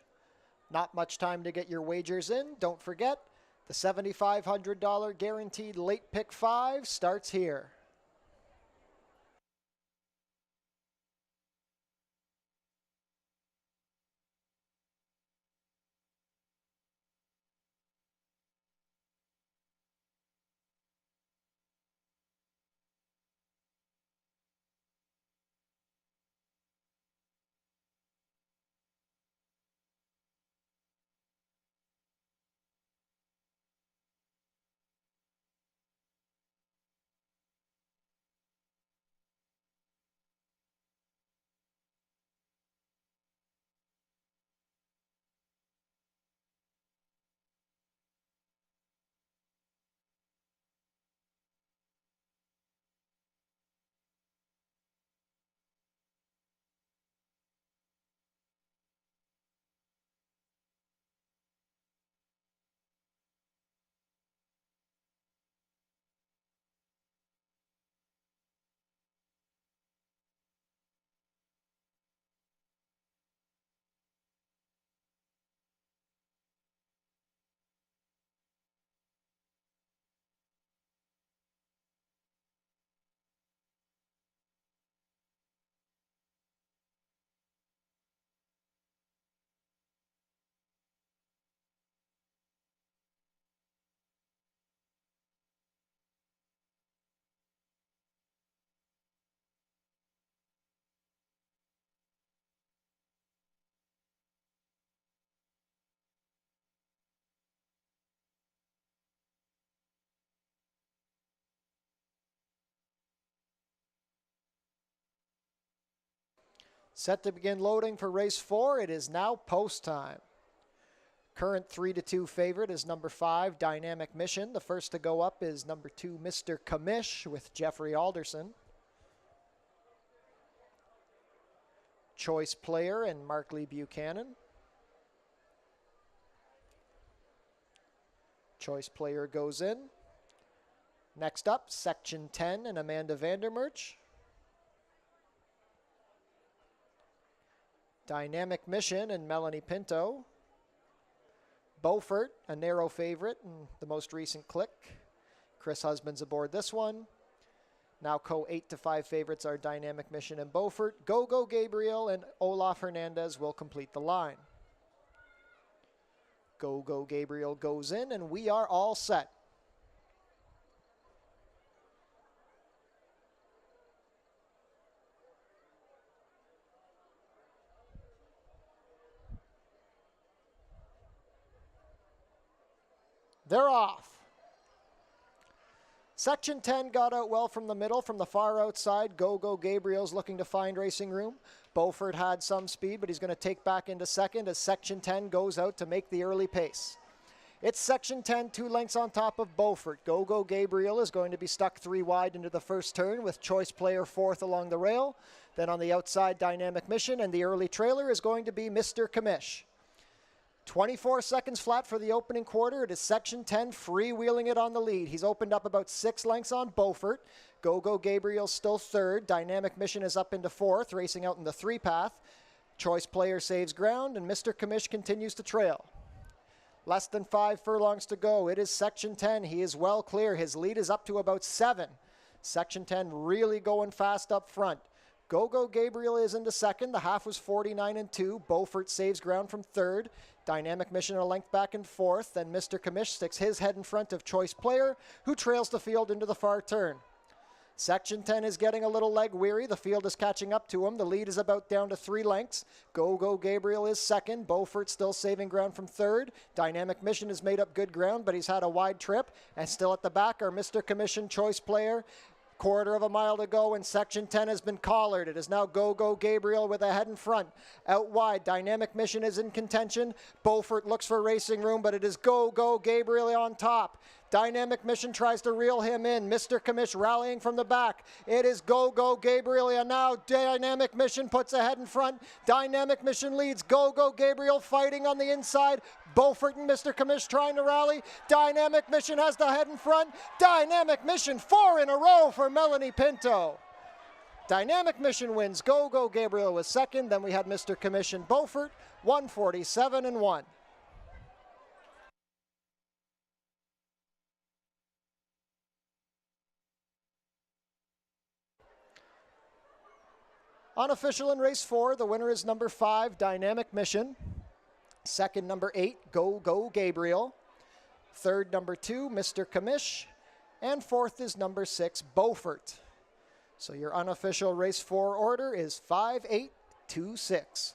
Not much time to get your wagers in. Don't forget, the $7,500 guaranteed late pick 5 starts here. Set to begin loading for race 4. It is now post time. Current 3-2 favorite is number 5, Dynamic Mission. The first to go up is number 2, Mr. Commish with Jeffrey Alderson. Choice Player and Markley Buchanan. Choice Player goes in. Next up, Section 10 and Amanda Vandermerch. Dynamic Mission and Melanie Pinto. Beaufort, a narrow favorite in the most recent click. Chris Husband's aboard this one. Now co-8 to 5 favorites are Dynamic Mission and Beaufort. Go Gabriel and Olaf Hernandez will complete the line. Go Gabriel goes in and we are all set. They're off. Section 10 got out well from the middle. From the far outside, Go Gabriel's looking to find racing room. Beaufort had some speed, but he's going to take back into second as Section 10 goes out to make the early pace. It's Section 10, 2 lengths on top of Beaufort. Go Gabriel is going to be stuck 3 wide into the first turn with Choice Player 4th along the rail. Then on the outside, Dynamic Mission, and the early trailer is going to be Mr. Commish. 24 seconds flat for the opening quarter. It is Section 10 freewheeling it on the lead. He's opened up about 6 lengths on Beaufort. Go Gabriel still 3rd. Dynamic Mission is up into 4th, racing out in the 3 path. Choice Player saves ground, and Mr. Commish continues to trail. Less than 5 furlongs to go. It is Section 10. He is well clear. His lead is up to about 7. Section 10 really going fast up front. Go Gabriel is into second. The half was 49-2. Beaufort saves ground from 3rd. Dynamic Mission a length back in 4th. Then Mr. Commish sticks his head in front of Choice Player, who trails the field into the far turn. Section 10 is getting a little leg weary. The field is catching up to him. The lead is about down to 3 lengths. Go Gabriel is second. Beaufort still saving ground from 3rd. Dynamic Mission has made up good ground, but he's had a wide trip. And still at the back are Mr. Commission, Choice Player. Quarter of a mile to go, and Section 10 has been collared. It is now Go Gabriel with a head in front. Out wide, Dynamic Mission is in contention. Beaufort looks for racing room, but it is Go Gabriel on top. Dynamic Mission tries to reel him in. Mr. Commish rallying from the back. It is Go Gabriel, and now Dynamic Mission puts a head in front. Dynamic Mission leads. Go Gabriel fighting on the inside. Beaufort and Mr. Commish trying to rally. Dynamic Mission has the head in front. Dynamic Mission 4 in a row for Melanie Pinto. Dynamic Mission wins. Go Go Gabriel was second. Then we had Mr. Commission Beaufort, 147 and 1. Unofficial in race 4, the winner is number 5, Dynamic Mission. Second, number 8, Go Go Gabriel. Third, number 2, Mr. Commish. And fourth is number 6, Beaufort. So your unofficial race 4 order is 5, 8, 2, 6.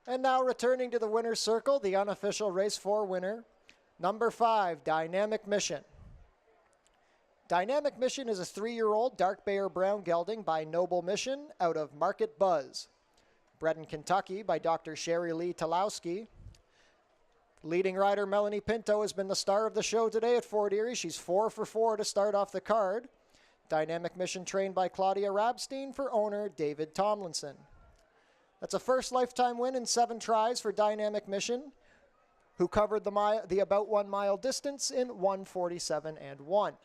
And now returning to the winner's circle, the unofficial race 4 winner, number 5, Dynamic Mission. Dynamic Mission is a 3-year-old dark bay or brown gelding by Noble Mission out of Market Buzz. Bred in Kentucky by Dr. Sherry Lee Talowski. Leading rider Melanie Pinto has been the star of the show today at Fort Erie. She's 4 for 4 to start off the card. Dynamic Mission trained by Claudia Rabstein for owner David Tomlinson. That's a first lifetime win in 7 tries for Dynamic Mission, who covered the about 1 mile distance in 1:47 and 1.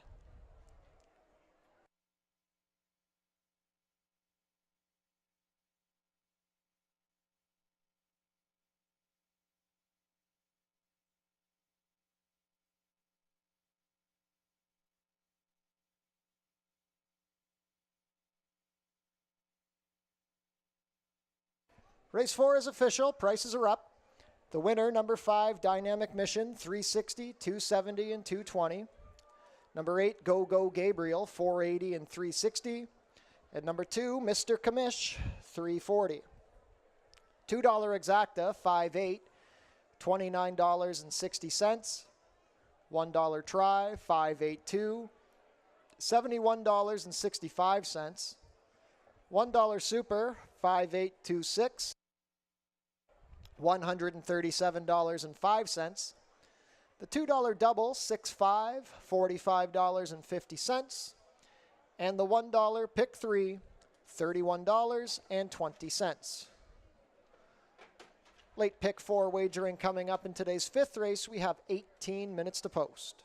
Race 4 is official. Prices are up. The winner, number 5, Dynamic Mission, 360, 270, and 220. Number 8, Go Go Gabriel, 480 and 360. And number 2, Mr. Commish, 340. $2 exacta, 5.8, $29.60. $1 try, 5.82, $71.65. $1 super, 5.826. $137.05. The $2 double, 6.5, $45.50. And the $1 pick 3, $31.20. Late pick 4 wagering coming up in today's 5th race. We have 18 minutes to post.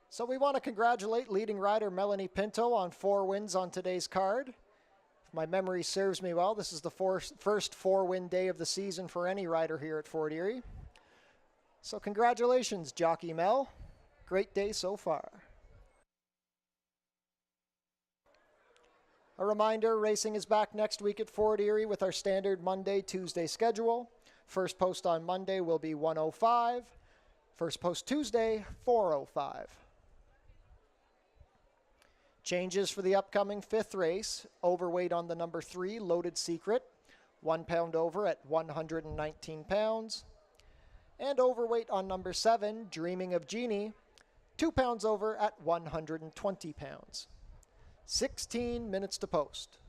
So we want to congratulate leading rider Melanie Pinto on 4 wins on today's card. If my memory serves me well, this is the first 4-win day of the season for any rider here at Fort Erie. So congratulations, Jockey Mel. Great day so far. A reminder, racing is back next week at Fort Erie with our standard Monday, Tuesday schedule. First post on Monday will be 1:05. First post Tuesday, 4:05. Changes for the upcoming 5th race. Overweight on the number 3, Loaded Secret, 1 pound over at 119 pounds. And overweight on number 7, Dreaming of Jeannie, 2 pounds over at 120 pounds. 16 minutes to post.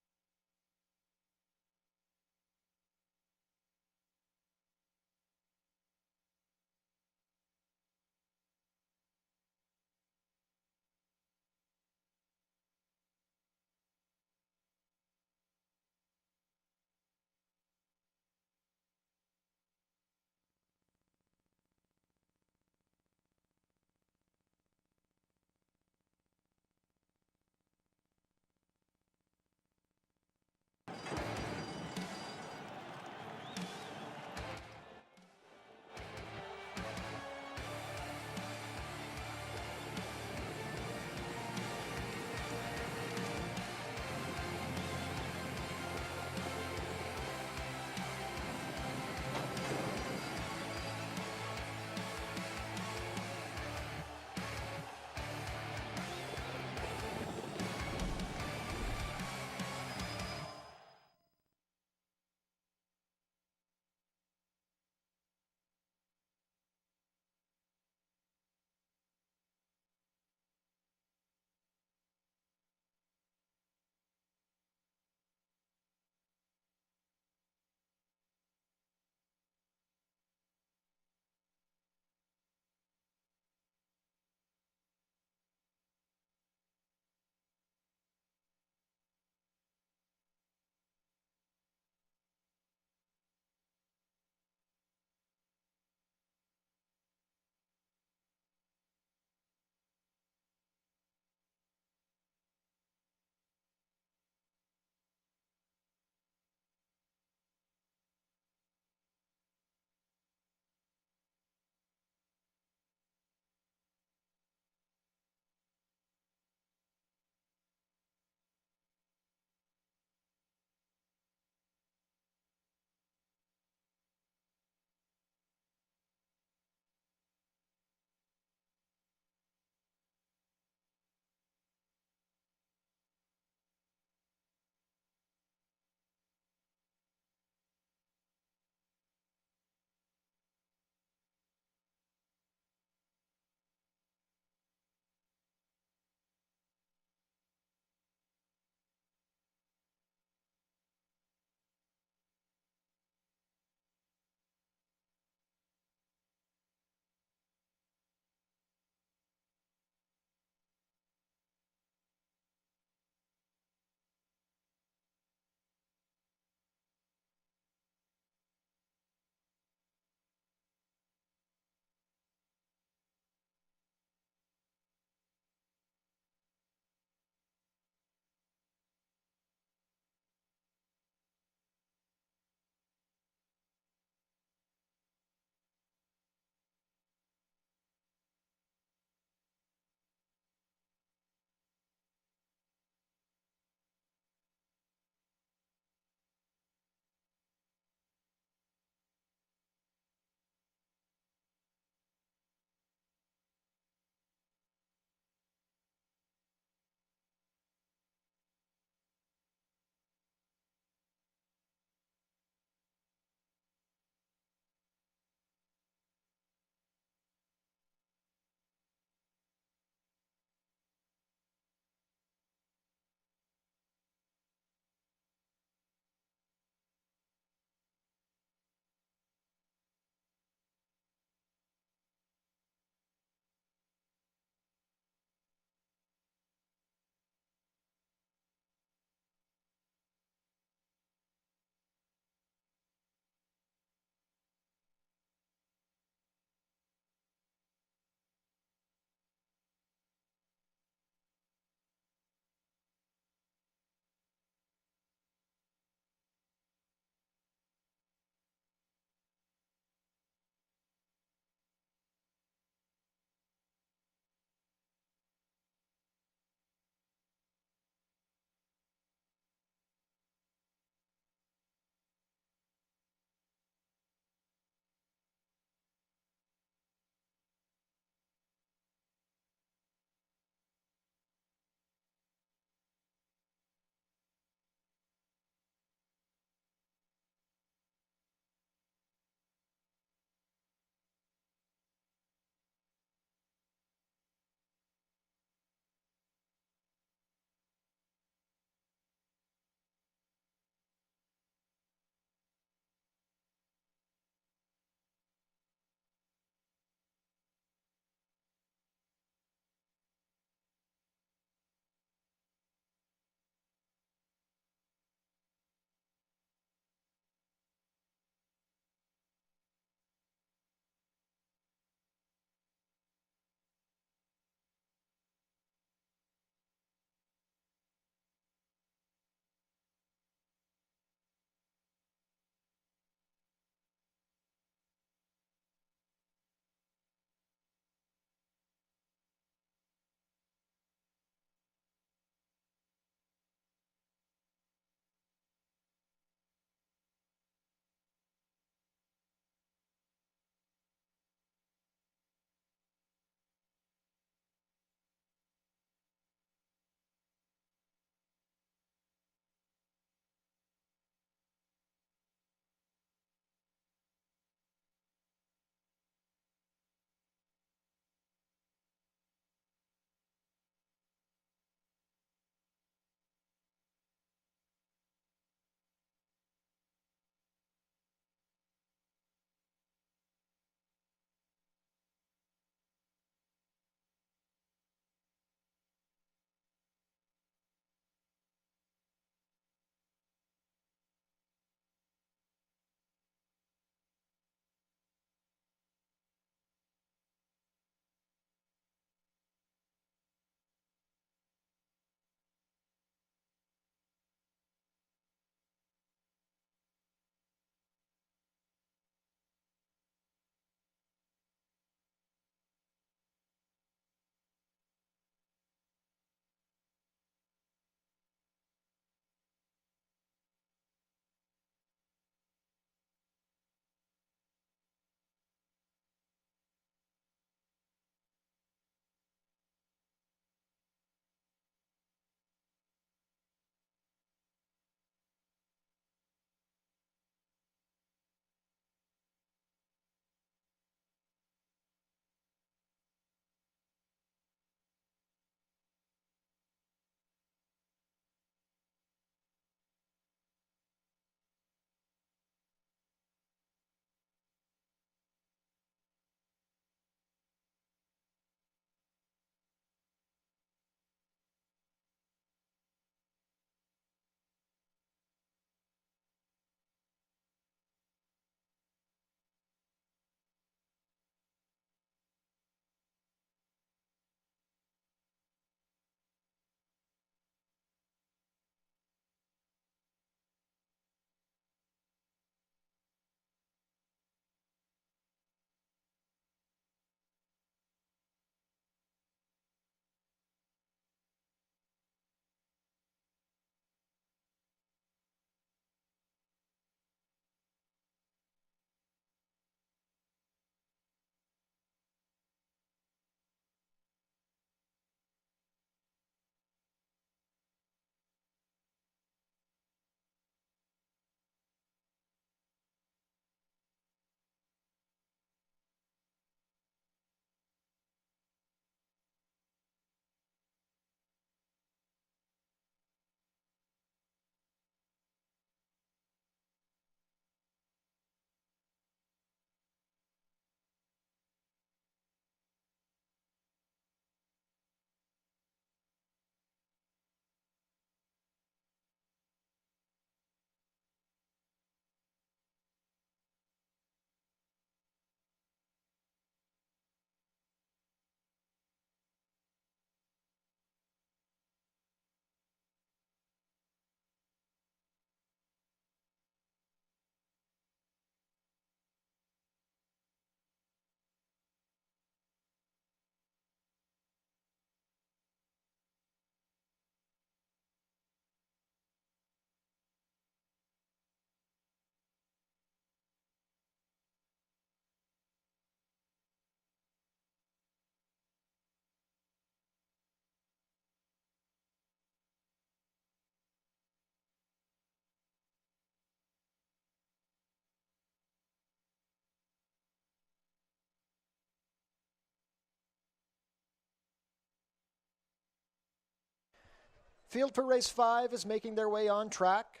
Field for race 5 is making their way on track.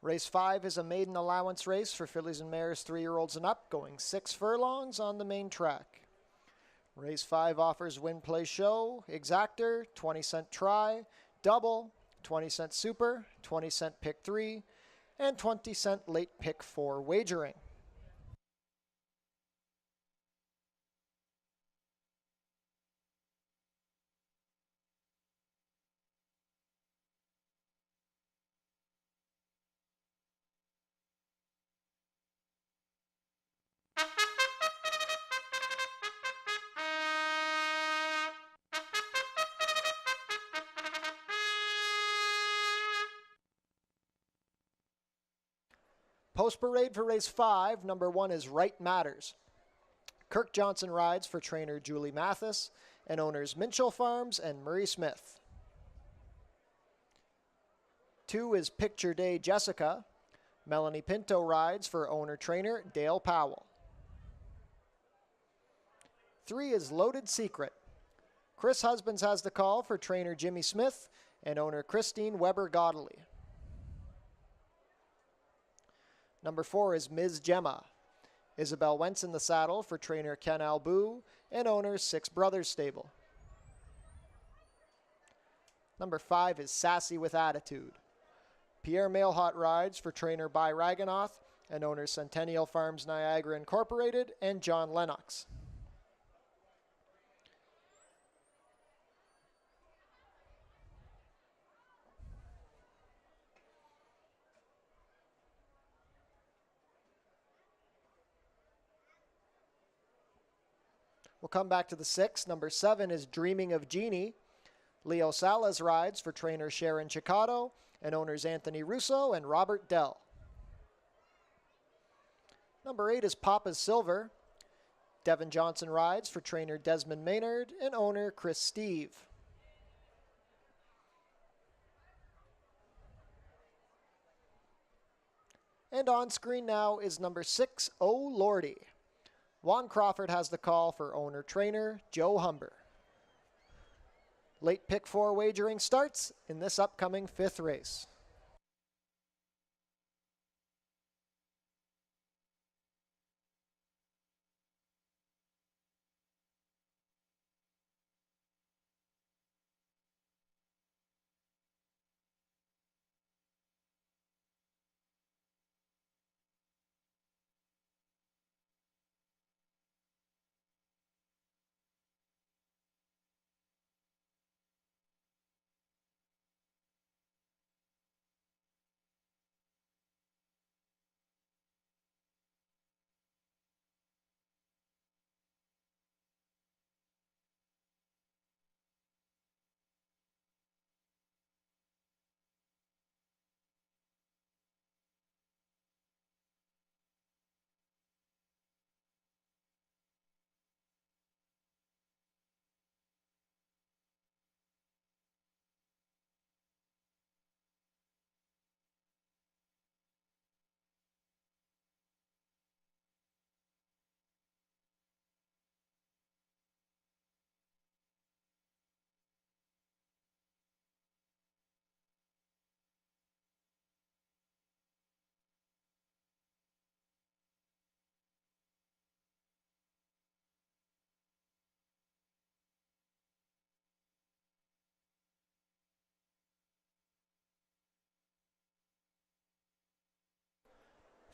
Race 5 is a maiden allowance race for fillies and mares 3-year-olds and up, going 6 furlongs on the main track. Race 5 offers win, play, show, exactor, 20-cent try, double, 20-cent super, 20-cent pick 3, and 20-cent late pick 4 wagering. Post parade for race 5, number 1 is Right Matters. Kirk Johnson rides for trainer Julie Mathis and owners Minchell Farms and Murray Smith. 2 is Picture Day Jessica. Melanie Pinto rides for owner-trainer Dale Powell. 3 is Loaded Secret. Chris Husbands has the call for trainer Jimmy Smith and owner Christine Weber-Godley. Number 4 is Ms. Gemma. Isabel Wentz in the saddle for trainer Ken Albu and owner Six Brothers Stable. Number 5 is Sassy with Attitude. Pierre Mailhot rides for trainer By Raganoth and owner Centennial Farms Niagara Incorporated and John Lennox. We'll come back to the 6. Number 7 is Dreaming of Jeannie. Leo Salas rides for trainer Sharon Chicato and owners Anthony Russo and Robert Dell. Number 8 is Papa's Silver. Devin Johnson rides for trainer Desmond Maynard and owner Chris Steve. And on screen now is number 6, Oh Lordy. Juan Crawford has the call for owner-trainer Joe Humber. Late pick 4 wagering starts in this upcoming 5th race.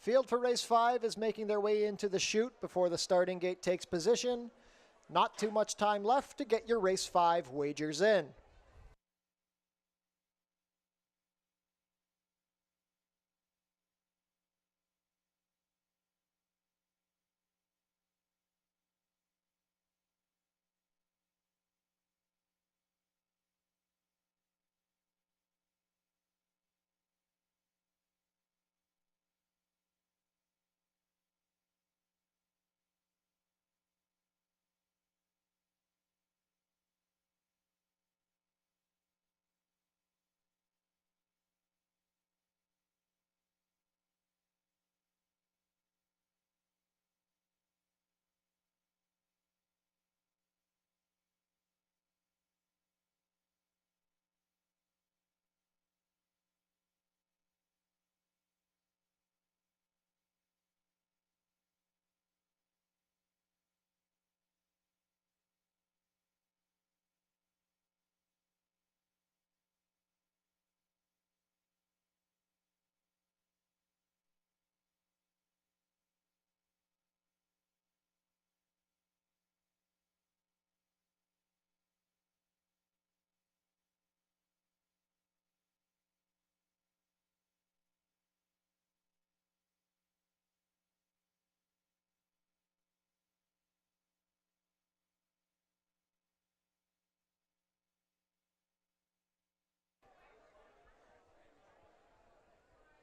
Field for race 5 is making their way into the chute before the starting gate takes position. Not too much time left to get your race 5 wagers in.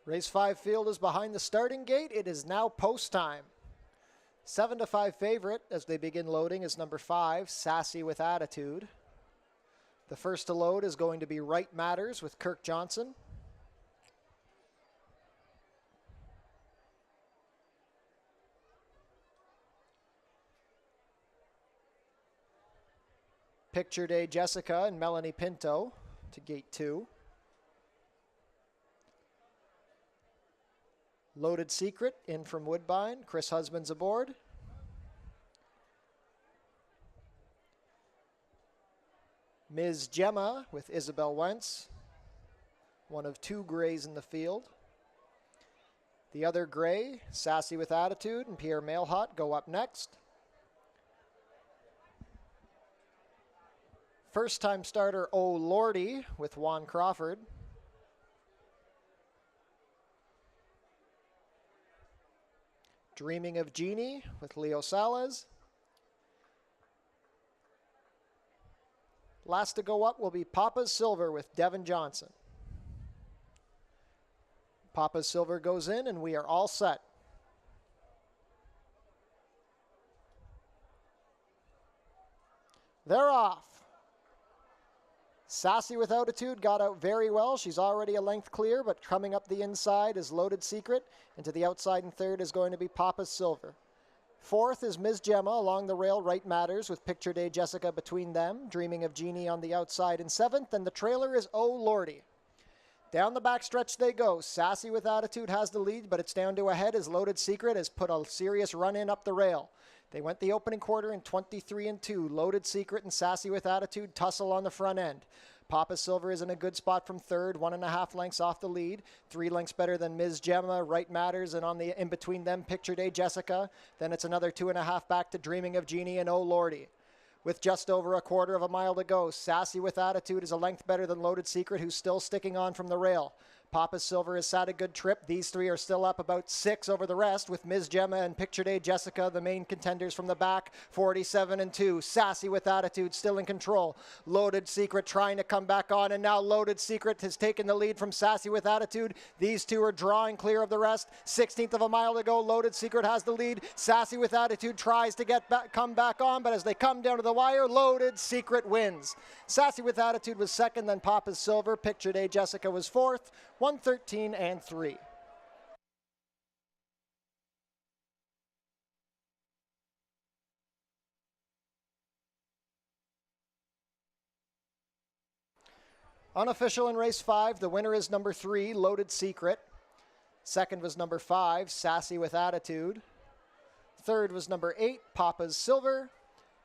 Race 5 field is behind the starting gate. It is now post time. 7-5 favorite as they begin loading is number 5, Sassy with Attitude. The first to load is going to be Right Matters with Kirk Johnson. Picture Day Jessica and Melanie Pinto to gate 2. Loaded Secret in from Woodbine. Chris Husbands aboard. Ms. Gemma with Isabel Wentz. One of 2 grays in the field. The other gray, Sassy with Attitude and Pierre Mailhot, go up next. First time starter, Oh Lordy with Juan Crawford. Dreaming of Jeannie with Leo Salas. Last to go up will be Papa's Silver with Devin Johnson. Papa's Silver goes in and we are all set. They're off. Sassy with Attitude got out very well. She's already a length clear, but coming up the inside is Loaded Secret, and to the outside in third is going to be Papa's Silver. Fourth is Ms. Gemma along the rail, Right Matters, with Picture Day Jessica between them, Dreaming of Jeannie on the outside in seventh, and the trailer is Oh Lordy. Down the back stretch they go. Sassy with Attitude has the lead, but it's down to ahead as Loaded Secret has put a serious run in up the rail. They went the opening quarter in 23-2. Loaded Secret and Sassy with Attitude tussle on the front end. Papa Silver is in a good spot from third, 1.5 lengths off the lead. 3 lengths better than Ms. Gemma, Right Matters, and on the in between them, Picture Day Jessica. Then it's another 2.5 back to Dreaming of Jeannie and Oh Lordy. With just over a quarter of a mile to go, Sassy with Attitude is a length better than Loaded Secret, who's still sticking on from the rail. Papa Silver has had a good trip. These 3 are still up about 6 over the rest, with Ms. Gemma and Picture Day Jessica, the main contenders from the back, 47-2. Sassy with Attitude still in control. Loaded Secret trying to come back on, and now Loaded Secret has taken the lead from Sassy with Attitude. These 2 are drawing clear of the rest. 16th of a mile to go. Loaded Secret has the lead. Sassy with Attitude tries to come back on, but as they come down to the wire, Loaded Secret wins. Sassy with Attitude was second, then Papa's Silver. Picture Day Jessica was fourth. 113-3. Unofficial in race 5, the winner is number 3, Loaded Secret. Second was number 5, Sassy with Attitude. Third was number 8, Papa's Silver.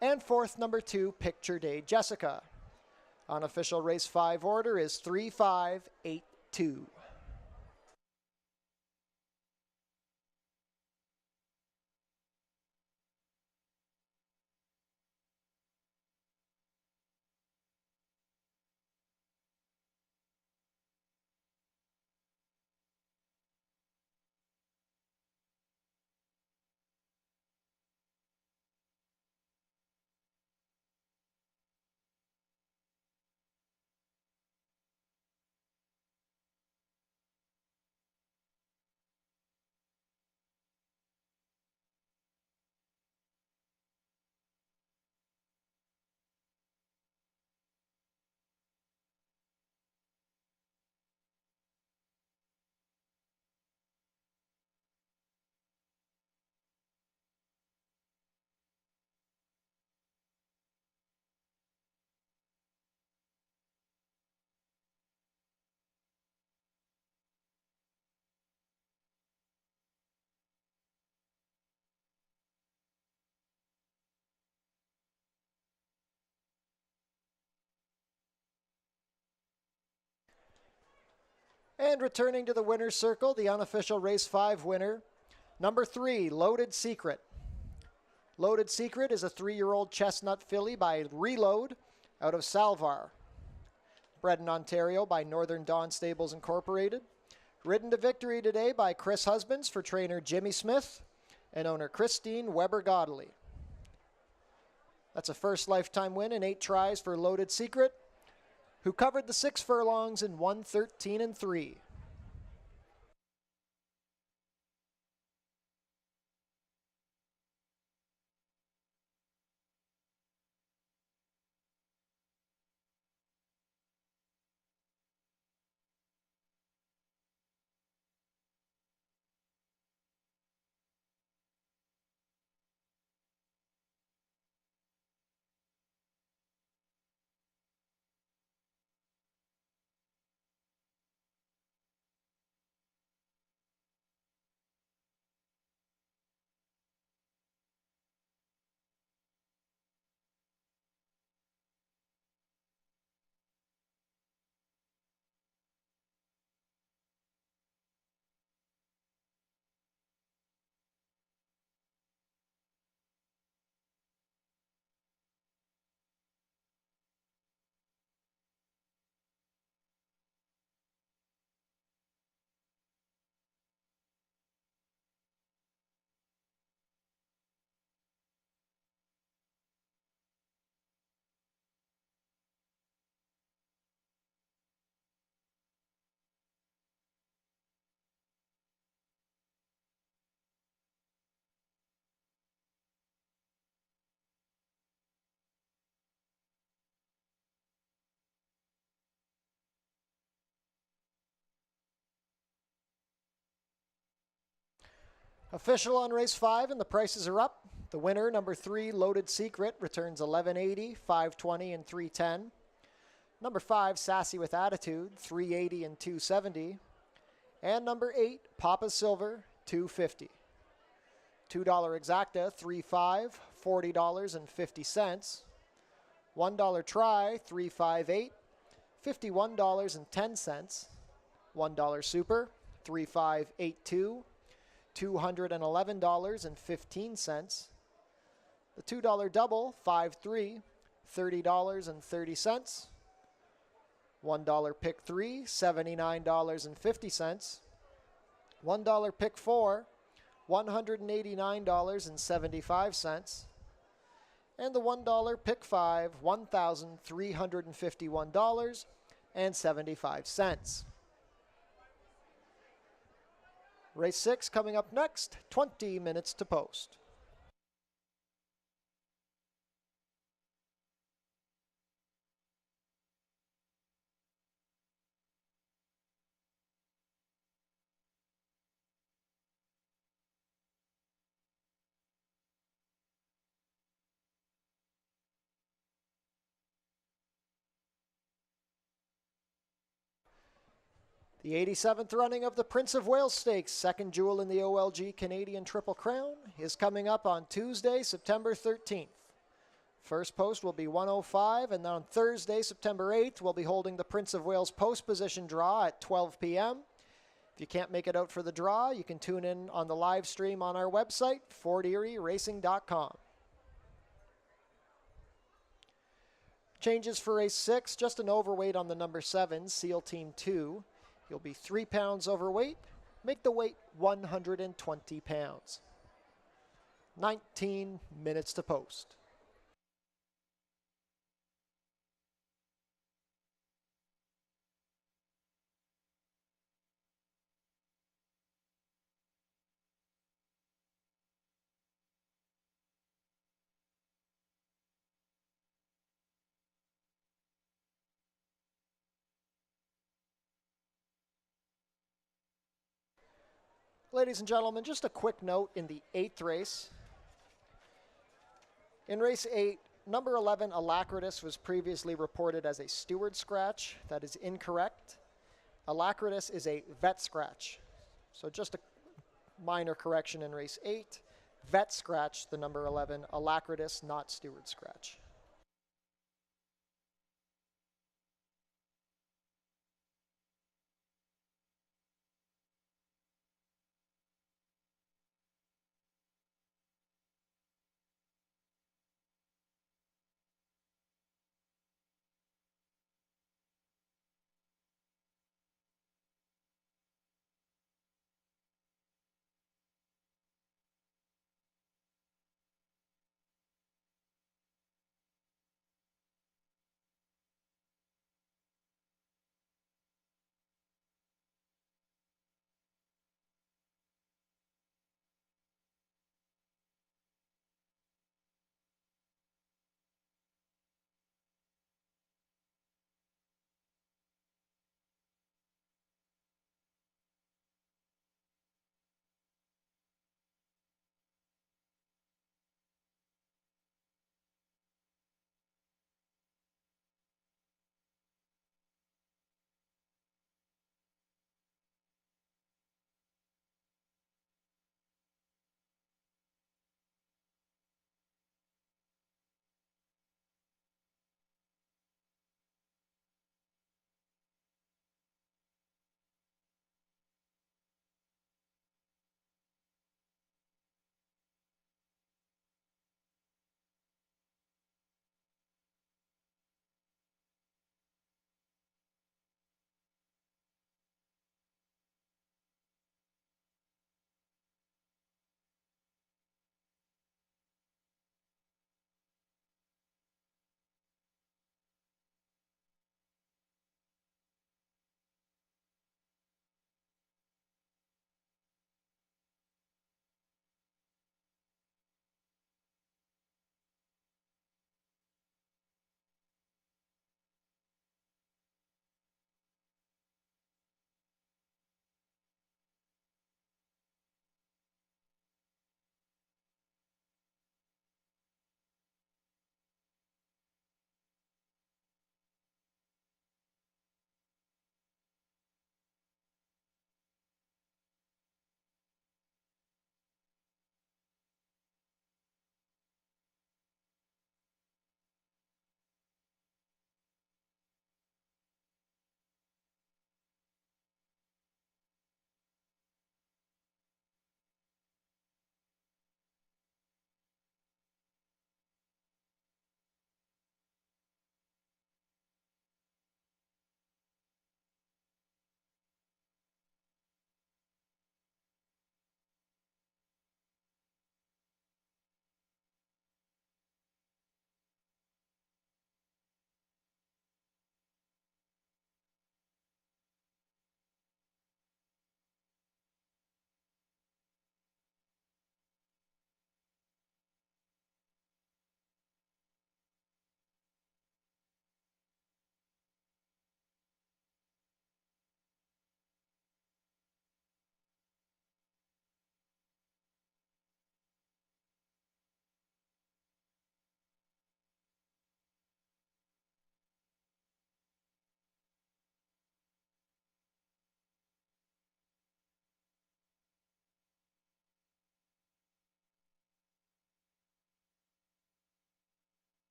And fourth, number 2, Picture Day Jessica. Unofficial race 5 order is 3-5-8-2. And returning to the winner's circle, the unofficial race 5 winner, number 3, Loaded Secret. Loaded Secret is a 3-year-old chestnut filly by Reload out of Salvar. Bred in Ontario by Northern Dawn Stables Incorporated. Ridden to victory today by Chris Husbands for trainer Jimmy Smith and owner Christine Weber-Godley. That's a first lifetime win in 8 tries for Loaded Secret, who covered the 6 furlongs in 113-3. Official on race 5, and the prices are up. The winner, number 3, Loaded Secret, returns 1180, 520, and 310. Number 5, Sassy with Attitude, 380 and 270. And number 8, Papa Silver, 250. $2 exacta, 3.5, $40.50. $1 try, 358, $51.10. $1 super, 3582, $211.15. The $2 double, 5-3, $30.30. $1 pick 3, $79.50. $1 pick 4, $189.75. And the $1 pick 5, $1,351.75. Race 6 coming up next, 20 minutes to post. The 87th running of the Prince of Wales Stakes, second jewel in the OLG Canadian Triple Crown, is coming up on Tuesday, September 13th. First post will be 1:05, and then on Thursday, September 8th, we'll be holding the Prince of Wales post position draw at 12 p.m. If you can't make it out for the draw, you can tune in on the live stream on our website, FortErieRacing.com. Changes for race 6, just an overweight on the number 7, SEAL Team 2. You'll be 3 pounds overweight. Make the weight 120 pounds. 19 minutes to post. Ladies and gentlemen, just a quick note in the 8th race. In race 8, number 11, Alacritus, was previously reported as a steward scratch. That is incorrect. Alacritus is a vet scratch. So just a minor correction in race 8. Vet scratch, the number 11, Alacritus, not steward scratch.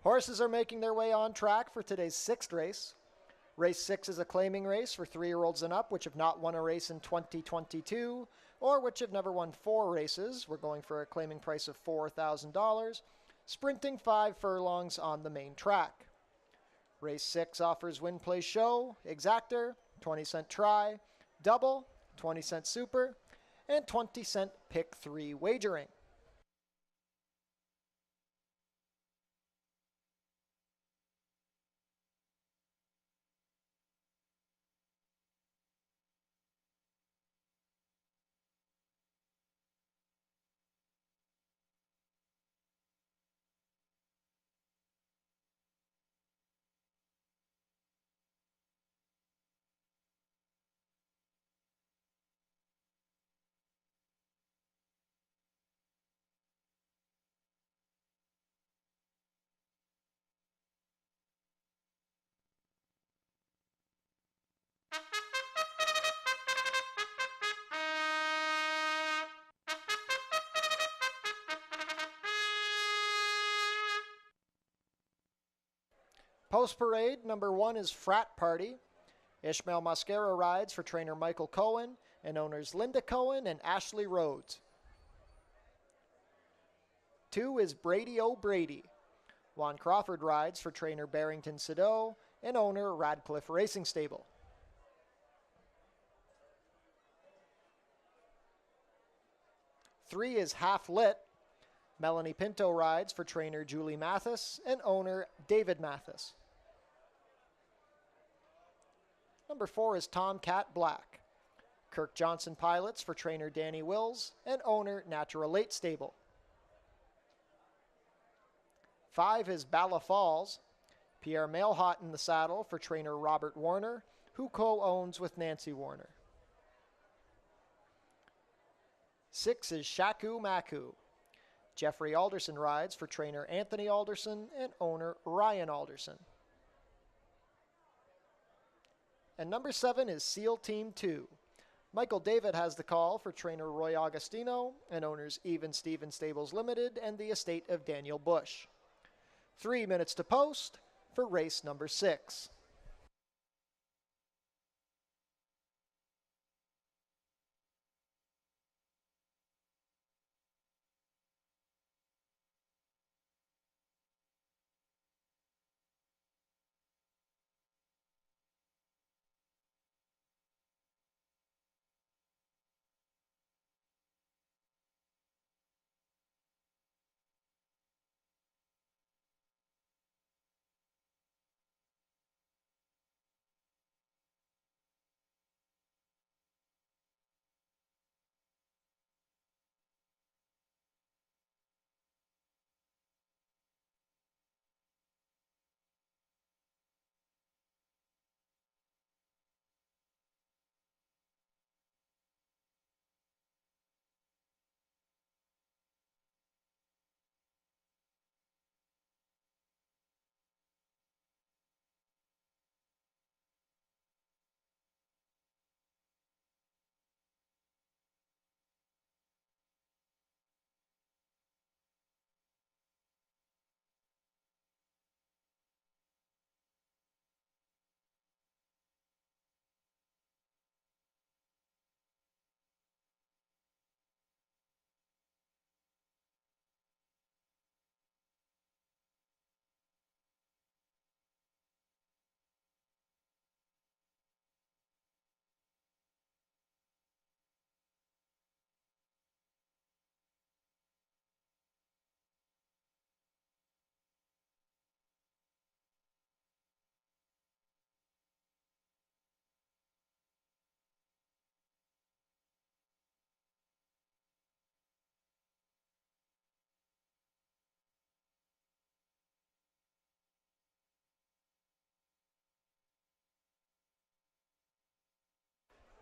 Horses are making their way on track for today's sixth race. Race 6 is a claiming race for 3-year-olds and up, which have not won a race in 2022, or which have never won 4 races. We're going for a claiming price of $4,000, sprinting 5 furlongs on the main track. Race 6 offers win, play, show, exactor, 20-cent try, double, 20-cent super, and 20-cent pick 3 wagering. Post parade, number 1 is Frat Party. Ishmael Mascara rides for trainer Michael Cohen and owners Linda Cohen and Ashley Rhodes. 2 is Brady O'Brady. Juan Crawford rides for trainer Barrington Sido and owner Radcliffe Racing Stable. 3 is Half Lit. Melanie Pinto rides for trainer Julie Mathis and owner David Mathis. Number 4 is Tomcat Black. Kirk Johnson pilots for trainer Danny Wills and owner Natural Late Stable. 5 is Balla Falls. Pierre Mailhot in the saddle for trainer Robert Warner, who co-owns with Nancy Warner. 6 is Shaku Maku. Jeffrey Alderson rides for trainer Anthony Alderson and owner Ryan Alderson. And number 7 is SEAL Team 2. Michael David has the call for trainer Roy Augustino and owners Even Steven Stables Limited and the estate of Daniel Bush. 3 minutes to post for race number 6.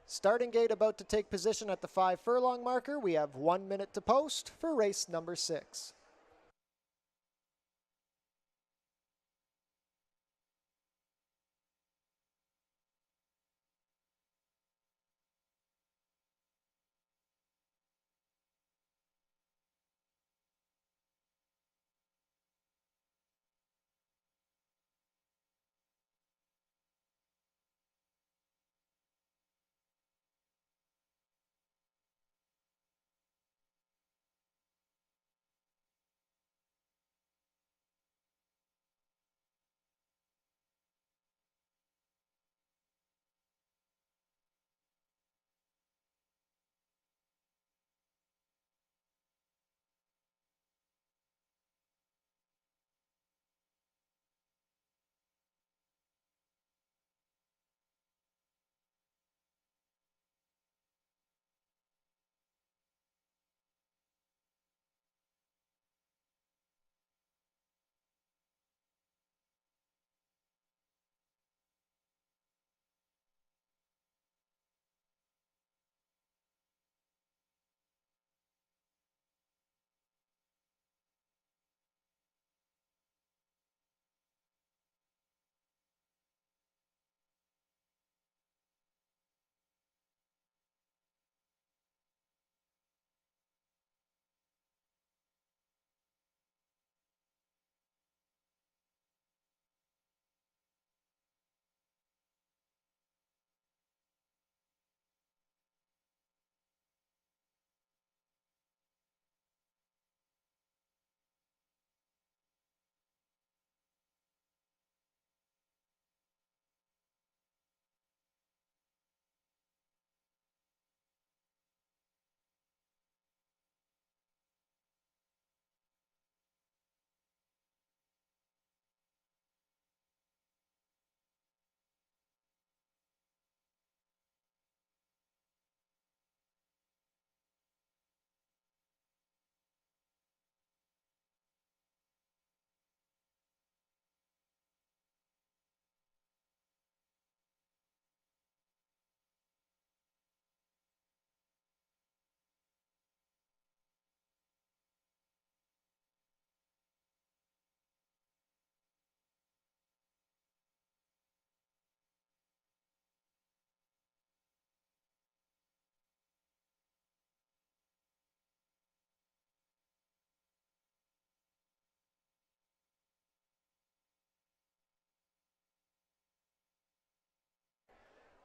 Starting gate about to take position at the 5 furlong marker. We have 1 minute to post for race number 6.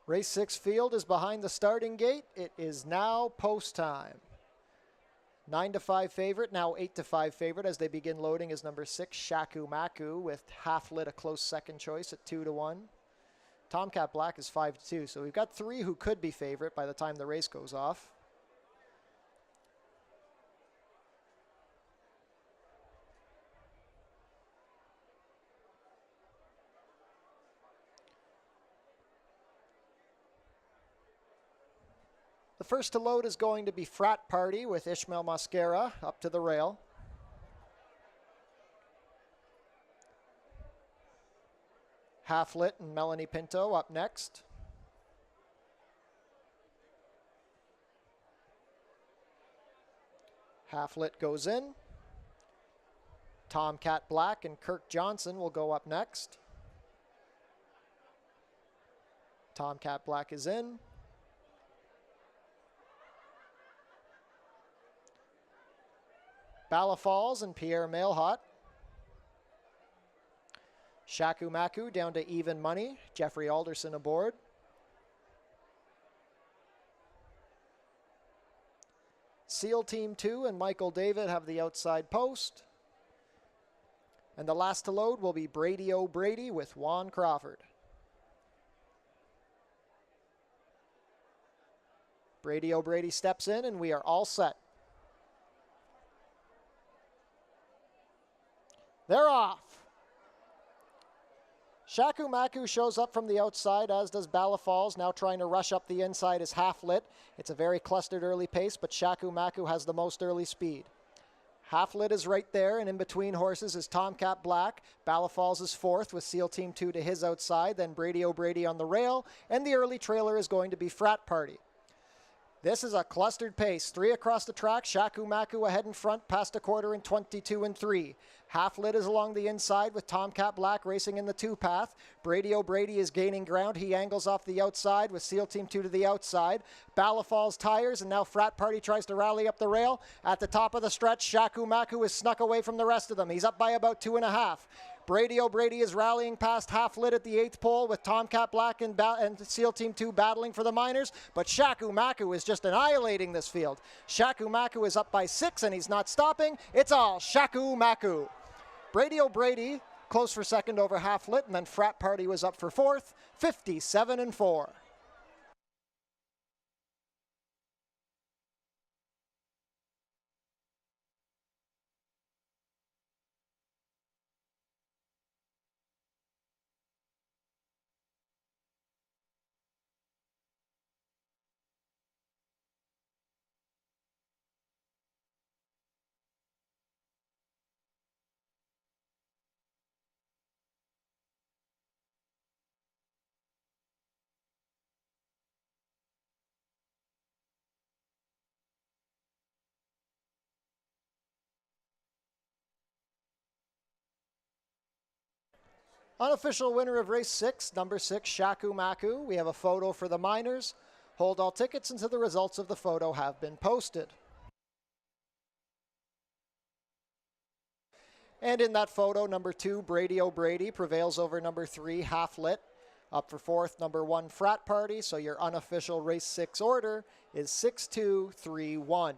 Race 6 field is behind the starting gate. It is now post time. 9-5 favorite, now 8-5 favorite as they begin loading is number 6, Shaku Maku, with Half Lit a close second choice at 2-1. Tomcat Black is 5-2, so we've got 3 who could be favorite by the time the race goes off. The first to load is going to be Frat Party with Ishmael Mascara up to the rail. Half Lit and Melanie Pinto up next. Half Lit goes in. Tomcat Black and Kirk Johnson will go up next. Tomcat Black is in. Bala Falls and Pierre Mailhot. Shaku Maku down to even money. Jeffrey Alderson aboard. SEAL Team 2 and Michael David have the outside post. And the last to load will be Brady O'Brady with Juan Crawford. Brady O'Brady steps in and we are all set. They're off. Shaku Maku shows up from the outside, as does Bala Falls, now trying to rush up the inside is Half Lit. It's a very clustered early pace, but Shaku Maku has the most early speed. Half Lit is right there, and in between horses is Tomcat Black. Bala Falls is fourth with SEAL Team 2 to his outside, then Brady O'Brady on the rail, and the early trailer is going to be Frat Party. This is a clustered pace. 3 across the track. Shaku Maku ahead in front, past a quarter in 22 and 3. Half Lit is along the inside with Tomcat Black racing in the 2 path. Brady O'Brady is gaining ground. He angles off the outside with SEAL Team 2 to the outside. Bala Falls tires, and now Frat Party tries to rally up the rail. At the top of the stretch, Shaku Maku is snuck away from the rest of them. He's up by about 2.5. Brady O'Brady is rallying past Half Lit at the 8th pole with Tomcat Black and SEAL Team 2 battling for the minors, but Shaku Maku is just annihilating this field. Shaku Maku is up by 6 and he's not stopping. It's all Shaku Maku. Brady O'Brady close for second over Half Lit, and then Frat Party was up for fourth, 57 and 4. Unofficial winner of race 6, number 6, Shaku Maku. We have a photo for the minors. Hold all tickets until the results of the photo have been posted. And in that photo, number 2, Brady O'Brady, prevails over number 3, Half Lit. Up for fourth, number 1, Frat Party. So your unofficial race 6 order is 6-2-3-1.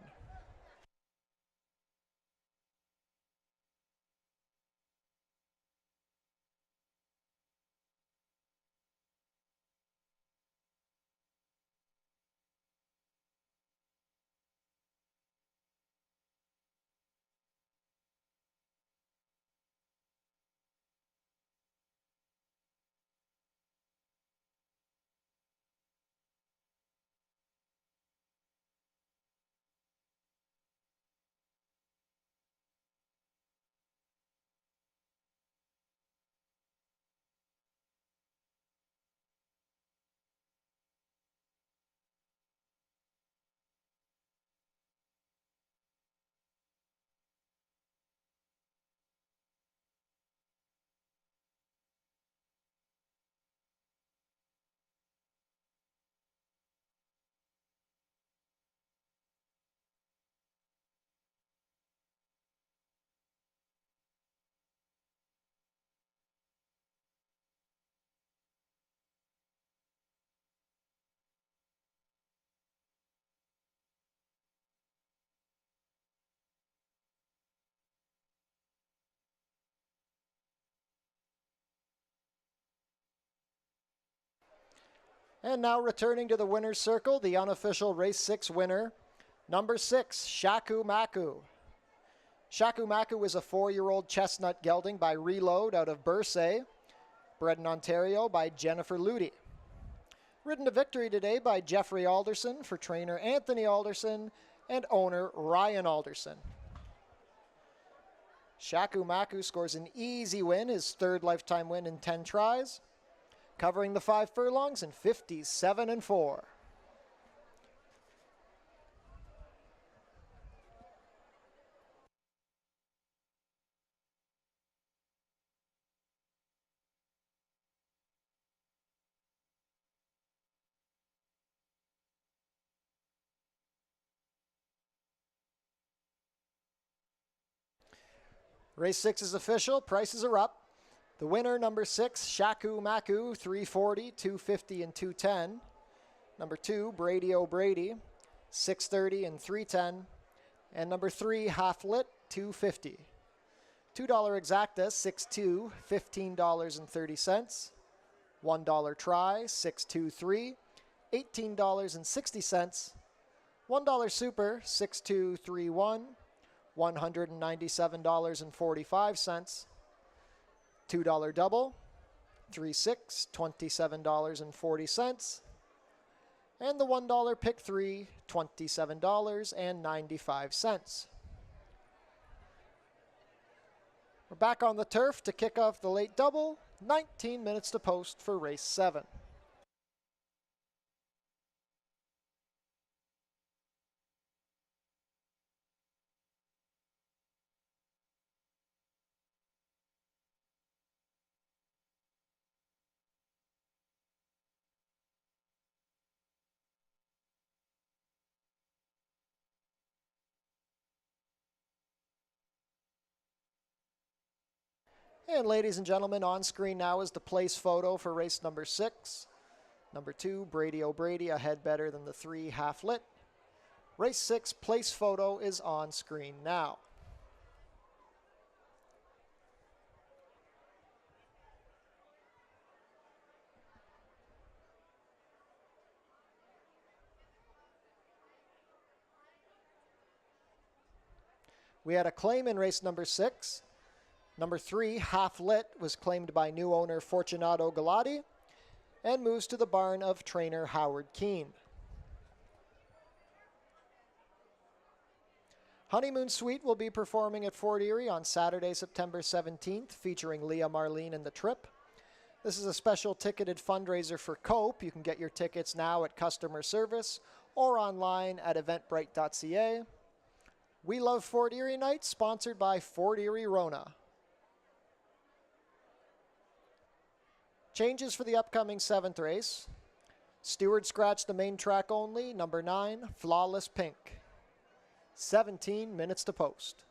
And now returning to the winner's circle, the unofficial race 6 winner, number 6, Shaku Maku. Shaku Maku is a 4-year-old chestnut gelding by Reload out of Bursay, bred in Ontario by Jennifer Ludi. Ridden to victory today by Jeffrey Alderson for trainer Anthony Alderson and owner Ryan Alderson. Shaku Maku scores an easy win, his 3rd lifetime win in 10 tries, covering the 5 furlongs in 57-4. Race 6 is official. Prices are up. The winner, number 6, Shaku Maku, 340, 250, and 210. Number 2, Brady O'Brady, 630 and 310. And number 3, Half Lit, 250. $2 exacta, 6-2, $15.30. $1 try, 623, $18.60. $1 super, 6231. $197.45. $2 double, 3-6, $27.40. And the $1 pick 3, $27.95. We're back on the turf to kick off the late double, 19 minutes to post for race 7. And ladies and gentlemen, on screen now is the place photo for race number 6. Number 2, Brady O'Brady, ahead better than the 3, Half Lit. Race 6 place photo is on screen now. We had a claim in race number 6. Number 3, Half Lit, was claimed by new owner Fortunato Galati and moves to the barn of trainer Howard Keene. Honeymoon Suite will be performing at Fort Erie on Saturday, September 17th, featuring Leah Marlene and the Trip. This is a special ticketed fundraiser for COPE. You can get your tickets now at customer service or online at eventbrite.ca. We Love Fort Erie Night, sponsored by Fort Erie Rona. Changes for the upcoming 7th race. Stewart scratched the main track only, number 9, Flawless Pink. 17 minutes to post.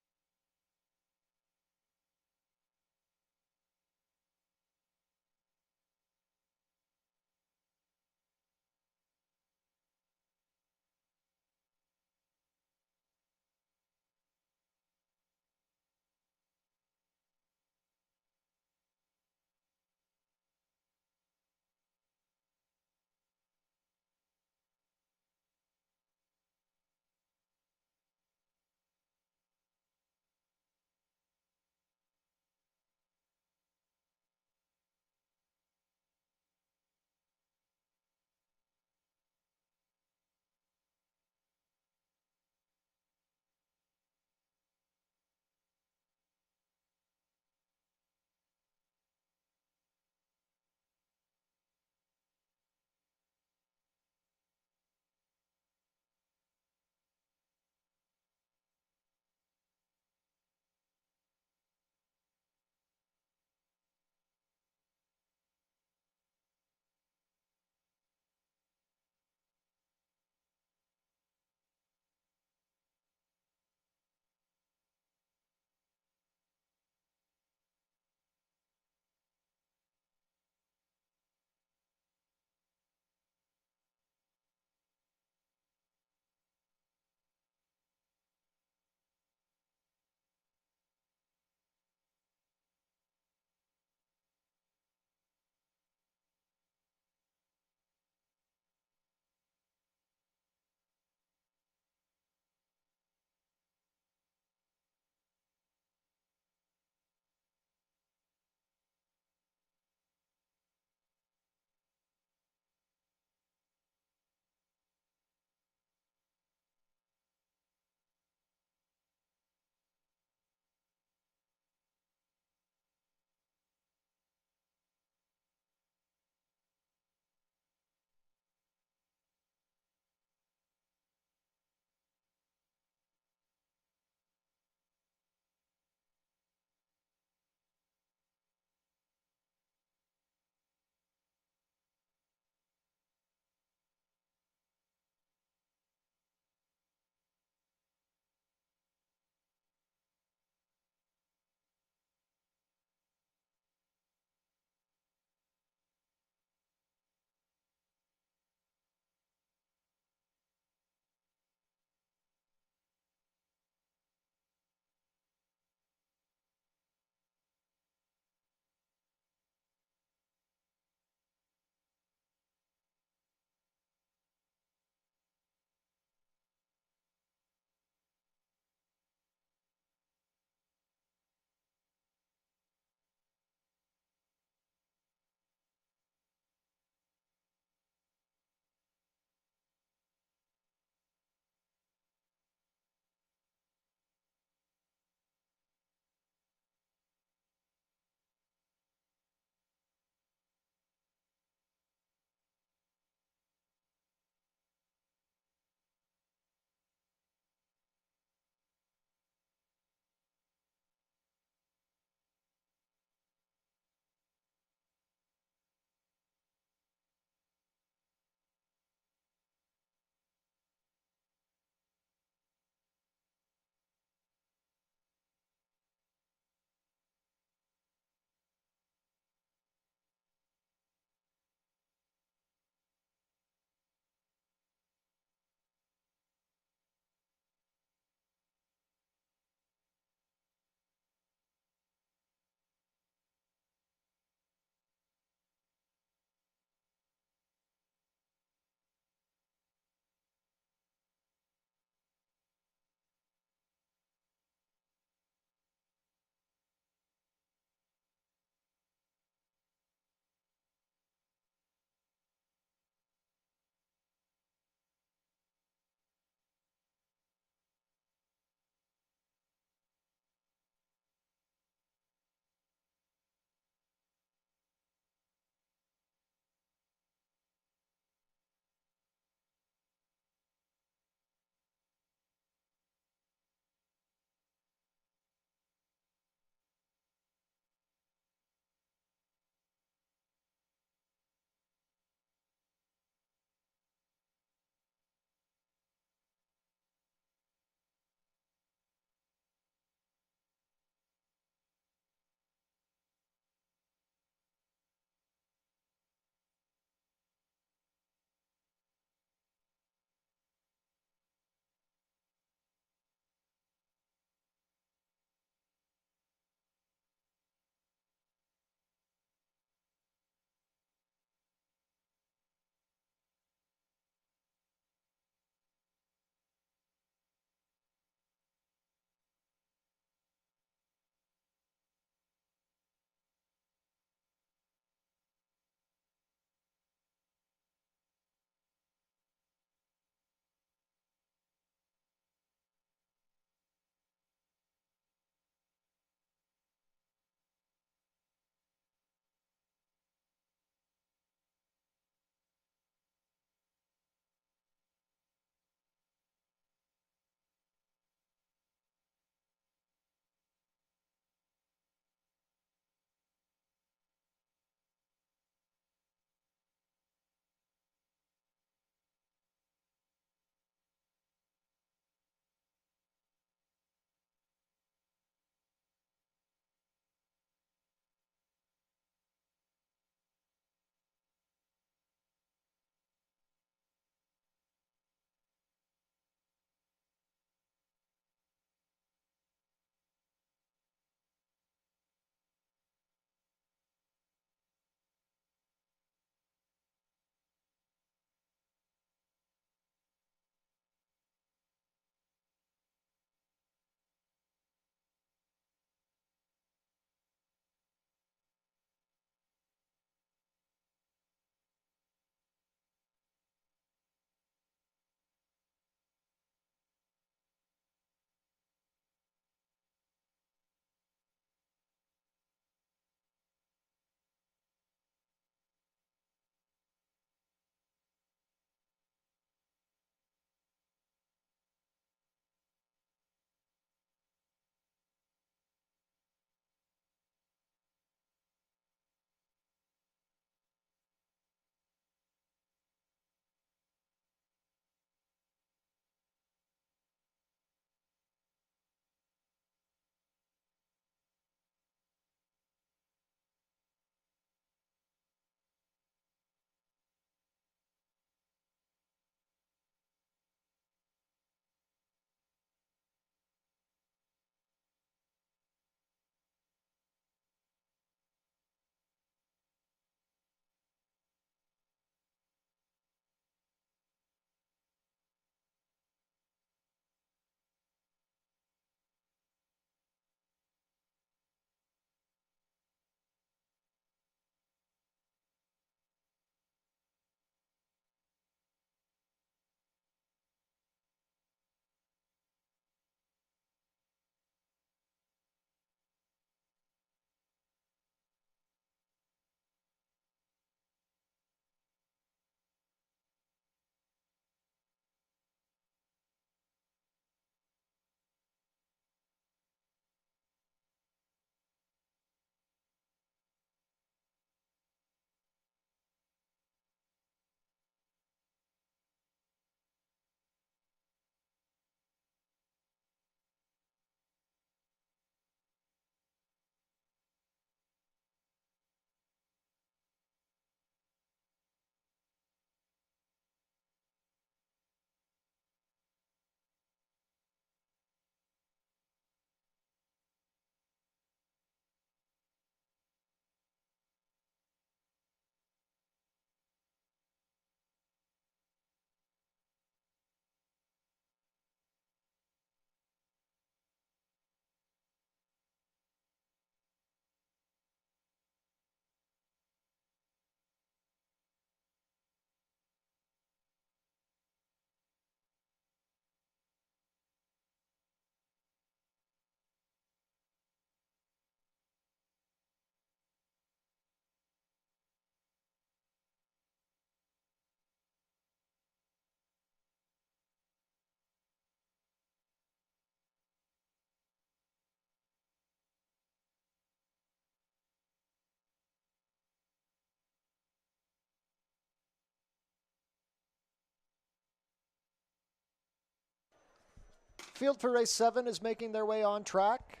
field for race 7 is making their way on track.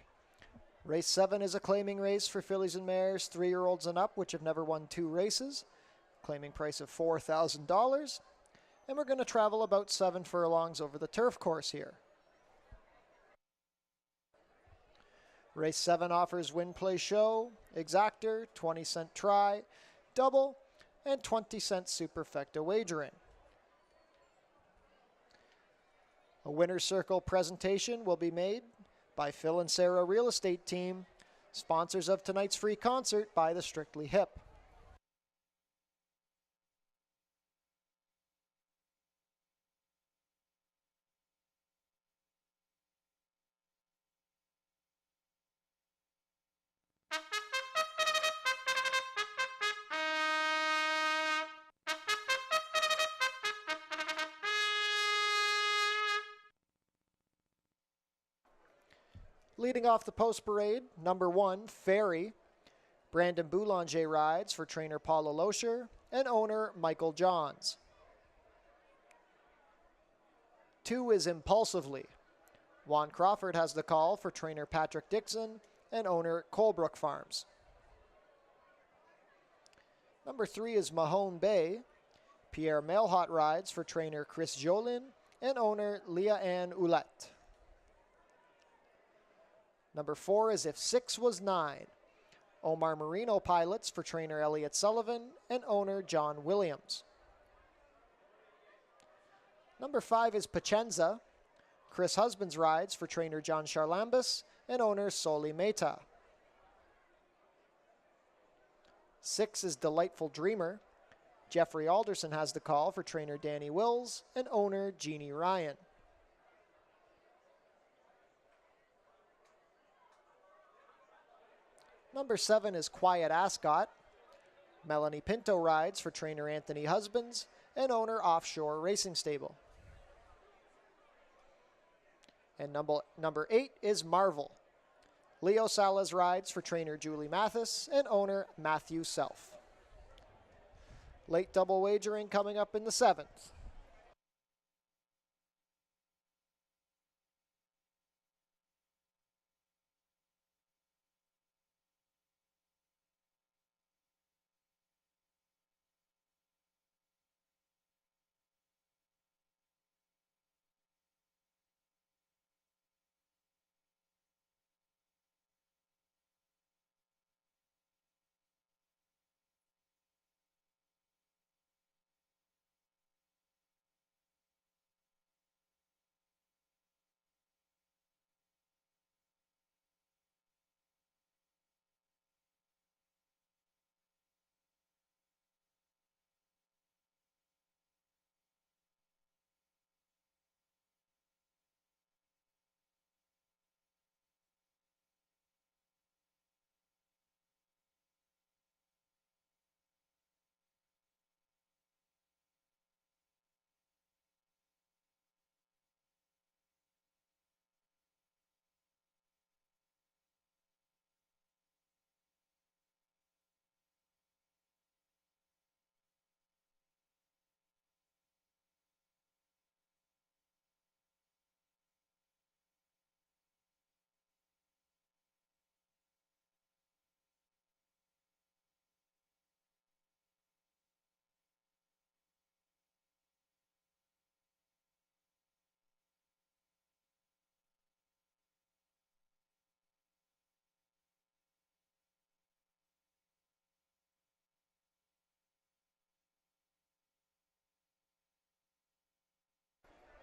Race 7 is a claiming race for fillies and mares 3-year-olds and up, which have never won 2 races. Claiming price of $4,000. And we're going to travel about 7 furlongs over the turf course here. Race 7 offers win, play, show, exactor, 20-cent try, double, and 20-cent superfecta wagering. A winner's circle presentation will be made by Phil and Sarah Real Estate Team, sponsors of tonight's free concert by the Strictly Hip. Leading off the post parade, number 1, Fairy. Brandon Boulanger rides for trainer Paula Loescher and owner Michael Johns. 2 is Impulsively. Juan Crawford has the call for trainer Patrick Dixon and owner Colebrook Farms. Number 3 is Mahone Bay. Pierre Mailhot rides for trainer Chris Jolin and owner Leah Ann Ouellette. Number 4 is If 6 Was 9. Omar Marino pilots for trainer Elliot Sullivan and owner John Williams. Number 5 is Pacenza. Chris Husbands rides for trainer John Charlambus and owner Soli Mehta. 6 is Delightful Dreamer. Jeffrey Alderson has the call for trainer Danny Wills and owner Jeannie Ryan. Number 7 is Quiet Ascot. Melanie Pinto rides for trainer Anthony Husbands and owner Offshore Racing Stable. And number 8 is Marvel. Leo Salas rides for trainer Julie Mathis and owner Matthew Self. Late double wagering coming up in the 7th.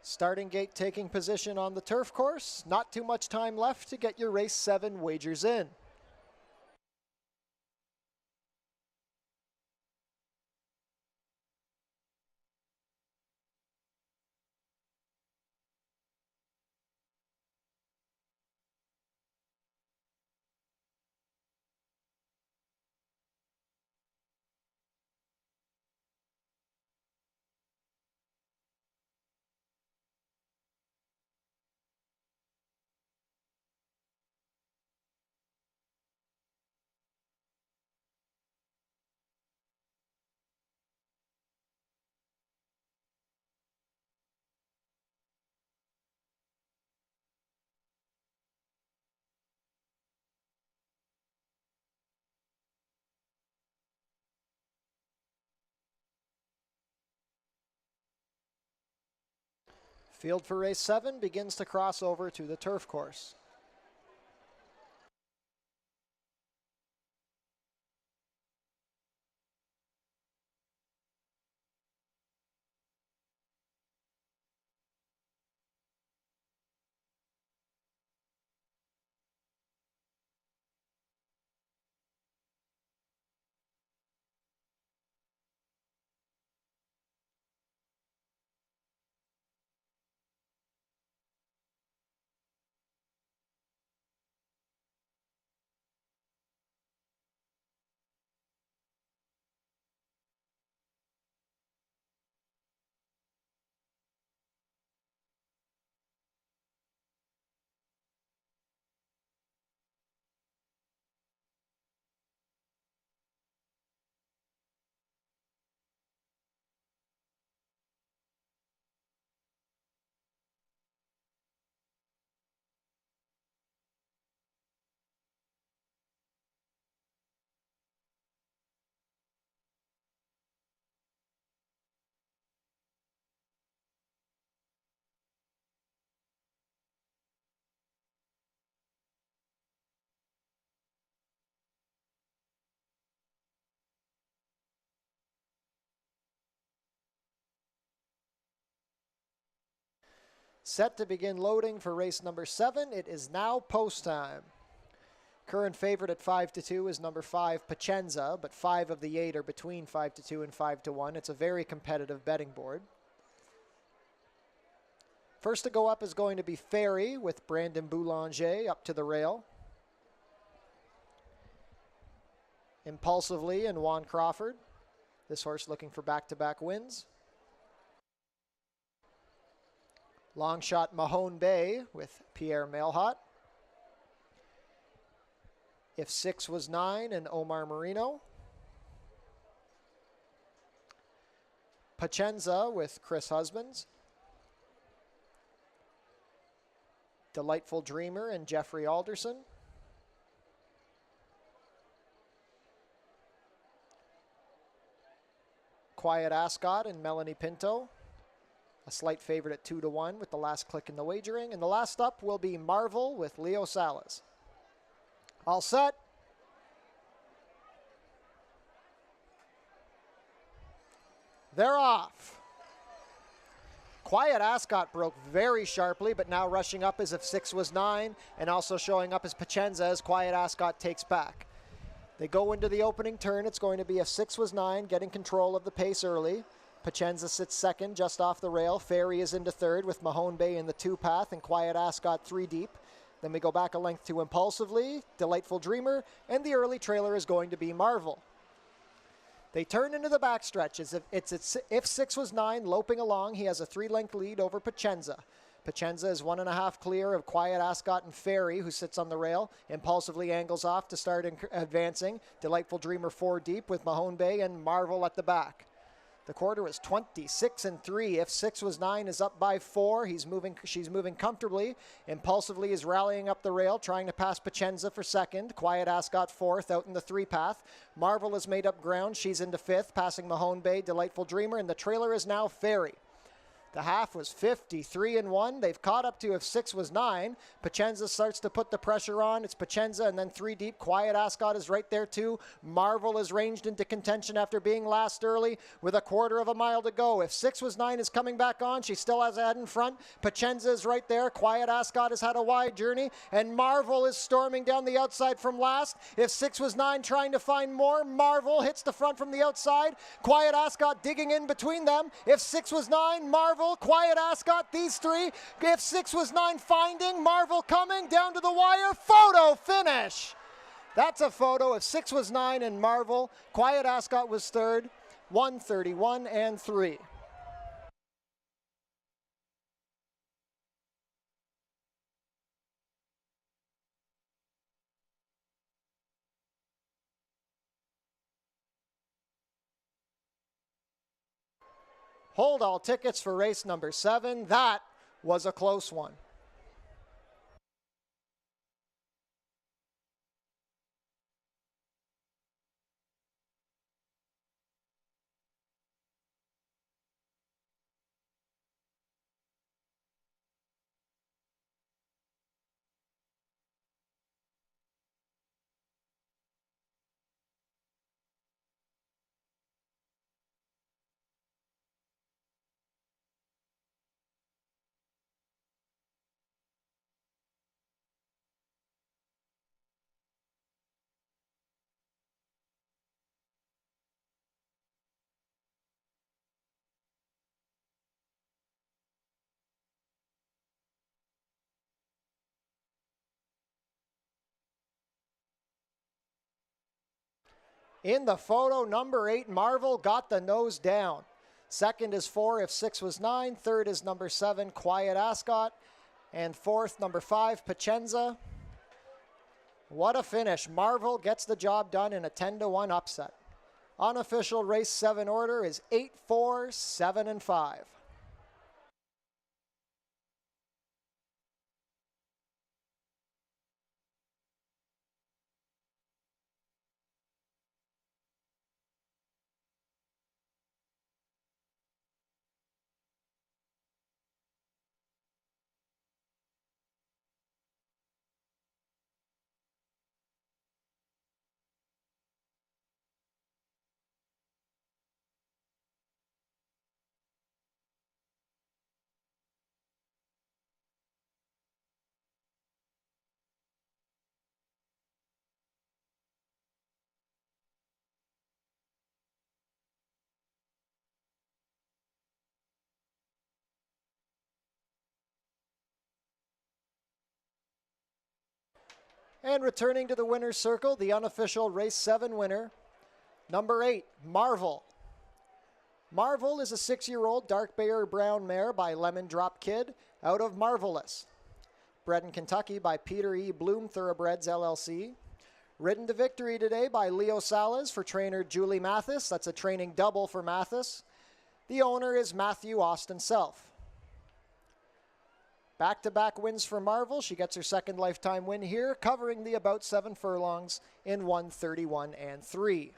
Starting gate taking position on the turf course. Not too much time left to get your race 7 wagers in. Field for race 7 begins to cross over to the turf course. Set to begin loading for race number 7. It is now post time. Current favorite at 5-2 is number 5, Pacenza, but 5 of the 8 are between 5-2 and 5-1. It's a very competitive betting board. First to go up is going to be Ferry with Brandon Boulanger up to the rail. Impulsively and Juan Crawford. This horse looking for back-to-back wins. Long shot Mahone Bay with Pierre Mailhot. If 6 was 9 and Omar Marino. Pacenza with Chris Husbands. Delightful Dreamer and Jeffrey Alderson. Quiet Ascot and Melanie Pinto. A slight favorite at 2-1 with the last click in the wagering. And the last up will be Marvel with Leo Salas. All set. They're off. Quiet Ascot broke very sharply, but now rushing up as if 6 was 9, and also showing up as Pacenza as Quiet Ascot takes back. They go into the opening turn. It's going to be if 6 was 9, getting control of the pace early. Pacenza sits second, just off the rail. Ferry is into third with Mahone Bay in the 2 path and Quiet Ascot 3 deep. Then we go back a length to Impulsively, Delightful Dreamer, and the early trailer is going to be Marvel. They turn into the backstretch as if 6 was 9, loping along. He has a 3-length lead over Pacenza. Pacenza is 1.5 clear of Quiet Ascot and Ferry, who sits on the rail. Impulsively angles off to start advancing. Delightful Dreamer 4 deep with Mahone Bay and Marvel at the back. The quarter is 26-3. If 6 was 9 is up by 4. She's moving comfortably. Impulsively is rallying up the rail, trying to pass Pacenza for second. Quiet Ascot 4th out in the 3 path. Marvel has made up ground. She's into 5th, passing Mahone Bay, Delightful Dreamer, and the trailer is now Ferry. The half was 53-1. They've caught up to if 6 was 9. Pacenza starts to put the pressure on. It's Pacenza and then 3 deep. Quiet Ascot is right there too. Marvel is ranged into contention after being last early with a 1/4 mile to go. If 6 was 9 is coming back on, she still has a head in front. Pacenza is right there. Quiet Ascot has had a wide journey, and Marvel is storming down the outside from last. If 6 was 9 trying to find more, Marvel hits the front from the outside. Quiet Ascot digging in between them. If 6 was 9, Marvel, Quiet Ascot, these 3. If 6 was 9 finding, Marvel coming down to the wire. Photo finish. That's a photo. If 6 was 9 and Marvel, Quiet Ascot was third. 131-3. Hold all tickets for race number 7. That was a close one. In the photo, number 8, Marvel, got the nose down. Second is 4, If 6 Was 9. Third is number 7, Quiet Ascot. And fourth, number 5, Pacenza. What a finish. Marvel gets the job done in a 10-1 upset. Unofficial race 7 order is 8, 4, 7, and 5. And returning to the winner's circle, the unofficial race 7 winner, number 8, Marvel. Marvel is a 6-year-old dark Bear brown mare by Lemon Drop Kid out of Marvelous. Bred in Kentucky by Peter E. Bloom Thoroughbreds LLC. Ridden to victory today by Leo Salas for trainer Julie Mathis. That's a training double for Mathis. The owner is Matthew Austin Self. Back-to-back wins for Marvel. She gets her second lifetime win here, covering the about 7 furlongs in 1:31 and 3.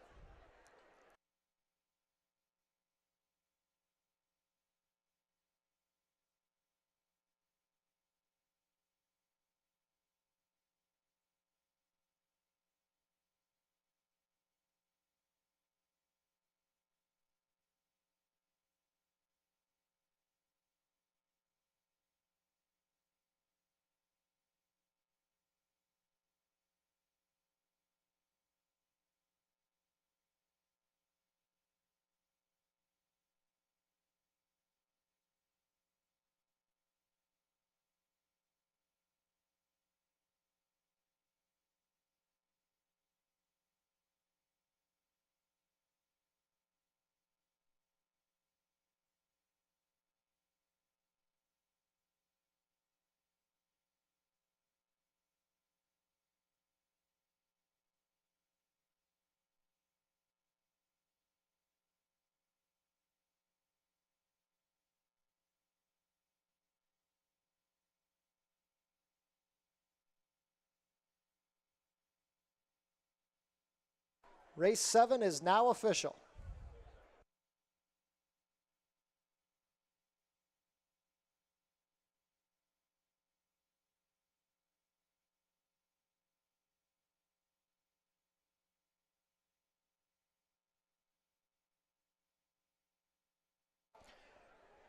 Race 7 is now official.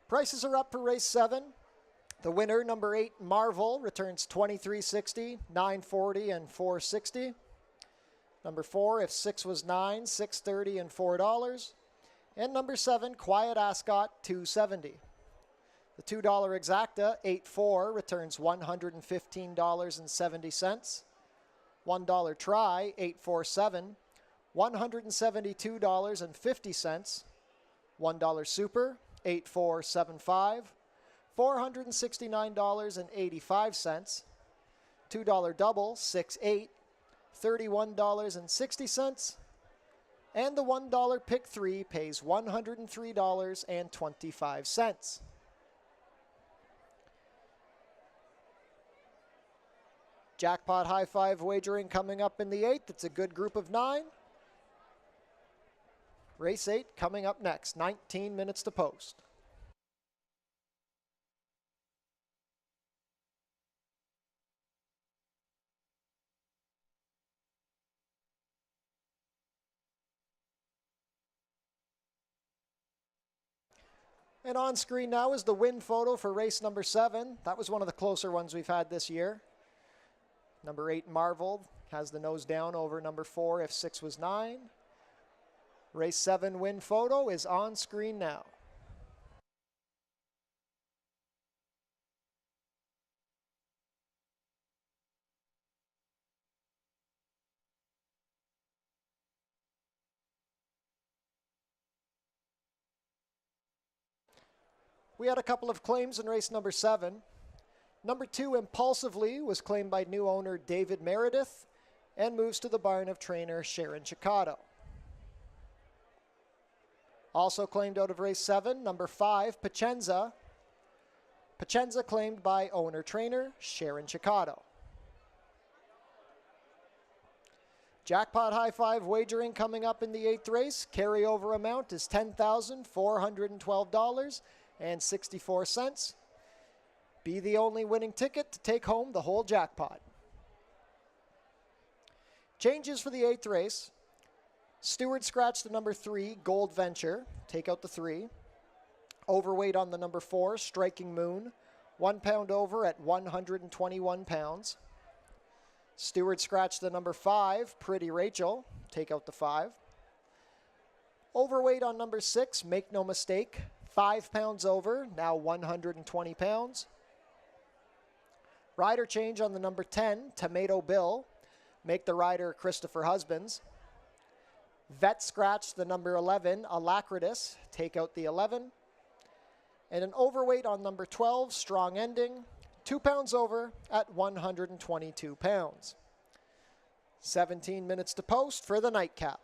Prices are up for race 7. The winner, number 8, Marvel, returns $23.60, $9.40, and $4.60. Number 4, If 6 Was 9, $6.30 and $4. And number 7, Quiet Ascot, $2.70. The $2 exacta, 8-4, returns $115.70. $1 try, 847, $172.50. $1 super, 8475, $469.85. $2 double, 68, $31.60. And the $1 pick 3 pays $103.25. Jackpot high five wagering coming up in the 8th. It's a good group of 9. Race 8 coming up next, 19 minutes to post. And on screen now is the win photo for race number 7. That was one of the closer ones we've had this year. Number 8, Marvel, has the nose down over number 4, If 6 Was 9. Race 7 win photo is on screen now. We had a couple of claims in race number 7. Number 2, Impulsively, was claimed by new owner David Meredith and moves to the barn of trainer Sharon Chicotto. Also claimed out of race 7, number 5, Pacenza. Pacenza claimed by owner-trainer Sharon Chicotto. Jackpot High Five wagering coming up in the 8th race. Carryover amount is $10,412.64. Be the only winning ticket to take home the whole jackpot. Changes for the 8th race. Stewart scratched the number 3, Gold Venture. Take out the 3. Overweight on the number 4, Striking Moon. 1 pound over at 121 pounds. Stewart scratched the number 5, Pretty Rachel. Take out the 5. Overweight on number 6, Make No Mistake. 5 pounds over, now 120 pounds. Rider change on the number 10, Tomato Bill. Make the rider Christopher Husbands. Vet scratch the number 11, Alacritus. Take out the 11. And an overweight on number 12, Strong Ending. 2 pounds over at 122 pounds. 17 minutes to post for the nightcap.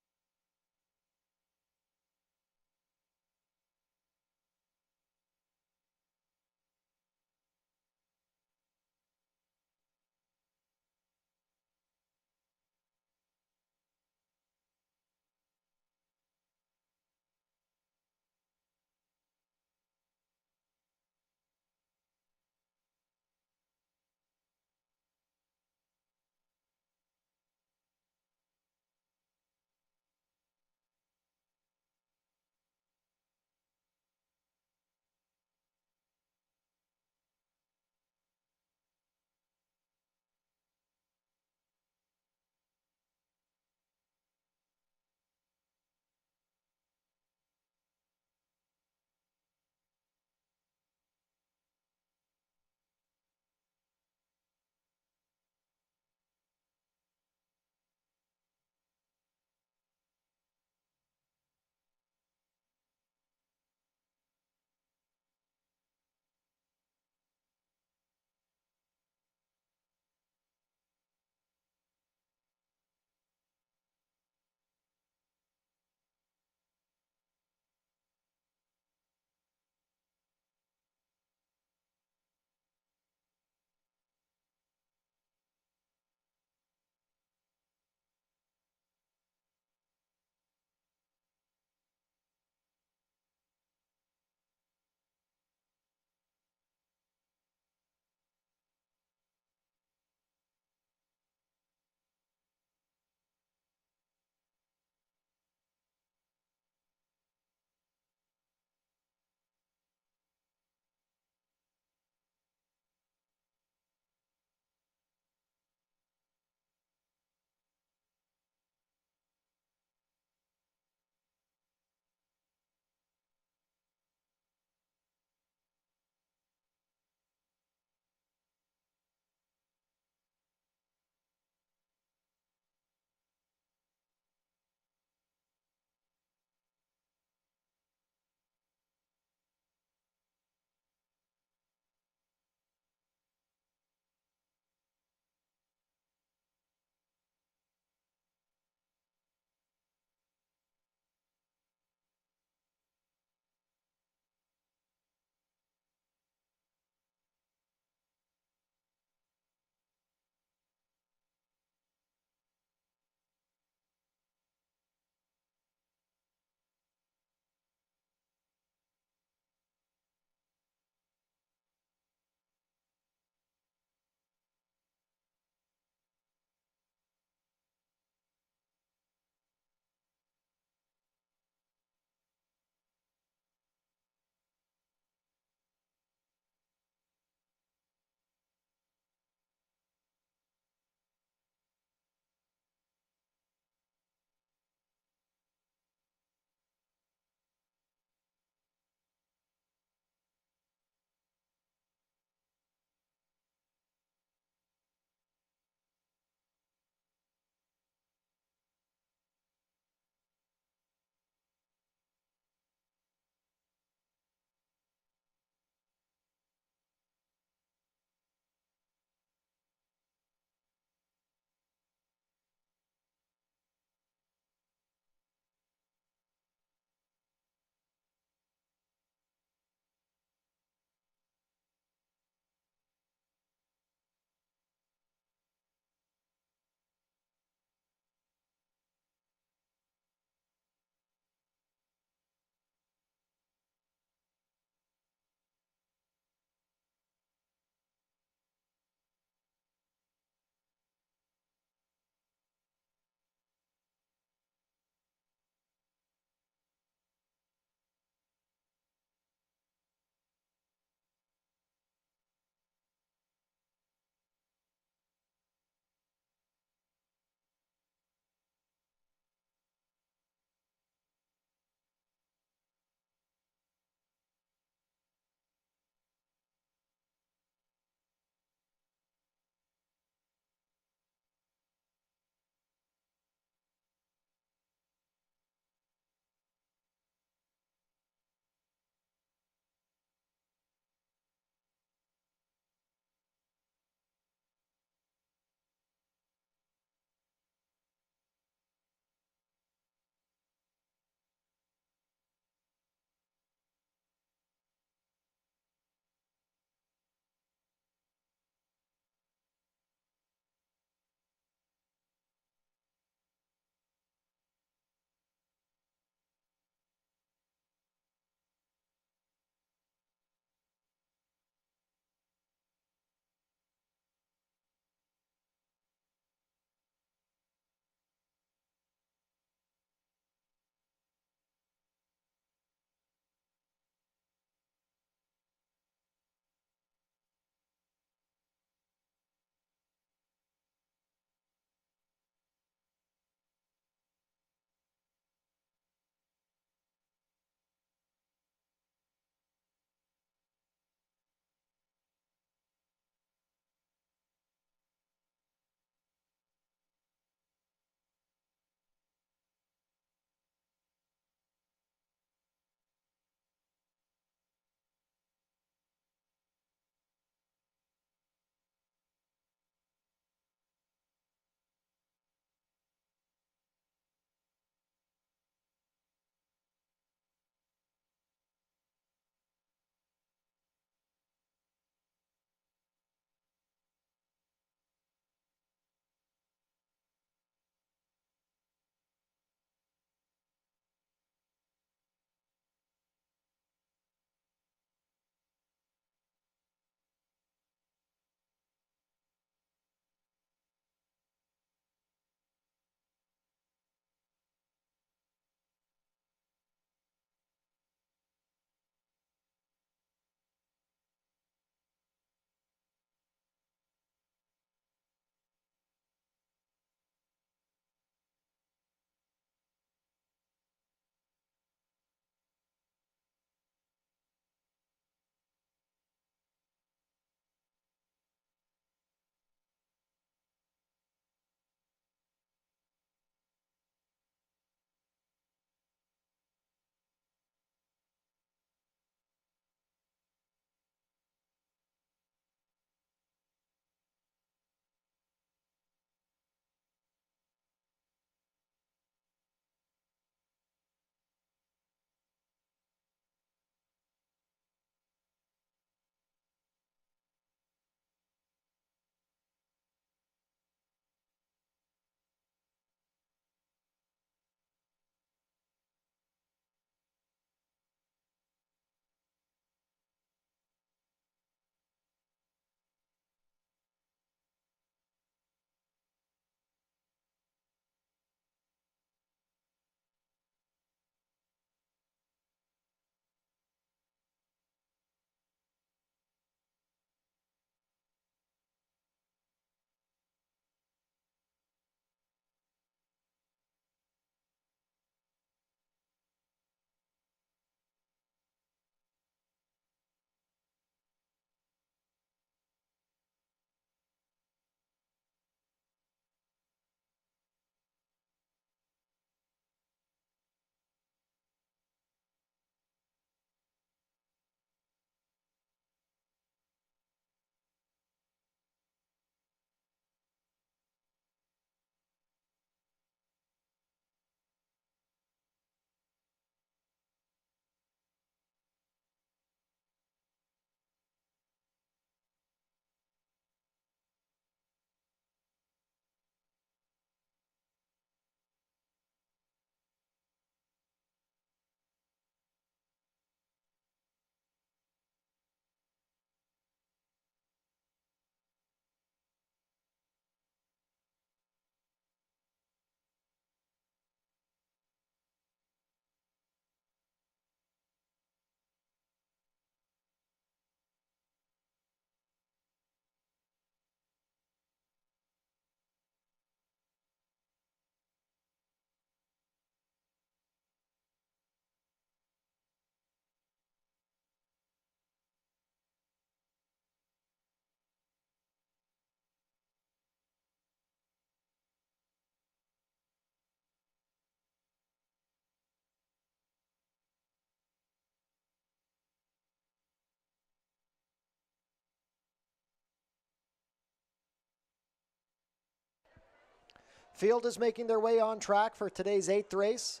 Field is making their way on track for today's 8th race.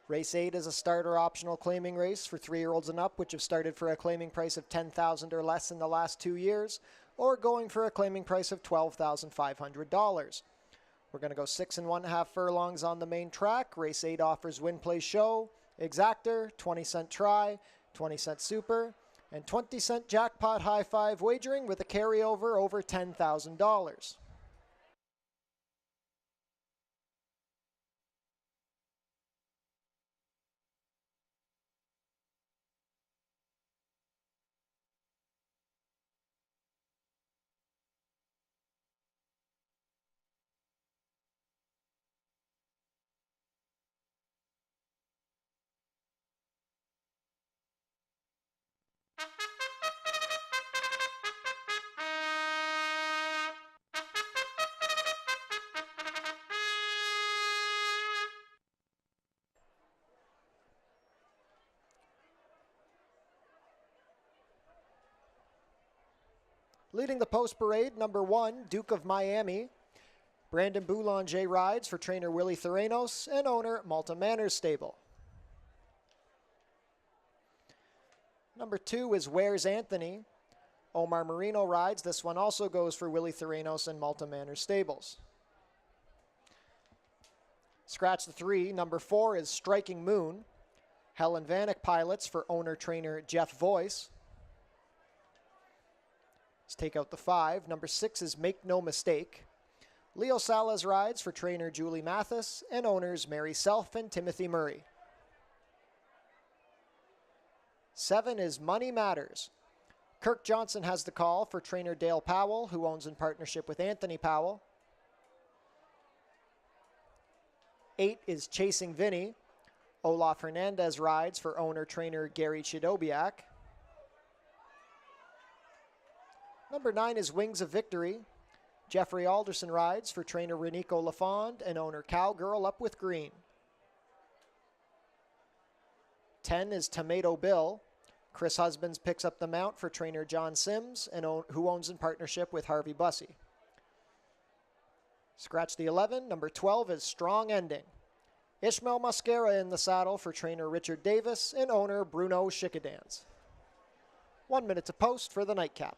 Race 8 is a starter optional claiming race for 3-year-olds and up, which have started for a claiming price of $10,000 or less in the last 2 years, or going for a claiming price of $12,500. We're going to go 6 1/2 furlongs on the main track. Race 8 offers win, play, show, exactor, 20-cent try, 20-cent super, and 20-cent jackpot high five wagering with a carryover over $10,000. Leading the post parade, number 1, Duke of Miami. Brandon Boulanger rides for trainer Willie Theranos and owner Malta Manors Stable. Number 2 is Where's Anthony. Omar Marino rides. This one also goes for Willie Theranos and Malta Manors Stables. Scratch the 3. Number 4 is Striking Moon. Helen Vanek pilots for owner-trainer Jeff Voice. Let's take out the 5. Number 6 is Make No Mistake. Leo Salas rides for trainer Julie Mathis and owners Mary Self and Timothy Murray. 7 is Money Matters. Kirk Johnson has the call for trainer Dale Powell, who owns in partnership with Anthony Powell. 8 is Chasing Vinny. Olaf Hernandez rides for owner-trainer Gary Chidobiak. Number 9 is Wings of Victory. Jeffrey Alderson rides for trainer Renico Lafond and owner Cowgirl Up with Green. 10 is Tomato Bill. Chris Husbands picks up the mount for trainer John Sims, and who owns in partnership with Harvey Bussey. Scratch the 11. Number 12 is Strong Ending. Ishmael Mascara in the saddle for trainer Richard Davis and owner Bruno Schickadans. 1 minute to post for the nightcap.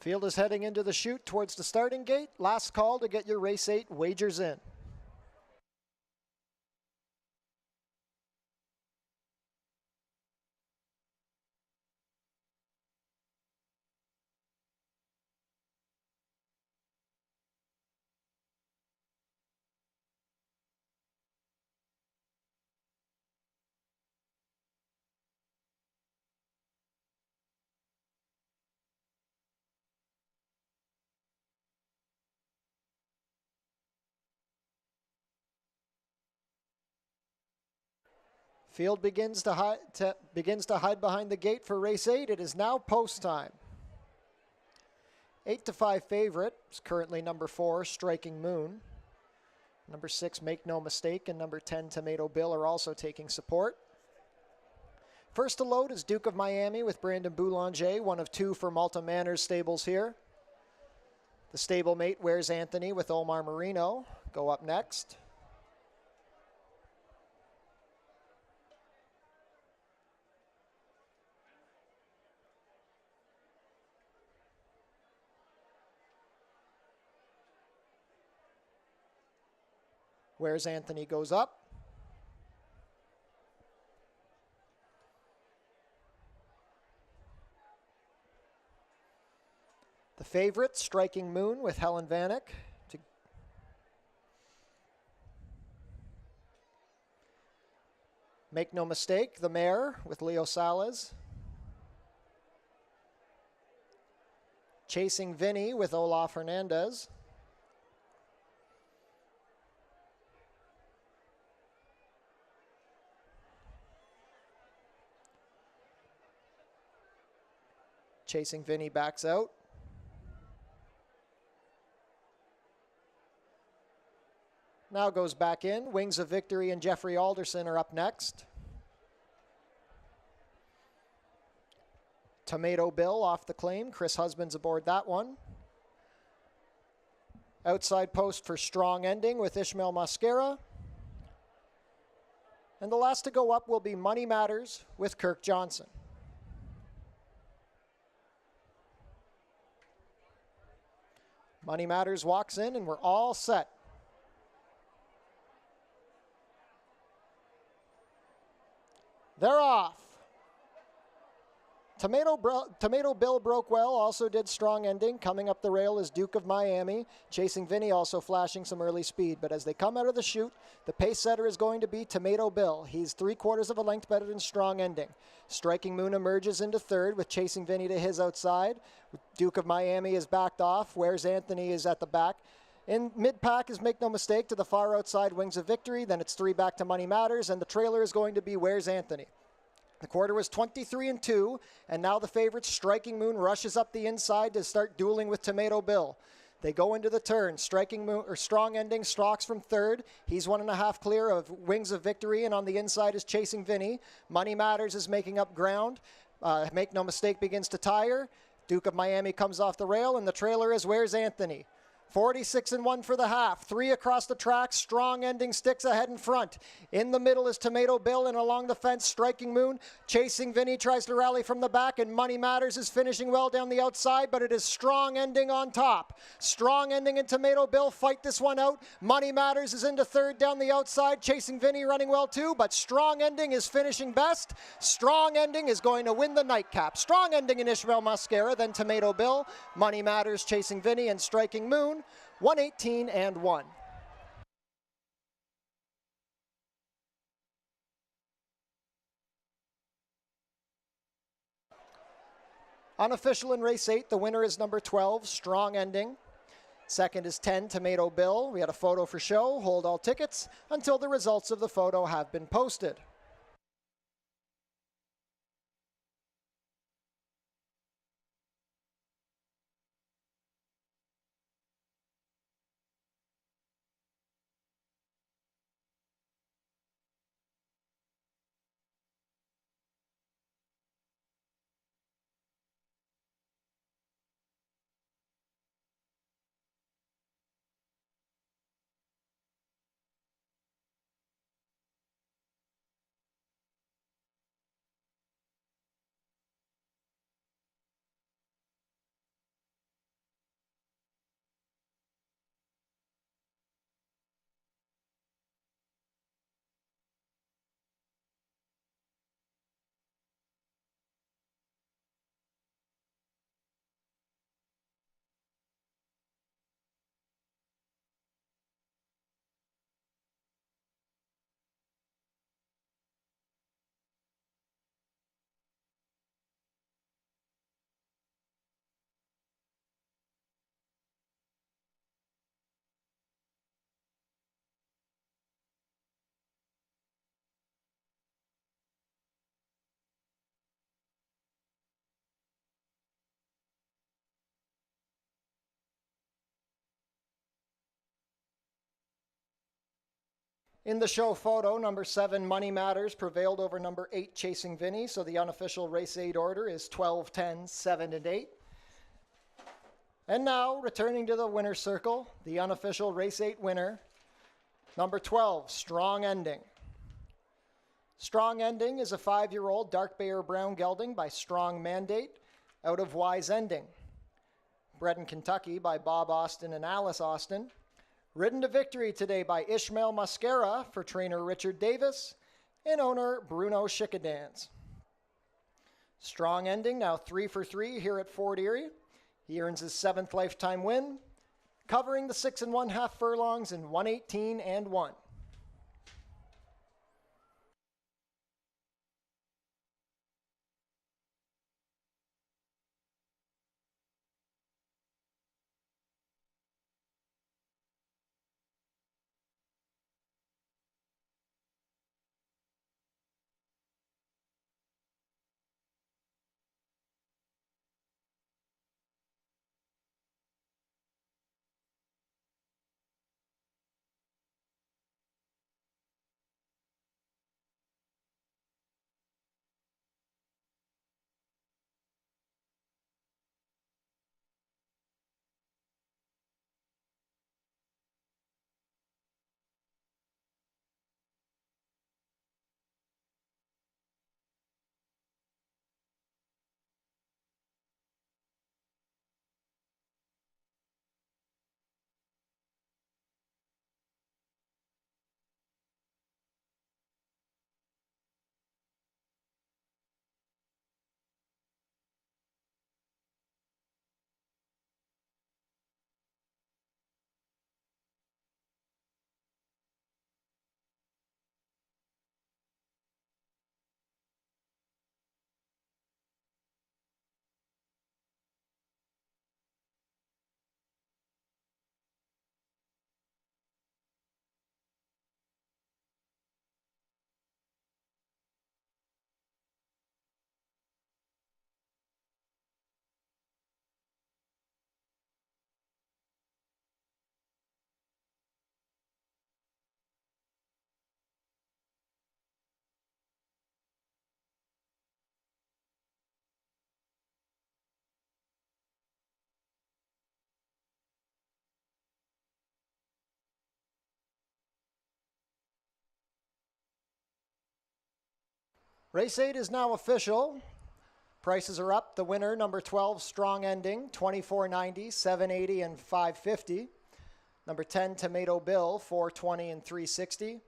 Field is heading into the chute towards the starting gate. Last call to get your race 8 wagers in. Field begins to hide behind the gate for race 8. It is now post time. 8-5 favorite is currently number 4, Striking Moon. Number 6, Make No Mistake, and number 10, Tomato Bill are also taking support. First to load is Duke of Miami with Brandon Boulanger, one of 2 for Malta Manors stables here. The stablemate Where's Anthony with Omar Marino go up next. Where's Anthony goes up. The favorite, Striking Moon with Helen Vanek. Make No Mistake, the mare with Leo Salas. Chasing Vinny with Olaf Hernandez. Chasing Vinny backs out. Now goes back in. Wings of Victory and Jeffrey Alderson are up next. Tomato Bill off the claim. Chris Husbands aboard that one. Outside post for Strong Ending with Ishmael Mascara. And the last to go up will be Money Matters with Kirk Johnson. Money Matters walks in and we're all set. They're off. Tomato Bill broke well, also did Strong Ending. Coming up the rail is Duke of Miami. Chasing Vinny also flashing some early speed. But as they come out of the chute, the pace setter is going to be Tomato Bill. He's 3/4 of a length better than Strong Ending. Striking Moon emerges into third with Chasing Vinny to his outside. Duke of Miami is backed off. Where's Anthony is at the back. In mid-pack is Make No Mistake to the far outside Wings of Victory. Then it's 3 back to Money Matters. And the trailer is going to be Where's Anthony. The quarter was 23-2, and now the favorite Striking Moon rushes up the inside to start dueling with Tomato Bill. They go into the turn. Strong Ending stalks from third. He's 1.5 clear of Wings of Victory, and on the inside is Chasing Vinny. Money Matters is making up ground. Make No Mistake begins to tire. Duke of Miami comes off the rail, and the trailer is Where's Anthony. 46-1 for the half. 3 across the track. Strong Ending sticks ahead in front. In the middle is Tomato Bill, and along the fence, Striking Moon. Chasing Vinny tries to rally from the back, and Money Matters is finishing well down the outside, but it is Strong Ending on top. Strong Ending and Tomato Bill fight this one out. Money Matters is into third down the outside. Chasing Vinny running well too, but Strong Ending is finishing best. Strong Ending is going to win the nightcap. Strong Ending and Ishmael Mascara, then Tomato Bill. Money Matters, Chasing Vinny, and Striking Moon. 118-1. Unofficial in race 8, the winner is number 12, Strong Ending. Second is 10, Tomato Bill. We had a photo for show. Hold all tickets until the results of the photo have been posted. In the show photo, number 7, Money Matters, prevailed over number 8, Chasing Vinny, so the unofficial race 8 order is 12, 10, 7, and 8. And now, returning to the winner's circle, the unofficial race 8 winner, number 12, Strong Ending. Strong Ending is a 5-year-old dark bay or brown gelding by Strong Mandate out of Wise Ending. Bred in Kentucky by Bob Austin and Alice Austin. Ridden to victory today by Ishmael Mascara for trainer Richard Davis and owner Bruno Schickadans. Strong Ending now 3 for 3 here at Fort Erie. He earns his 7th lifetime win, covering the 6 1/2 furlongs in 1:18 and 1. Race 8 is now official. Prices are up. The winner, number 12, Strong Ending, $24.90, $7.80, and $5.50. Number 10, Tomato Bill, $4.20 and $3.60.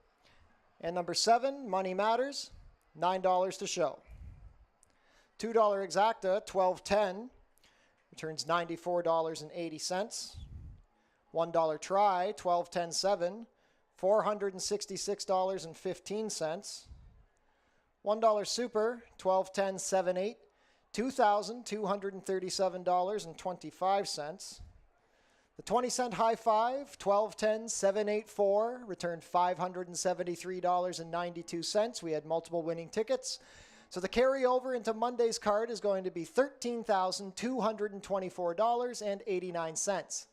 And number 7, Money Matters, $9 to show. $2 Exacta, $12.10, returns $94.80. $1 Try, $12.10.7, $466.15. $1 Super, $12.10.78, $2,237.25. The 20-cent High Five, $12.10.784, returned $573.92. We had multiple winning tickets. So the carryover into Monday's card is going to be $13,224.89.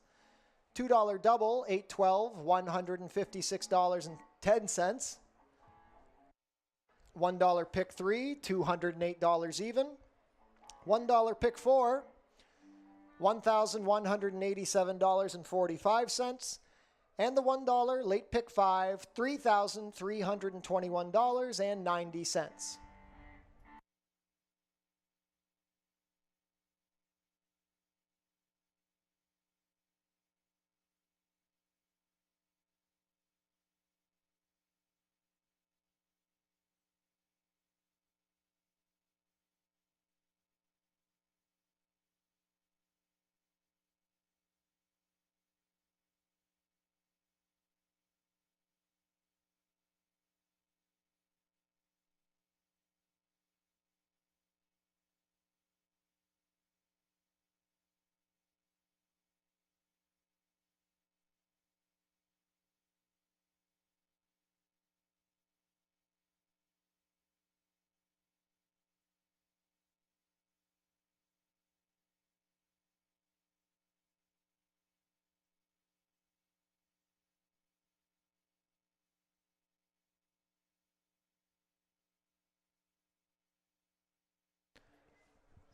$2 double, $8.12, $156.10. $1 pick 3, $208 even. $1 pick 4, $1,187.45. And the $1 late pick 5, $3,321.90.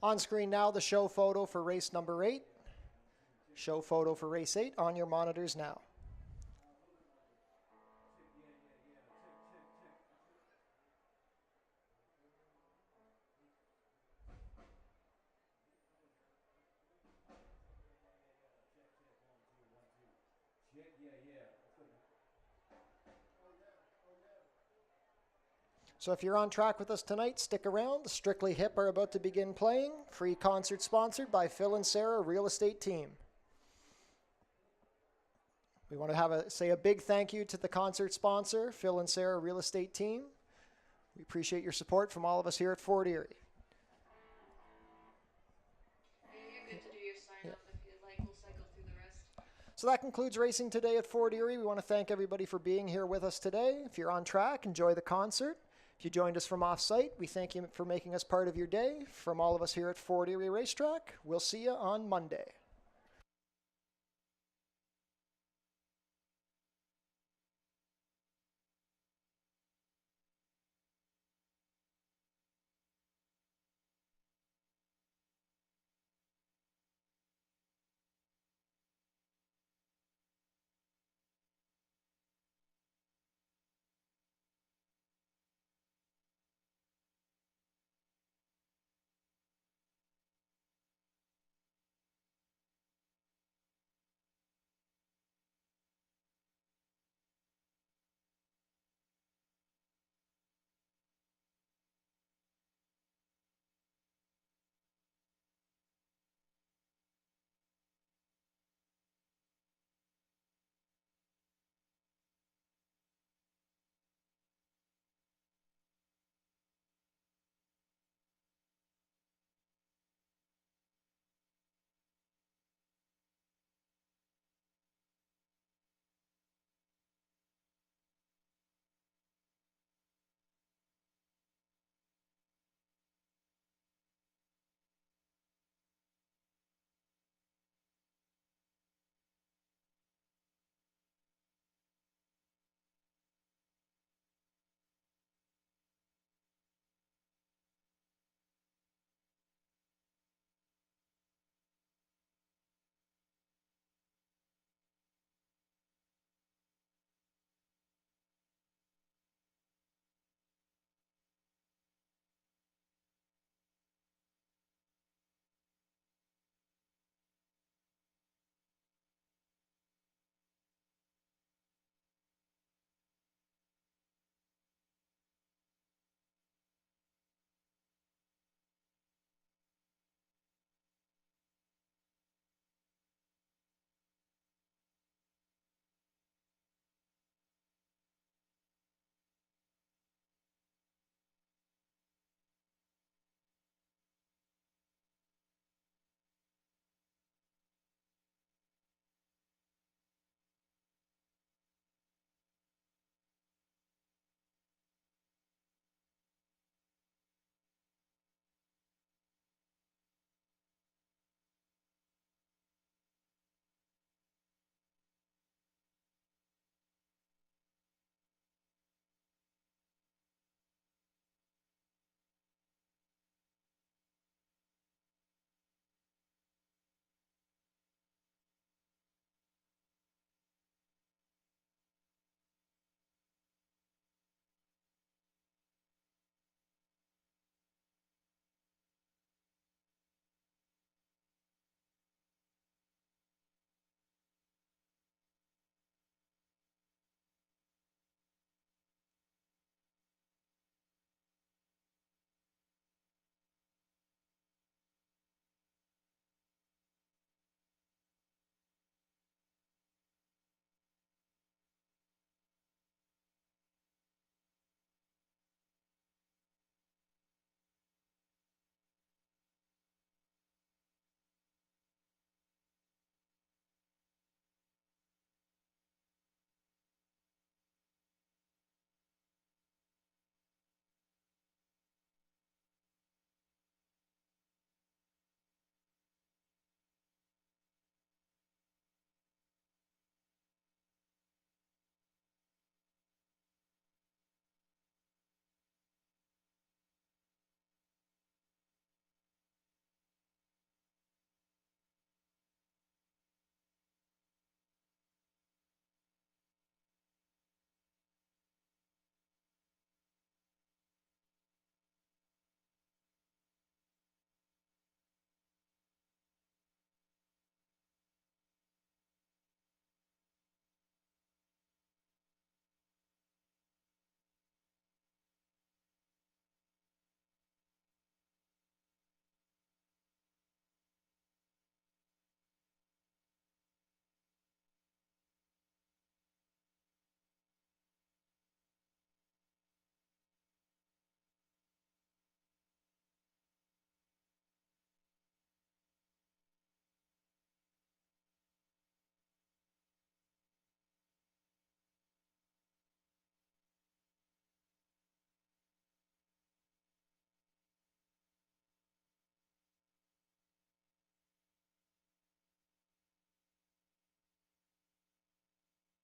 On screen now, the show photo for race number 8. Show photo for race 8 on your monitors now. So if you're on track with us tonight, stick around. The Strictly Hip are about to begin playing. Free concert sponsored by Phil and Sarah Real Estate Team. We want to say a big thank you to the concert sponsor, Phil and Sarah Real Estate Team. We appreciate your support from all of us here at Fort Erie. You're good to do your sign-off if you'd like. We'll cycle through the rest. So that concludes racing today at Fort Erie. We want to thank everybody for being here with us today. If you're on track, enjoy the concert. If you joined us from off-site, we thank you for making us part of your day. From all of us here at Fort Erie Racetrack, we'll see you on Monday.